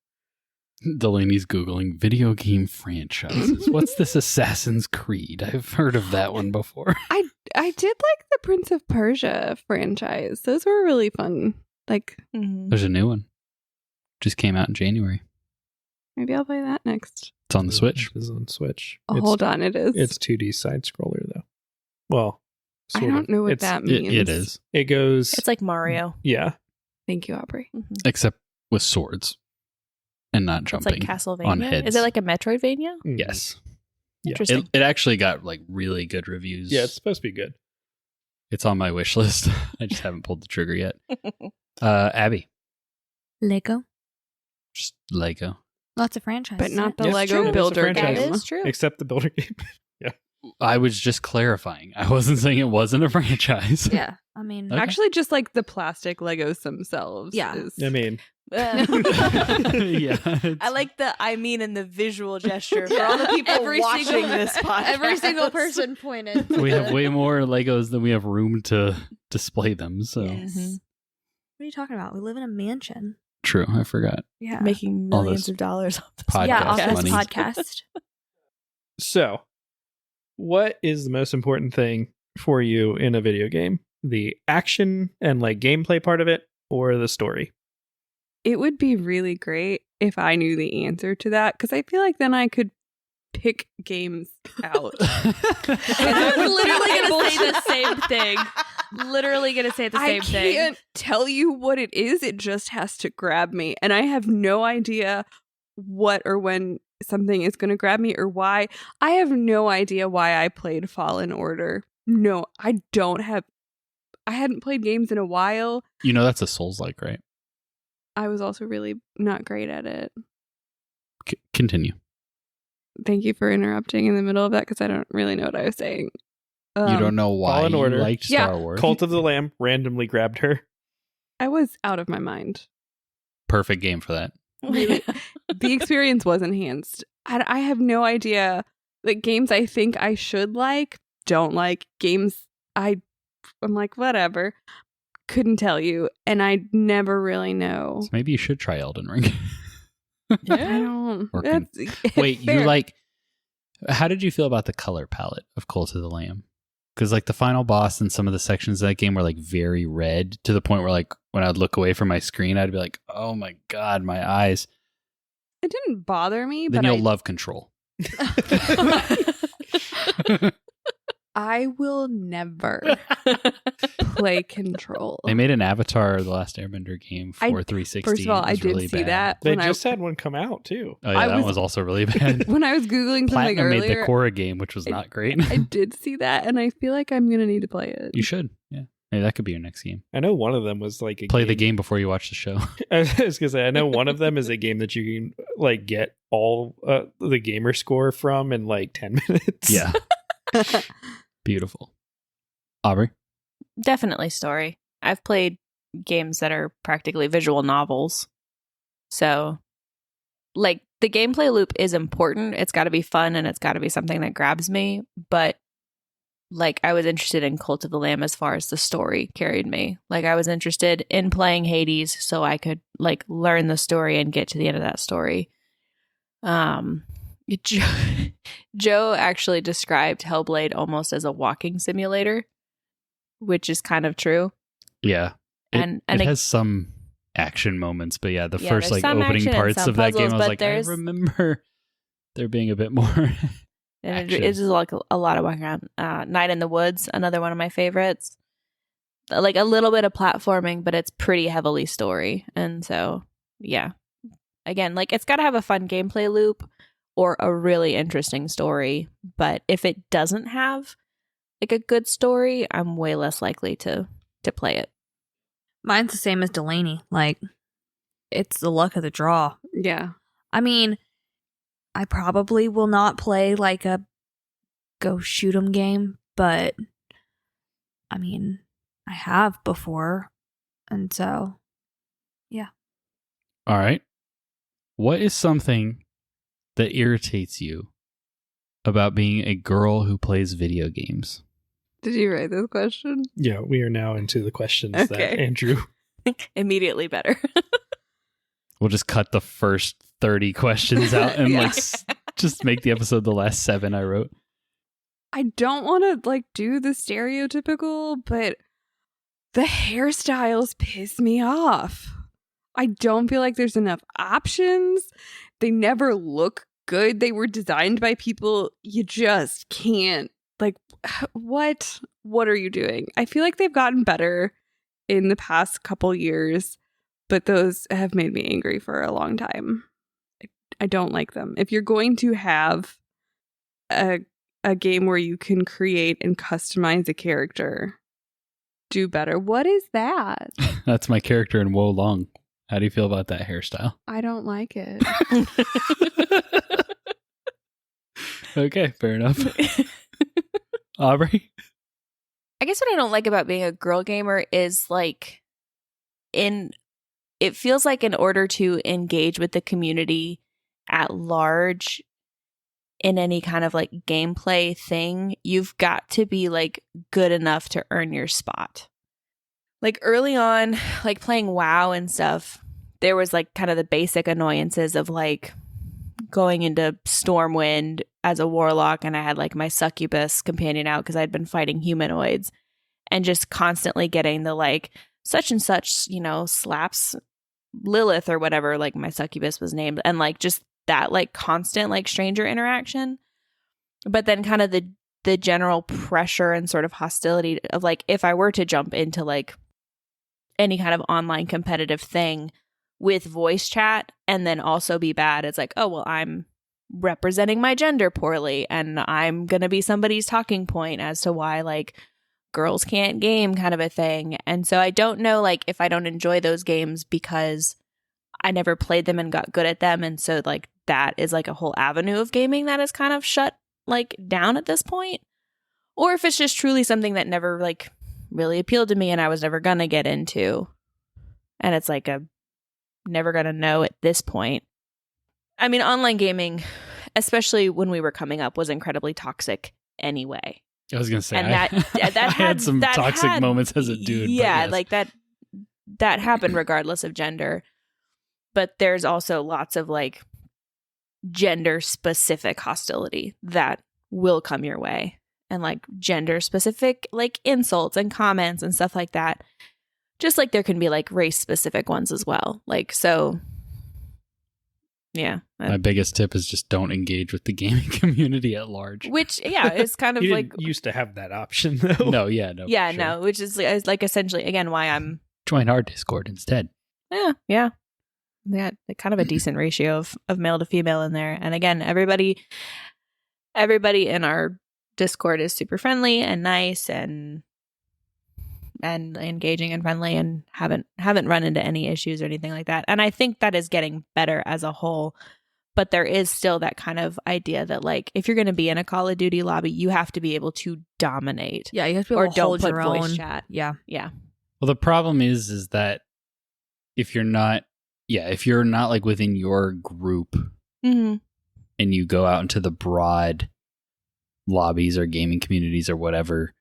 Delaney's Googling video game franchises. What's this Assassin's Creed? I've heard of that one before. I did like the Prince of Persia franchise. Those were really fun. Like, There's a new one. Just came out in January. maybe I'll play that next. It's on the Switch. It is on Switch. Oh, hold on, it is. It's 2D side scroller though. Well, I sort don't of. know what It's- that means. It is. It goes. It's like Mario. Yeah. Thank you, Aubrey. Except with swords and not It's jumping like Castlevania. on heads. Is it like a Metroidvania? Mm. Yes. Yeah. Interesting. It actually got like really good reviews. Yeah, it's supposed to be good. It's on my wish list. I just haven't pulled the trigger yet. Abby. Lego. Just Lego. Lots of franchises. But not the Yes, Lego true. It is a Builder franchise. game. That is true. Except the builder game. I was just clarifying. I wasn't saying it wasn't a franchise. Yeah. I mean, Okay. Actually, just like the plastic Legos themselves. Yeah. is- I mean, yeah. I like the and the visual gesture for all the people watching this podcast. Every single person pointed. We have way more Legos than we have room to display them. So Yes. Mhm. What are you talking about? We live in a mansion. true. I forgot. Yeah. Making All millions this of dollars off this. podcast yeah, off this money. podcast. so what is the most important thing for you in a video game? The action and like gameplay part of it, or the story? It would be really great if I knew the answer to that, because I feel like then I could pick games out. I was literally going to say the same thing. Literally going to say the same I thing. can't tell you what it is. It just has to grab me. And I have no idea what or when something is going to grab me or why. I have no idea why I played Fallen Order. No, I don't have. I hadn't played games in a while. You know that's a Souls-like, right? I was also really not great at it. Continue. Thank you for interrupting in the middle of that, because I don't really know what I was saying. You don't know why Fallen you Order. liked Yeah. Star Wars. Cult of the Lamb randomly grabbed her. I was out of my mind. Perfect game for that. Really. The experience was enhanced. I have no idea. Like, games I think I should like, don't like. Games I'm like, whatever. Couldn't tell you. And I never really know. So maybe you should try Elden Ring. I don't. Or can- Wait, you fair. like... How did you feel about the color palette of Cult of the Lamb? Because like the final boss and some of the sections of that game were like very red, to the point where like when I'd look away from my screen, I'd be like, oh my God, my eyes. It didn't bother me, Then but you'll love Control. I will never play Control. They made an Avatar The Last Airbender game for 360. First of all, It I was did really see bad. that They when just had one come out too. Oh yeah, I that was- was also really bad. when I was Googling something Platinum made the earlier. Korra game, which was not great. I did see that, and I feel like I'm going to need to play it. You should. Yeah. Maybe that could be your next game. I know one of them was like Play the game before you watch the show. I was gonna say, I know one of them is a game that you can like get all the gamer score from in like 10 minutes. Yeah. Beautiful. Aubrey? Definitely story. I've played games that are practically visual novels. So, like, the gameplay loop is important. It's got to be fun and it's got to be something that grabs me. But, like, I was interested in Cult of the Lamb as far as the story carried me. Like, I was interested in playing Hades so I could, like, learn the story and get to the end of that story. Joe actually described Hellblade almost as a walking simulator, which is kind of true. Yeah. And it has some action moments, but yeah, the first there's like some opening action and parts some of that game, puzzles, I was but like, I remember there being a bit more. And action. it's just like a lot of walking around. Night in the Woods, another one of my favorites. Like a little bit of platforming, but it's pretty heavily story. And so, yeah. Again, like it's got to have a fun gameplay loop or a really interesting story. But if it doesn't have like a good story, I'm way less likely to play it. Mine's the same as Delaney. Like, it's the luck of the draw. Yeah. I mean, I probably will not play like a go shoot 'em game, but I mean, I have before. And so, yeah. All right. What is something that irritates you about being a girl who plays video games? Did you write this question? Yeah, we are now into the questions that Okay. Andrew. Immediately better. We'll just cut the first 30 questions out and Yeah. just make the episode the last 7 I wrote. I don't want to like do the stereotypical, but the hairstyles piss me off. I don't feel like there's enough options. They never look good. They were designed by people you just can't. Like, what? What are you doing? I feel like they've gotten better in the past couple years, but those have made me angry for a long time. I don't like them. If you're going to have a game where you can create and customize a character, do better. What is that? That's my character in Wo Long. How do you feel about that hairstyle? I don't like it. Okay, fair enough. Aubrey? I guess what I don't like about being a girl gamer is like it feels like in order to engage with the community at large in any kind of like gameplay thing, you've got to be like good enough to earn your spot. Like early on, like playing WoW and stuff, there was like kind of the basic annoyances of like going into Stormwind as a warlock, and I had like my succubus companion out because I'd been fighting humanoids, and just constantly getting the like such and such, you know, slaps Lilith or whatever, like my succubus was named, and like just that like constant like stranger interaction. But then kind of the general pressure and sort of hostility of like if I were to jump into like any kind of online competitive thing with voice chat and then also be bad, it's like, oh well, I'm representing my gender poorly and I'm gonna be somebody's talking point as to why like girls can't game, kind of a thing. And so I don't know like if I don't enjoy those games because I never played them and got good at them, and so like that is like a whole avenue of gaming that is kind of shut like down at this point, or if it's just truly something that never like really appealed to me and I was never gonna get into, and it's like a never gonna know at this point. I mean, online gaming, especially when we were coming up, was incredibly toxic anyway. I was gonna say, And I had some toxic moments as a dude. Yeah, but yes. like that happened regardless of gender. But there's also lots of like gender specific hostility that will come your way, and like gender specific like insults and comments and stuff like that. Just like there can be like race specific ones as well. Like, so yeah. My biggest tip is just don't engage with the gaming community at large. Which, yeah, it's kind of You like didn't used to have that option though. No, yeah, no. yeah, sure. no, which is like essentially again why I'm Join our Discord instead. yeah. Kind of a decent ratio of male to female in there. And again, everybody in our Discord is super friendly and nice, and and engaging and friendly, and haven't run into any issues or anything like that. And I think that is getting better as a whole. But there is still that kind of idea that, like, if you're going to be in a Call of Duty lobby, you have to be able to dominate. Yeah, you have to be able to hold your own. Voice chat. Yeah. Yeah. Well, the problem is that if you're not like within your group Mm-hmm. and you go out into the broad lobbies or gaming communities or whatever,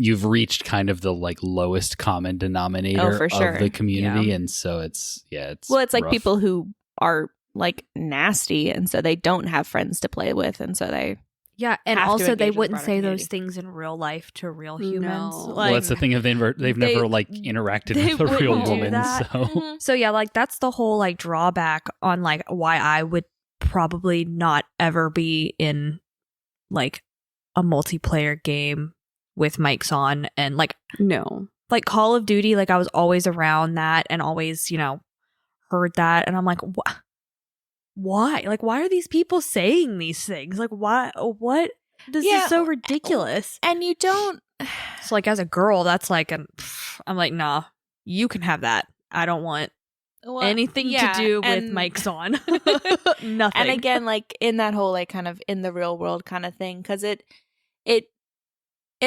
you've reached kind of the like lowest common denominator for sure. of the community. Yeah. And so it's like rough. people who are like nasty, and so they don't have friends to play with, and so they Yeah, and have to also engage they with the wouldn't broader say community. those things in real life to real humans. No. well, Like, that's the thing. They've never like interacted they with a real wouldn't do woman. that. So so yeah, like that's the whole like drawback on like why I would probably not ever be in like a multiplayer game with mics on, and like Call of Duty, like I was always around that and always, heard that, and I'm like, why? Like, why are these people saying these things? Like, why? What? This is so ridiculous. and you don't. So, like, as a girl, that's like, I'm like, nah, you can have that. I don't want Well, anything yeah, to do with and- mics on. Nothing. And again, like in that whole like kind of in the real world kind of thing, because it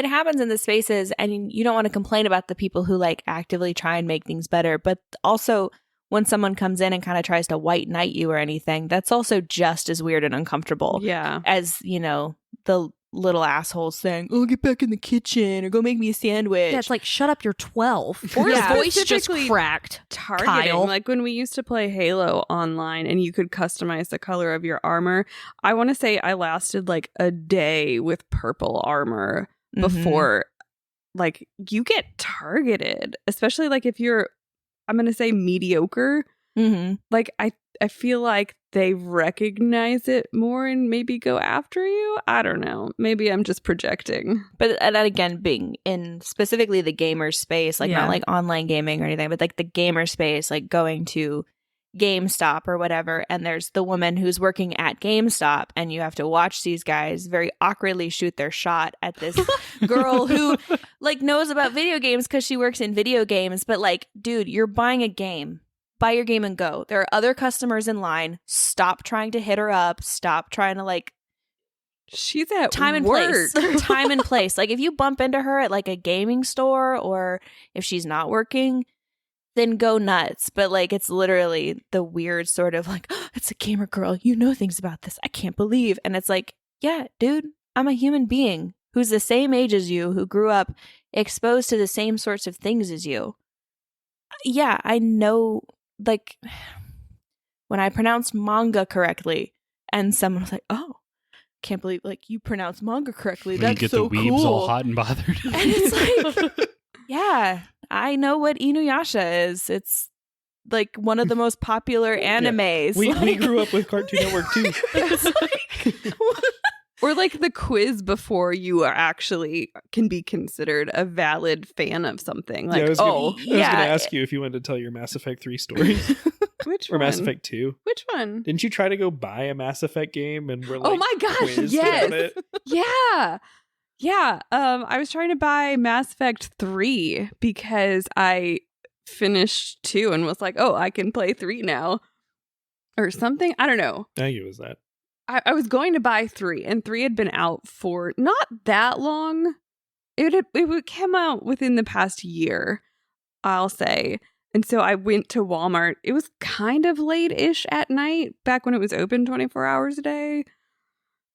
happens in the spaces, and you don't want to complain about the people who like actively try and make things better, but also when someone comes in and kind of tries to white knight you or anything, that's also just as weird and uncomfortable Yeah. as the little assholes saying, "Oh, get back in the kitchen," or "Go make me a sandwich." Yeah, it's like, shut up, you're 12. Or Your yeah. voice just specifically cracked. Targeting. Kyle. Like when we used to play Halo online and you could customize the color of your armor. I want to say I lasted like a day with purple armor Mhm. before like you get targeted, especially like if you're, I'm going to say mediocre. Mhm. Like I feel like they recognize it more and maybe go after you. I don't know. Maybe I'm just projecting. But and that again, being in specifically the gamer space, like Yeah. not like online gaming or anything, but like the gamer space, like going to GameStop or whatever, and there's the woman who's working at GameStop, and you have to watch these guys very awkwardly shoot their shot at this girl who like knows about video games because she works in video games. But like, dude, you're buying a game. Buy your game and go. There are other customers in line. Stop trying to hit her up. Stop trying to like She's at time and work. place. Time and place. Like if you bump into her at like a gaming store, or if she's not working, then go nuts. But like it's literally the weird sort of like, oh, it's a gamer girl. You know things about this. I can't believe. And it's like, yeah, dude, I'm a human being who's the same age as you, who grew up exposed to the same sorts of things as you. Yeah, I know. Like when I pronounced manga correctly, and someone was like, "Oh, can't believe like you pronounced manga correctly. when you That's get so the weebs cool." all hot and bothered. And it's like, yeah, I know what Inuyasha is. It's like one of the most popular animes. We Like- grew up with Cartoon Network too. It's like, Or like the quiz before you are actually can be considered a valid fan of something. Like, I was oh, gonna ask you if you wanted to tell your Mass Effect 3 story which or one? Mass Effect 2. Which one? Didn't you try to go buy a Mass Effect game and we're like, Oh my gosh, quizzed yes. about it? Yeah. Yeah. I was trying to buy Mass Effect 3 because I finished 2 and was like, oh, I can play 3 now. Or something. I don't know. I think it was that. I was going to buy 3, and 3 had been out for not that long. It came out within the past year, I'll say. And so I went to Walmart. It was kind of late-ish at night, back when it was open 24 hours a day.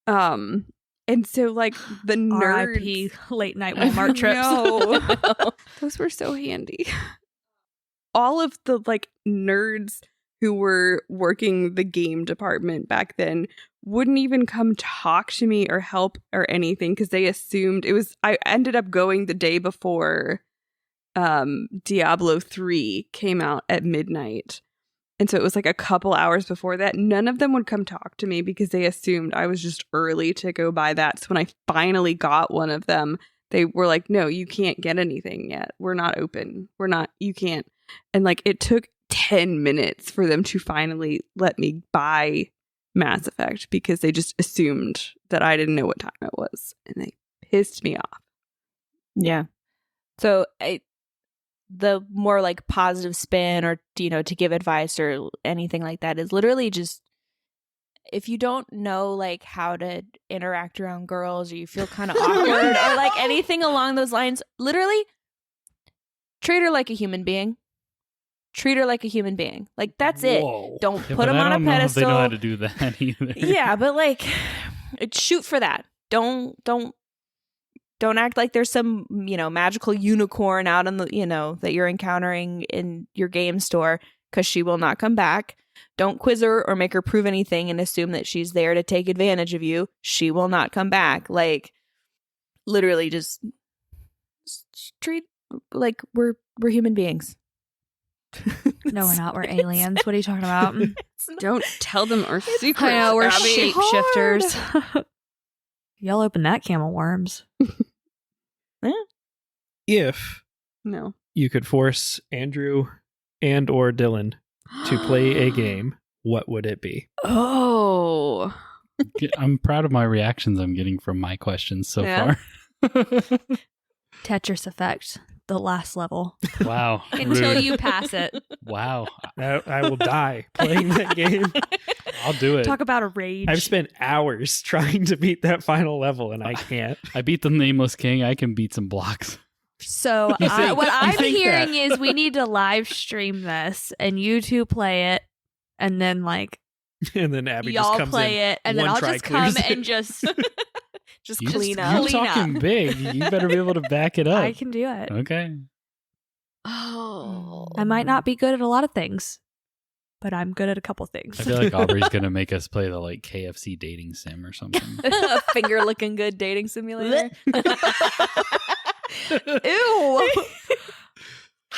And so like the nerds, R.I.P. late night Walmart trips. No. Those were so handy. All of the like nerds who were working the game department back then wouldn't even come talk to me or help or anything because they assumed it was. I ended up going the day before Diablo 3 came out at midnight. And so it was like a couple hours before that. None of them would come talk to me because they assumed I was just early to go buy that. So when I finally got one of them, they were like, no, you can't get anything yet. We're not open. You can't. And like it took 10 minutes for them to finally let me buy Mass Effect because they just assumed that I didn't know what time it was. And they pissed me off. Yeah. So the more like positive spin or, you know, to give advice or anything like that is literally just, if you don't know like how to interact around girls, or you feel kind of awkward or like anything along those lines, literally treat her like a human being. Treat her like a human being. Like, that's Whoa. it. Don't Yeah, put but them on I a don't know if pedestal. they know how to do that either. Yeah, but like, shoot for that. Don't act like there's some, you know, magical unicorn out in the, you know, that you're encountering in your game store, because she will not come back. Don't quiz her or make her prove anything and assume that she's there to take advantage of you. She will not come back. Like, literally just treat like we're human beings. No, we're not. We're aliens. What are you talking about? Don't tell them our secrets. I know, we're Abby. shapeshifters. Y'all open that can of worms. If No. you could force Andrew and or Dylan to play a game, what would it be? Oh. I'm proud of my reactions I'm getting from my questions so Yeah. far. Tetris Effect, the last level. Wow. Until Rude. you pass it. Wow. I will die playing that game. I'll do it. Talk about a rage. I've spent hours trying to beat that final level, and I can't. I beat the Nameless King. I can beat some blocks. So You think- what you I'm think hearing that- is we need to live stream this, and you two play it, and then like And then Abby y'all just comes play in. it, and then one I'll try just come clears it. and just Just You clean just, up. You're Clean talking up. big. You better be able to back it up. I can do it. Okay. Oh. I might not be good at a lot of things, but I'm good at a couple things. I feel like Aubrey's going to make us play the like KFC dating sim or something. A finger looking good dating simulator. Ew.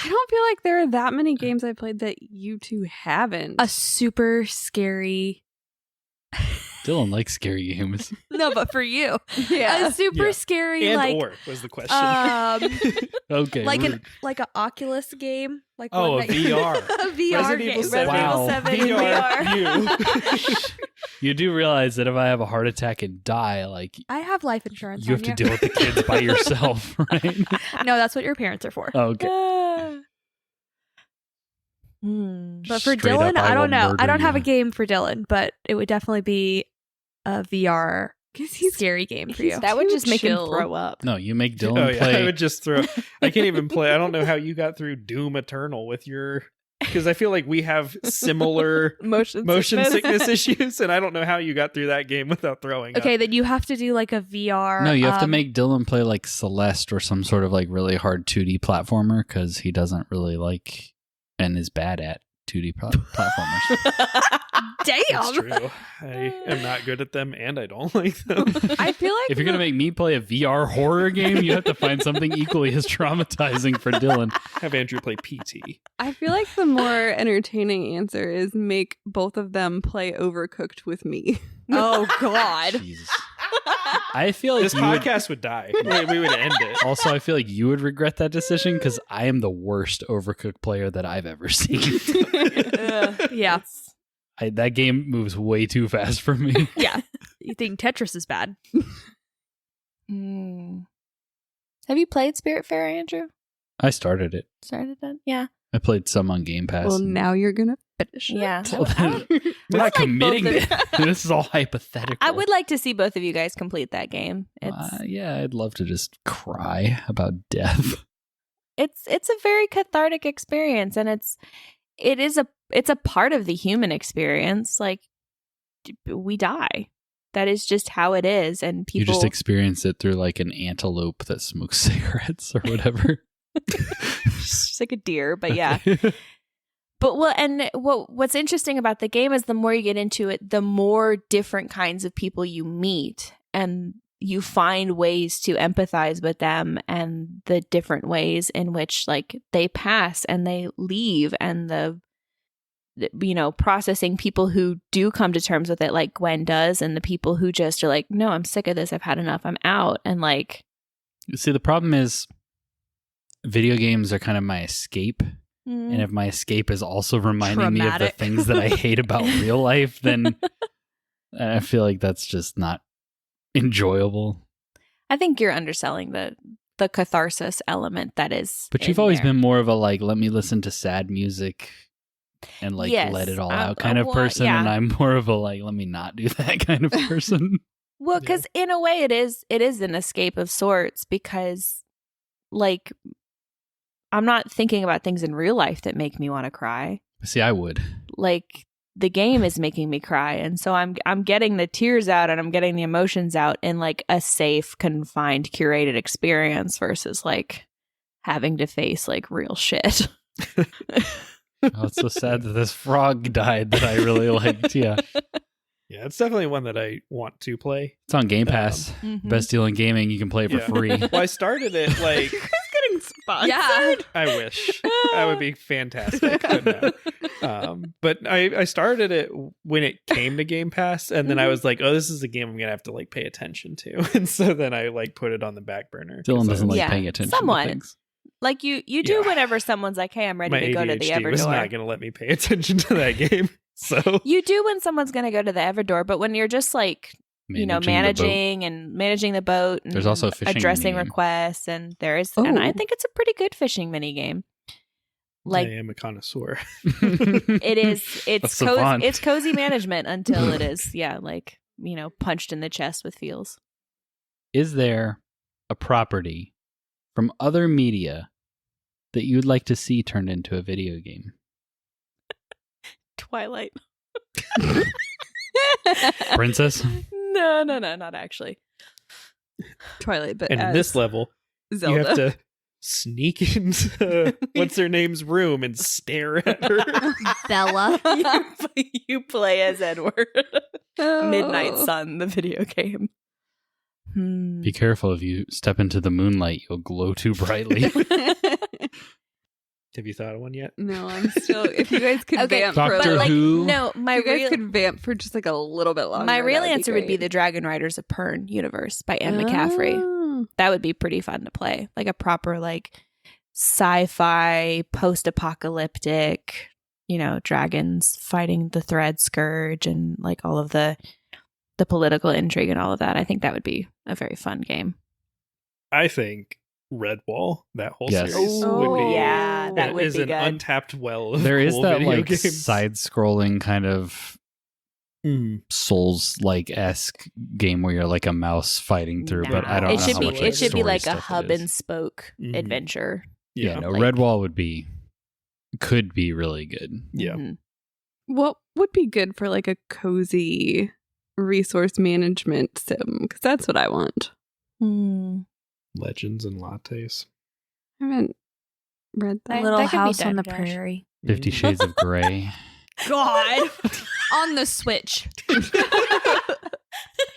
I don't feel like there are that many games I played that you two haven't. A super scary. Dylan likes scary games. No, but for you, yeah. a super Yeah. scary And like or was the question. Okay. like rude. an like a Oculus game, like Oh, one a that you- VR. a VR Resident game. Evil 7. Wow. VR. You do realize that if I have a heart attack and die, like I have life insurance. you have to deal with the kids by yourself, right? No, that's what your parents are for. Okay. But for Straight Dylan, up, I will don't know. murder I don't have a you. game for Dylan, but it would definitely be a VR scary game for you. That would Too just make him chill. throw up. No, you make Dylan Oh, yeah. play. I would just throw. I can't even play. I don't know how you got through Doom Eternal with your. Because I feel like we have similar Motion sickness issues, and I don't know how you got through that game without throwing Okay, up. then you have to do like a VR. No, you have to make Dylan play like Celeste or some sort of like really hard 2D platformer because he doesn't really like and is bad at 2D platformers. It's Damn. true. I am not good at them, and I don't like them. I feel like If you're gonna make me play a VR horror game, you have to find something equally as traumatizing for Dylan. Have Andrew play PT. I feel like the more entertaining answer is make both of them play Overcooked with me. Oh God. Jesus. I feel like This you would- podcast would die. We would end it. also, I feel like you would regret that decision because I am the worst Overcooked player that I've ever seen. Yeah. That game moves way too fast for me. Yeah. You think Tetris is bad? Have you played Spiritfarer, Andrew? I started it. Started that? Yeah. I played some on Game Pass. Well, and- now you're gonna finish it. Yeah. Well, then- We're not like committing both to This is all hypothetical. I would like to see both of you guys complete that game. Yeah, I'd love to just cry about death. It's a very cathartic experience, and it's a part of the human experience. Like, we die. That is just how it is, and people You just experience it through like an antelope that smokes cigarettes or whatever. just like a deer, but yeah. But what's interesting about the game is the more you get into it, the more different kinds of people you meet, and you find ways to empathize with them and the different ways in which like they pass and they leave, and the processing people who do come to terms with it, like Gwen does, and the people who just are like, no, I'm sick of this, I've had enough, I'm out. And like, See, the problem is video games are kind of my escape. And if my escape is also reminding me of the Traumatic. things that I hate about real life, then I feel like that's just not enjoyable. I think you're underselling the the catharsis element that is. But you've always been more of a like, let me listen to sad music and like Yes, let it all out kind of well, person. yeah. And I'm more of a like, let me not do that kind of person. Well, because in a way it is an escape of sorts, because like I'm not thinking about things in real life that make me want to cry. See, I would. Like the game is making me cry, and so I'm getting the tears out and I'm getting the emotions out in like a safe, confined, curated experience versus like having to face like real shit. Oh, it's so sad that this frog died that I really liked. Yeah. Yeah, it's definitely one that I want to play. It's on Game Pass. Mhm. Best deal in gaming. You can play it for free. Well, I started it like Getting sponsored. Yeah. I wish that would be fantastic. But, no. But I started it when it came to Game Pass, and then I was like, "Oh, this is a game I'm gonna have to like pay attention to," and so then I like put it on the back burner. Dylan 'cause I doesn't was- like Yeah, paying attention somewhat. to things. Like you do Yeah. whenever someone's like, "Hey, I'm ready my to go to the ADHD was not Everdor." gonna let me pay attention to that game. So You do when someone's going to go to the Everdor, but when you're just like managing the boat and There's also a fishing addressing minigame. requests, and and I Oh. think it's a pretty good fishing mini game. Like I am a connoisseur. it is, A it's savant. it's cozy management until it is, punched in the chest with feels. Is there a property from other media that you'd like to see turned into a video game? Twilight. Princess? No, not actually. Twilight, but And in as this level, Zelda. you have to sneak into what's her name's room and stare at her. Bella. you play as Edward. Oh. Midnight Sun, the video game. Be careful, if you step into the moonlight, you'll glow too brightly. Have you thought of one yet? No, I'm still. If you guys could Okay, vamp for a Doctor little, Who? No, my if you guys real could vamp for just like a little bit longer. my real that answer would be great. the Dragon Riders of Pern universe by Anne McCaffrey. Oh. That would be pretty fun to play, like a proper like sci-fi post-apocalyptic, dragons fighting the Thread Scourge and like all of the political intrigue and all of that. I think that would be a very fun game. I think Redwall, that whole Yes. series, Oh, would be. yeah, that it would is be an good. untapped well of There is cool that video like games. side-scrolling kind of Souls-like esque game where you're like a mouse fighting through, but I don't It know should how be much it should be story like a stuff hub it is. and spoke Mhm. adventure. Yeah, No, like- Redwall could be really good. yeah. Mhm. What would be good for like a cozy resource management sim? Because that's what I want. Legends and lattes. I haven't read that. Little that could be House on the Dash. Prairie. 50 Shades of Grey. God. On the Switch.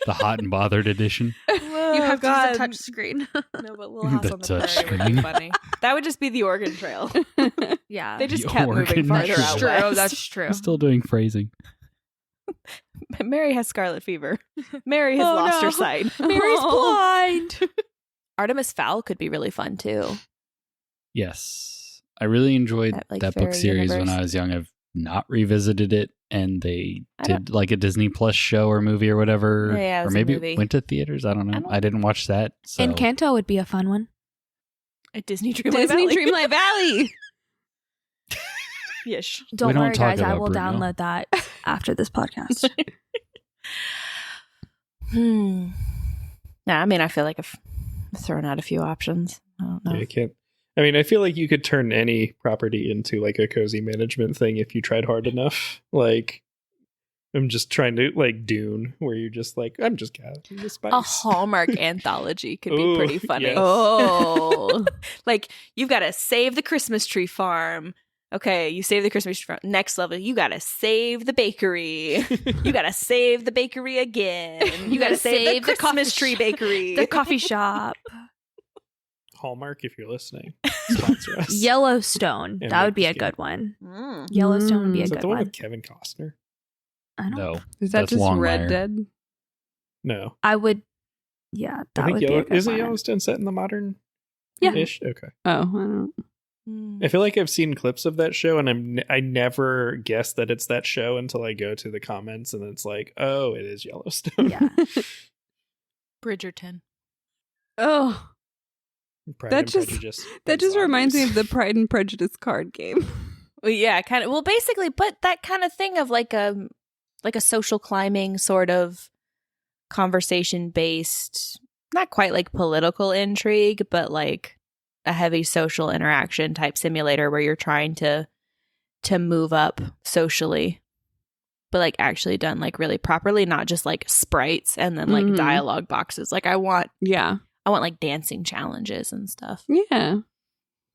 The Hot and Bothered edition. You have to use a touch screen. No, but Little House The on the touch Prairie would be screen. funny. That would just be the Oregon Trail. Yeah. They just The kept moving Oregon farther Trail. out true. west. That's true. I'm still doing phrasing. Mary has scarlet fever. Mary has Oh, lost no. her sight. Mary's blind. Artemis Fowl could be really fun too. Yes. I really enjoyed That, like, that book fairy series when universe. I was young. I've not revisited it, and they I don't- did like a Disney Plus show or movie or whatever. Yeah, it or was a maybe movie. it went to theaters. I don't know. I don't- I didn't watch that. So Encanto would be a fun one. At Disney Dreamlight Disney Valley. Dreamlight Valley. Yes. Don't don't worry, talk guys. I about will Bruno. download that after this podcast. Nah, I mean, I feel like I've thrown out a few options. I don't know. Yeah, I can't. I mean, I feel like you could turn any property into like a cozy management thing if you tried hard enough. Like, I'm just trying to like Dune, where you're just like, I'm just gathering the spice. A Hallmark anthology could be Ooh, pretty funny. yes. Oh. Like, you've got to save the Christmas tree farm. Okay, you save the Christmas tree farm. Next level, you got to save the bakery. You got to save the bakery again. You got to save the Christmas tree bakery. The coffee shop. Hallmark, if you're listening, sponsor us. Yellowstone. Yeah, that would be a make this good one. Mm. Yellowstone would be a Is that good the one one. with Kevin Costner? I don't. no. Is that That's just Longmire. Red Dead? No. I would. Yeah, that I think would be a good isn't one. Yellowstone set in the modern Yeah. ish? Okay. Oh, I don't. I feel like I've seen clips of that show, and I never guess that it's that show until I go to the comments, and it's like, oh, it is Yellowstone. Yeah. Bridgerton. Oh. Pride That and just- Prejudice That and just reminds me zombies. of the Pride and Prejudice card game. Well, yeah, kind of. Well, basically, but that kind of thing of like a social climbing sort of conversation based, not quite like political intrigue, but like a heavy social interaction type simulator where you're trying to move up socially, but like actually done like really properly, not just like sprites and then like Mhm. dialogue boxes. Like I want Yeah. like dancing challenges and stuff. Yeah.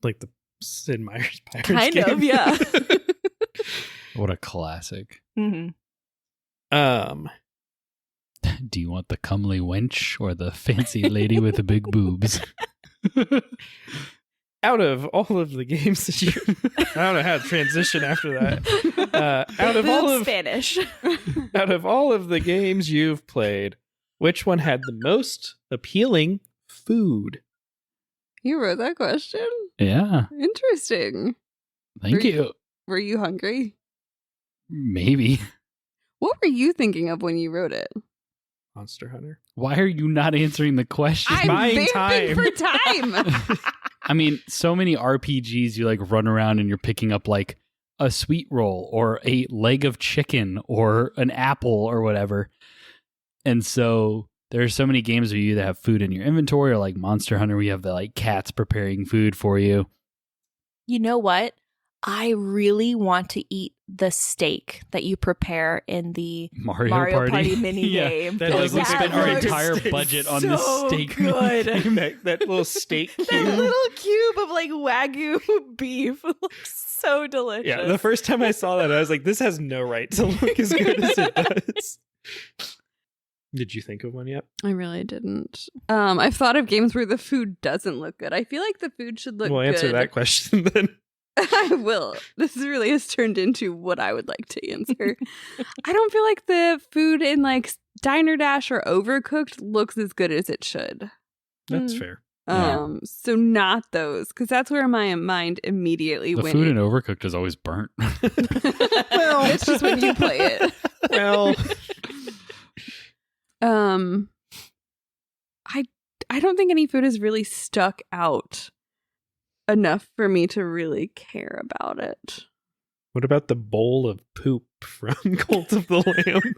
Like the Sid Meier's Pirates Kind game. of, yeah. What a classic. Mm-hmm. Do you want the comely wench or the fancy lady with the big boobs? Out of all of the games that you, I don't know how to transition after that. Out of all of the games you've played, which one had the most appealing food? You wrote that question? Yeah. Interesting. Thank you. Were you hungry? Maybe. What were you thinking of when you wrote it? Monster Hunter. Why are you not answering the question? I'm buying vamping time. for time. I mean, so many RPGs you like run around and you're picking up like a sweet roll or a leg of chicken or an apple or whatever. And so there's so many games where you either have food in your inventory or like Monster Hunter, where you have the like cats preparing food for you. You know what? I really want to eat the steak that you prepare in the Mario Party mini Yeah, game. that That doesn't we spend spent our looks entire budget on this so steak good. mini-game. that little steak That cube. little cube of like Wagyu beef looks so delicious. Yeah, the first time I saw that, I was like, this has no right to look as good as it does. Did you think of one yet? I really didn't. I've thought of games where the food doesn't look good. I feel like the food should look We'll good. answer that question then. I will. This really has turned into what I would like to answer. I don't feel like the food in like Diner Dash or Overcooked looks as good as it should. That's Mm. fair. Yeah. So not those, because that's where my mind immediately The went. food in Overcooked is always burnt. Well, it's just when you play it. Well, I don't think any food has really stuck out enough for me to really care about it. what about the bowl of poop from Cult of the Lamb?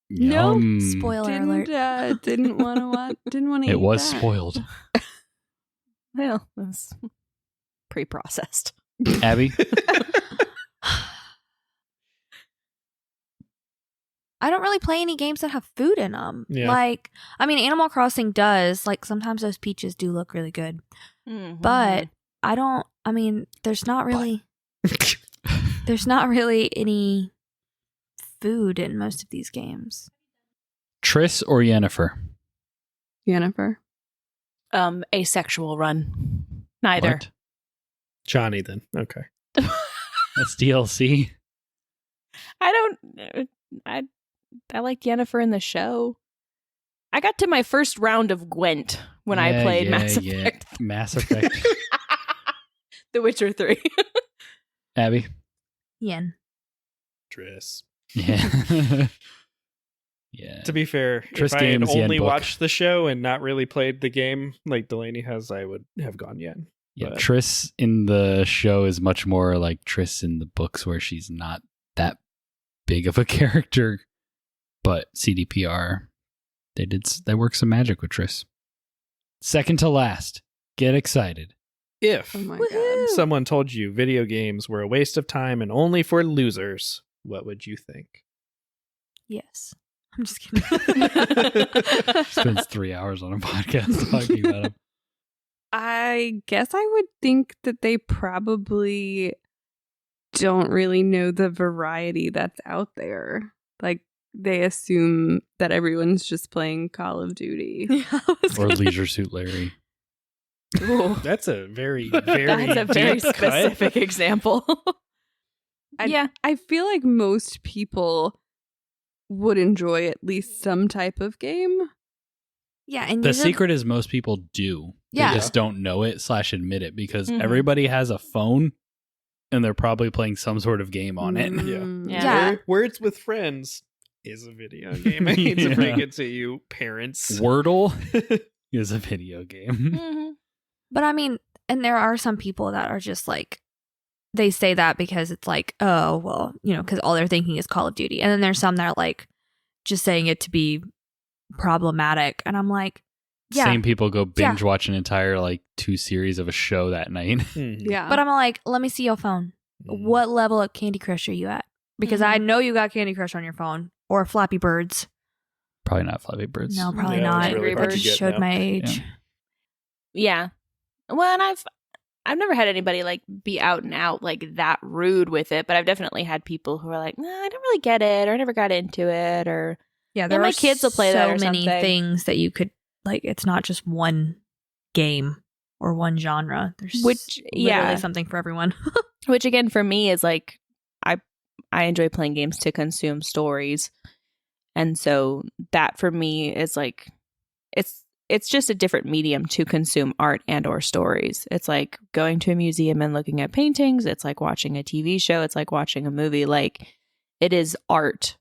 No, Yum. Spoiler alert. Didn't want to watch. Didn't want to. It was spoiled. Well, that's pre-processed. Abby? I don't really play any games that have food in them. Yeah. Like, I mean, Animal Crossing does. Like, sometimes those peaches do look really good. Mm-hmm. But I mean, there's not really any food in most of these games. Triss or Yennefer? Yennefer. Asexual run. Neither. What? Johnny, then. Okay. That's DLC. I liked Yennefer in the show. I got to my first round of Gwent when I played Mass Effect. Mass Effect. The Witcher 3. Abby? Yen. Triss. Yeah. Yeah. To be fair, Triss if I had games, Yen only book. watched the show and not really played the game like Delaney has, I would have gone Yen. Yeah, but- Triss in the show is much more like Triss in the books, where she's not that big of a character. But CDPR, they worked some magic with Triss. Second to last, get excited. If Oh my Woohoo! someone told you video games were a waste of time and only for losers, what would you think? Yes. I'm just kidding. Spends 3 hours on a podcast talking about him. I guess I would think that they probably don't really know the variety that's out there. Like, they assume that everyone's just playing Call of Duty. Or Leisure Suit Larry. Ooh. That's a very, very That's a very deep cut. specific example. Yeah. I feel like most people would enjoy at least some type of game. Yeah, and The these are- secret is most people do. Yeah. They just don't know it / admit it, because Mhm. everybody has a phone and they're probably playing some sort of game on it. Mm, Yeah. Yeah. Words with Friends is a video game. I hate to Yeah. break it to you, parents. Wordle is a video game. Mhm. But I mean, and there are some people that are just like, they say that because it's like, oh, well, because all they're thinking is Call of Duty. And then there's some that are like just saying it to be problematic. And I'm like, yeah. Same people go binge watch an entire 2 series of a show that night. Yeah. But I'm like, let me see your phone. What level of Candy Crush are you at? Because I know you got Candy Crush on your phone or Flappy Birds. Probably not Flappy Birds. No, probably Yeah, not. it's really I hard to just get showed now. my age. Yeah. Well, and I've never had anybody be out and out that rude with it, but I've definitely had people who are like, nah, I don't really get it, or I never got into it, or Yeah, there my are kids will play so that or many something. things that you could it's not just one game or one genre. There's literally something for everyone. Which again for me is I enjoy playing games to consume stories, and so that for me is it's just a different medium to consume art and or stories. It's like going to a museum and looking at paintings. It's like watching a TV show. It's like watching a movie. It is art.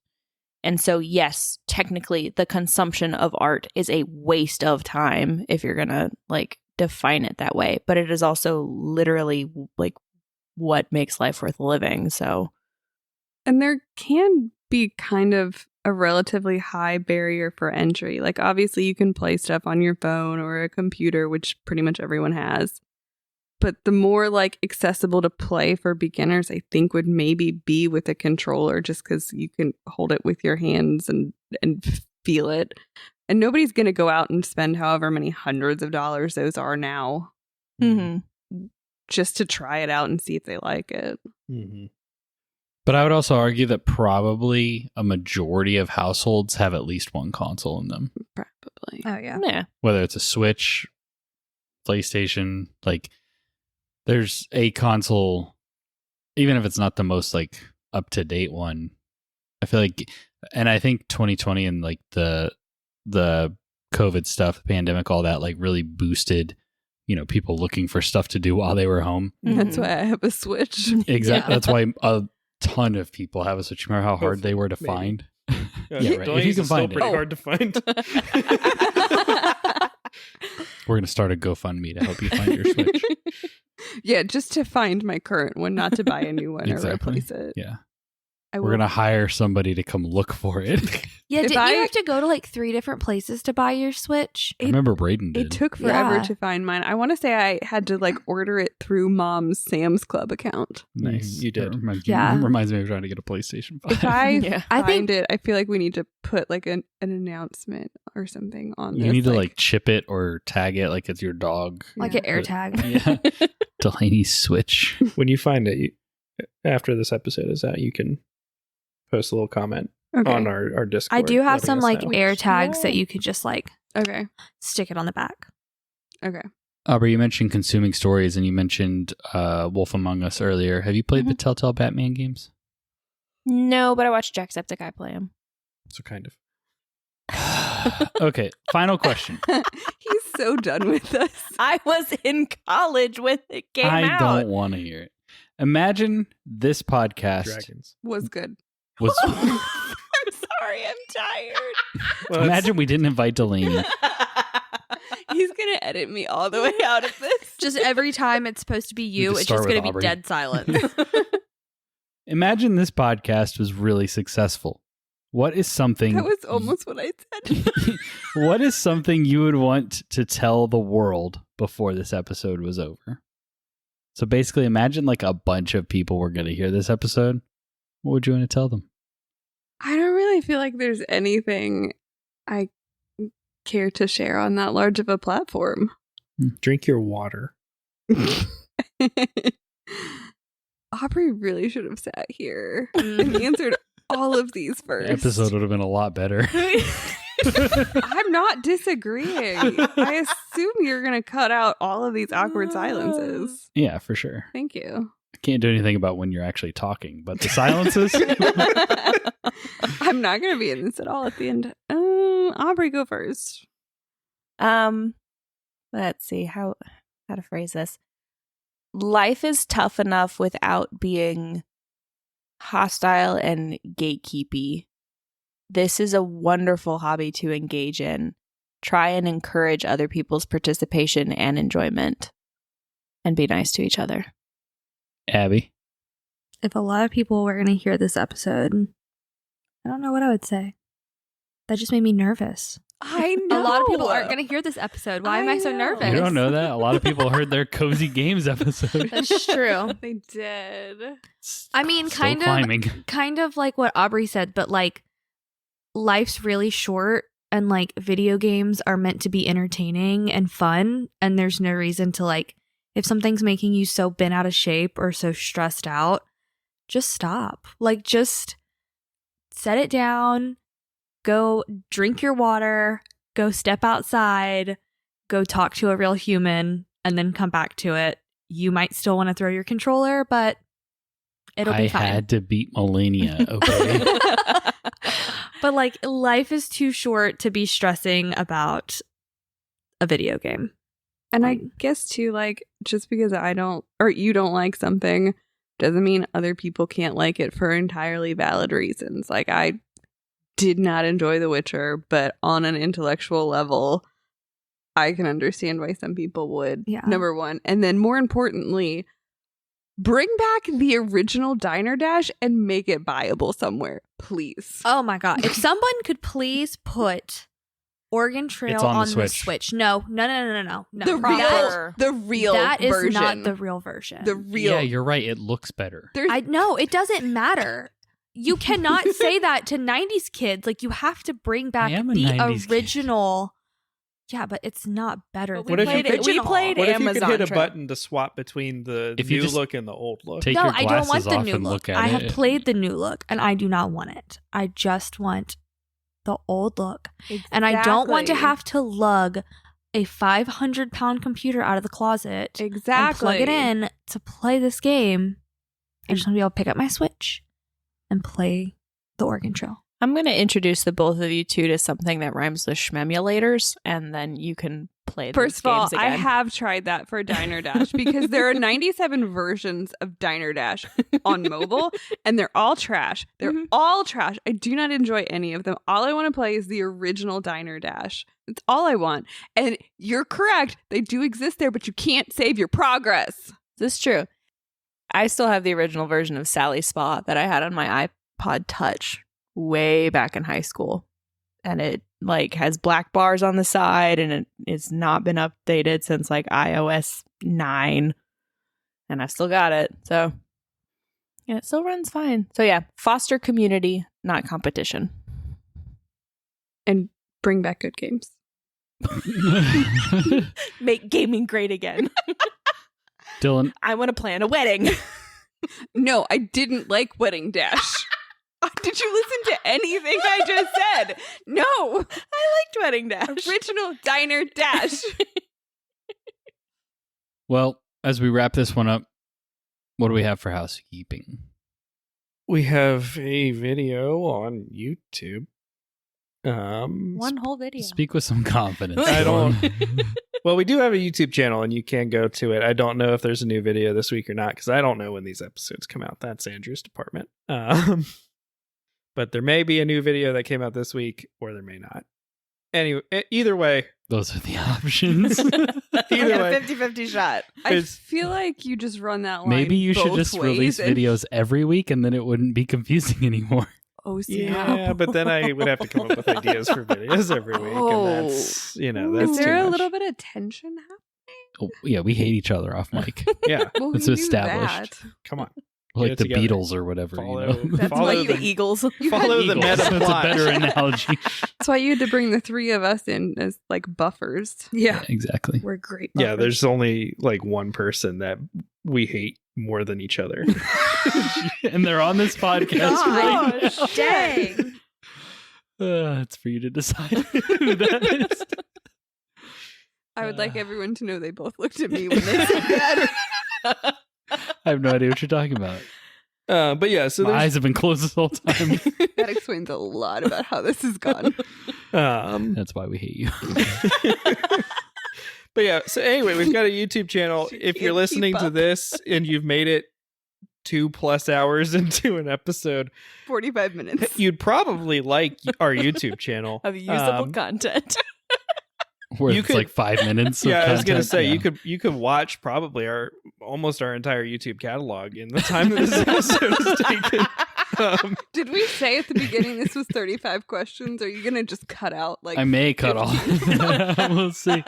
And so, yes, technically the consumption of art is a waste of time if you're going to define it that way. But it is also literally what makes life worth living. So, and there can be kind of a relatively high barrier for entry. Obviously you can play stuff on your phone or a computer, which pretty much everyone has. But the more accessible to play for beginners, I think would maybe be with a controller, just because you can hold it with your hands and feel it. And nobody's going to go out and spend however many hundreds of dollars those are now just to try it out and see if they like it. Mm-hmm. But I would also argue that probably a majority of households have at least one console in them. Probably. Oh, yeah. yeah. Whether it's a Switch, PlayStation, there's a console, even if it's not the most up-to-date one. I feel and I think 2020 and the COVID stuff, the pandemic, all that really boosted, people looking for stuff to do while they were home. That's why I have a Switch. Exactly. That's why a ton of people have a Switch. Remember how hard they were to find? Yeah, right. If you can find it. Pretty hard to find. We're going to start a GoFundMe to help you find your Switch. Yeah, just to find my current one, not to buy a new one Exactly. or replace it. Yeah. We're going to hire somebody to come look for it. Yeah, If didn't you have to go to 3 different places to buy your Switch? I remember Braden did. It took forever Yeah. to find mine. I want to say I had to order it through Mom's Sam's Club account. Nice. You did. Reminds me of trying to get a PlayStation 5. If I Yeah. I find think- it, I feel like we need to put an announcement or something on You this. need to chip it or tag it like it's your dog. Like Yeah. an AirTag. Yeah. Delaney's Switch. When you find it, after this episode is out, you can post a little comment Okay. on our Discord. I do have letting some us know. AirTags that you could just Okay. stick it on the back. Okay. Aubrey, you mentioned consuming stories and you mentioned Wolf Among Us earlier. Have you played the Telltale Batman games? No, but I watched Jacksepticeye play him. So kind of. Okay, final question. He's so done with us. I was in college when it came I out. don't want to hear it. Imagine this podcast Dragons. Was good. was. I'm sorry, I'm tired. Well, Imagine we didn't invite Delaney. He's gonna edit me all the way out of this. Just every time it's supposed to be you, just it's start just with going to be Aubrey. dead silence. Imagine this podcast was really successful. What is something? That was almost what I said. What is something you would want to tell the world before this episode was over? So basically, imagine a bunch of people were going to hear this episode. What would you want to tell them? I don't really feel like there's anything I care to share on that large of a platform. drink your water. Aubrey really should have sat here and answered all of these first. The episode would have been a lot better. I'm not disagreeing. I assume you're going to cut out all of these awkward silences. Yeah, for sure. Thank you. I can't do anything about when you're actually talking, but the silences. I'm not going to be in this at all at the end. Aubrey, go first. Let's see how to phrase this. Life is tough enough without being hostile and gatekeepy. This is a wonderful hobby to engage in. Try and encourage other people's participation and enjoyment. and be nice to each other. Abby. If a lot of people were going to hear this episode, I don't know what I would say. That just made me nervous. I A lot of people aren't going to hear this episode. Why am I so know. nervous? You don't know that? A lot of people heard their Cozy Games episode. That's true. They did. I mean, Still climbing. kind of like what Aubrey said, but like life's really short and like video games are meant to be entertaining and fun. And there's no reason to like, if something's making you so bent out of shape or so stressed out, just stop. Like, just set it down, go drink your water, go step outside, go talk to a real human, and then come back to it. You might still want to throw your controller, but it'll be fine. I had to beat Melania, okay? But like, life is too short to be stressing about a video game. And I guess too, like, just because I don't or you don't like something doesn't mean other people can't like it for entirely valid reasons. Like, I did not enjoy The Witcher, but on an intellectual level, I can understand why some people would. Yeah. Number one. And then more importantly, bring back the original Diner Dash and make it buyable somewhere, please. Oh my God. If someone could please put Oregon Trail It's on the on the Switch. Switch. No. The Proper. real That is version. not the real version. The real. Yeah, you're right. It looks better. There's I know, it doesn't matter. You cannot say that to 90s kids. Like, you have to bring back I am a the 90s kid. original. Yeah, but it's not better But than we the played it- original. we played What if you Amazon could hit a Trail. button to swap between the If you new just look and the old look? take No, your I don't want glasses the off new and look. look at I it. have played the new look, and I do not want it. I just want the old look. And I don't want to Exactly. have to lug a 500-pound computer out of the closet and Exactly. plug it in to play this game. I just want to be able to pick up my Switch and play the Oregon Trail. I'm going to introduce the both of you two to something that rhymes with schmemulators, and then you can play those First of all, games again. I have tried that for Diner Dash because there are 97 versions of Diner Dash on mobile, and they're all trash. They're Mhm. all trash. I do not enjoy any of them. All I want to play is the original Diner Dash. That's all I want. And you're correct. They do exist there, but you can't save your progress. This is true. I still have the original version of Sally Spa that I had on my iPod Touch way back in high school. And it like has black bars on the side, and it's not been updated since like iOS 9. And I've still got it. So yeah, it still runs fine. So yeah, foster community, not competition. And bring back good games. Make gaming great again. Dylan, I want to plan a wedding. No, I didn't like Wedding Dash. Did you listen to anything I just said? No. I liked Wedding Dash. Original Diner Dash. well, as we wrap this one up, what do we have for housekeeping? We have a video on YouTube. One whole video. Speak with some confidence. I don't- Dylan. Well, we do have a YouTube channel, and you can go to it. I don't know if there's a new video this week or not, because I don't know when these episodes come out. That's Andrew's department. But there may be a new video that came out this week, or there may not. Anyway, either way, Those are the options. Either way. 50-50 shot. I It's- feel like you just run that line. Maybe you should both just ways release and- videos every week, and then it wouldn't be confusing anymore. Oh, yeah, but then I would have to come up with ideas for videos every week, Oh. and that's, Ooh, that's is too there a much. little bit of tension happening? Oh, yeah, we hate each other off mic. Yeah, Well, It's who knew established. that? come on. Like it the together. Beatles or whatever. Follow, you know? That's follow why Like the, the Eagles. follow the Eagles. meta That's a plot. better analogy. That's why you had to bring the three of us in as like buffers. Yeah. Exactly. We're great. Yeah, buffers. there's only like one person that we hate more than each other. And they're on this podcast right now. Gosh, dang. It's for you to decide who that is. I would like everyone to know they both looked at me when they said that. I have no idea what you're talking about. But yeah, so My there's eyes have been closed this whole time. That explains a lot about how this has gone. That's why we hate you. But yeah, so anyway, we've got a YouTube channel. She If you're can't listening keep to up. this and you've made it 2+ hours into an episode, 45 minutes. you'd probably like our YouTube channel. Of usable Um, content. where You it's could- like 5 minutes. Of Yeah, I was gonna content. say Yeah. you could watch probably almost our entire YouTube catalog in the time that this episode is taken. Did we say at the beginning this was 35 questions? Or are you going to just cut out like I may cut 15? off. We'll see.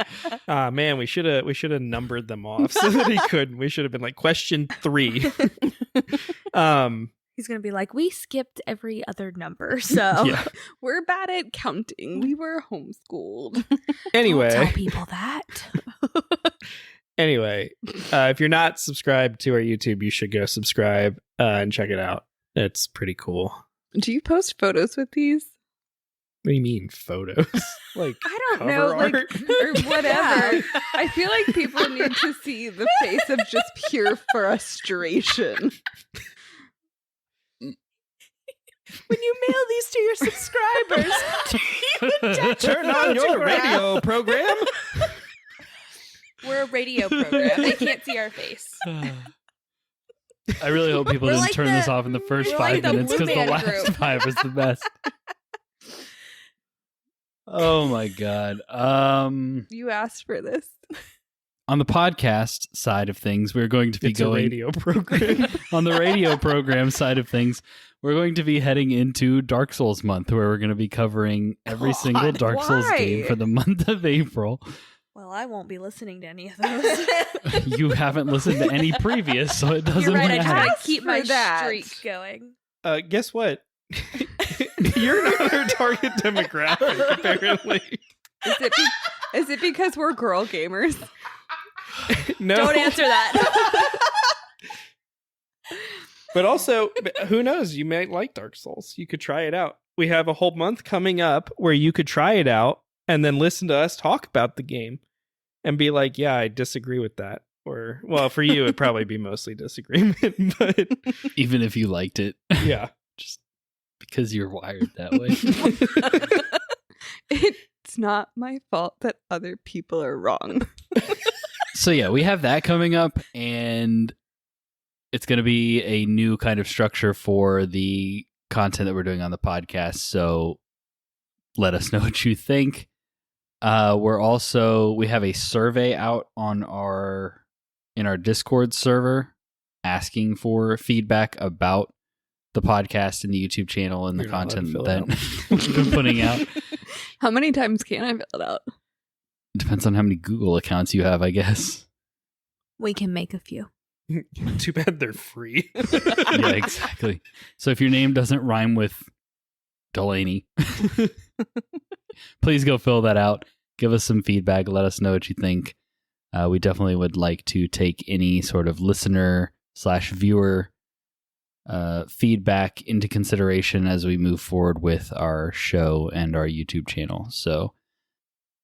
Ah man, we should have numbered them off so that he couldn't. We should have been like question 3. He's gonna be like, we skipped every other number, so Yeah. We're bad at counting. We were homeschooled. Anyway, Don't tell people that. Anyway, if you're not subscribed to our YouTube, you should go subscribe and check it out. It's pretty cool. Do you post photos with these? What do you mean photos? Like I don't cover know, like art? or whatever. I feel like people need to see the face of just pure frustration. When you mail these to your subscribers, do you attach a Turn on your photograph? radio program. We're a radio program. They can't see our face. I really hope people We're didn't like turn this the- off in the first we're 5 like the minutes Blue because the Man last Group. 5 was the best. Oh my god. You asked for this. On the podcast side of things, we're going to be It's a going radio program. on the radio program side of things. We're going to be heading into Dark Souls month, where we're going to be covering every single God, Dark Souls why? game for the month of April. Well, I won't be listening to any of those. You haven't listened to any previous, so it doesn't You're right. I matter. try to Ask keep for my that. streak going. Guess what? You're not our target demographic, apparently. Is it because we're girl gamers? No. Don't answer that. But also, who knows? You might like Dark Souls. You could try it out. We have a whole month coming up where you could try it out and then listen to us talk about the game and be like, yeah, I disagree with that. Or, well, for you, it'd probably be mostly disagreement, but Even if you liked it, yeah. just because you're wired that way. It's not my fault that other people are wrong. So yeah, we have that coming up, and it's going to be a new kind of structure for the content that we're doing on the podcast. So let us know what you think. We have a survey out on in our Discord server asking for feedback about the podcast and the YouTube channel and the You're not allowed to content fill that it we've been putting out. How many times can I fill it out? Depends on how many Google accounts you have, I guess. We can make a few. Too bad they're free. Yeah, exactly. So if your name doesn't rhyme with Delaney, please go fill that out. Give us some feedback. Let us know what you think. We definitely would like to take any sort of listener/viewer feedback into consideration as we move forward with our show and our YouTube channel. So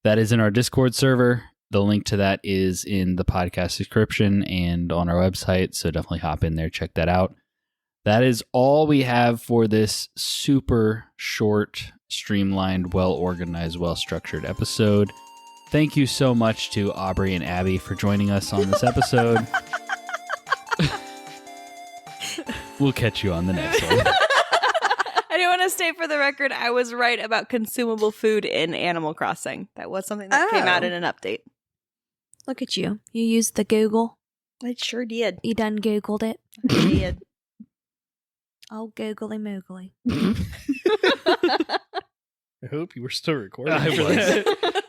that is in our Discord server. The link to that is in the podcast description and on our website. So definitely hop in there, check that out. That is all we have for this super short, streamlined, well-organized, well-structured episode. Thank you so much to Aubrey and Abby for joining us on this episode. We'll catch you on the next one. I do want to state for the record, I was right about consumable food in Animal Crossing. That was something that came out Oh. in an update. Look at you. You used the Google. I sure did. You done Googled it. I did. Oh, googly moogly. I hope you were still recording. I for was. that.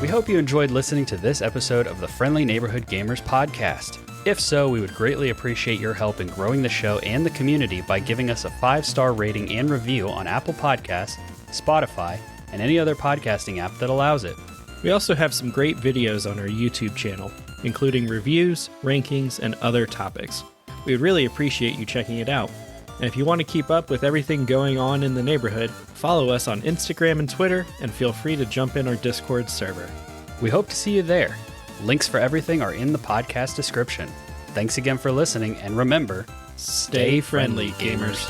We hope you enjoyed listening to this episode of the Friendly Neighborhood Gamers podcast. If so, we would greatly appreciate your help in growing the show and the community by giving us a 5-star rating and review on Apple Podcasts, Spotify, and any other podcasting app that allows it. We also have some great videos on our YouTube channel, including reviews, rankings, and other topics. We would really appreciate you checking it out. And if you want to keep up with everything going on in the neighborhood, follow us on Instagram and Twitter, and feel free to jump in our Discord server. We hope to see you there. Links for everything are in the podcast description. Thanks again for listening, and remember, Stay friendly, gamers.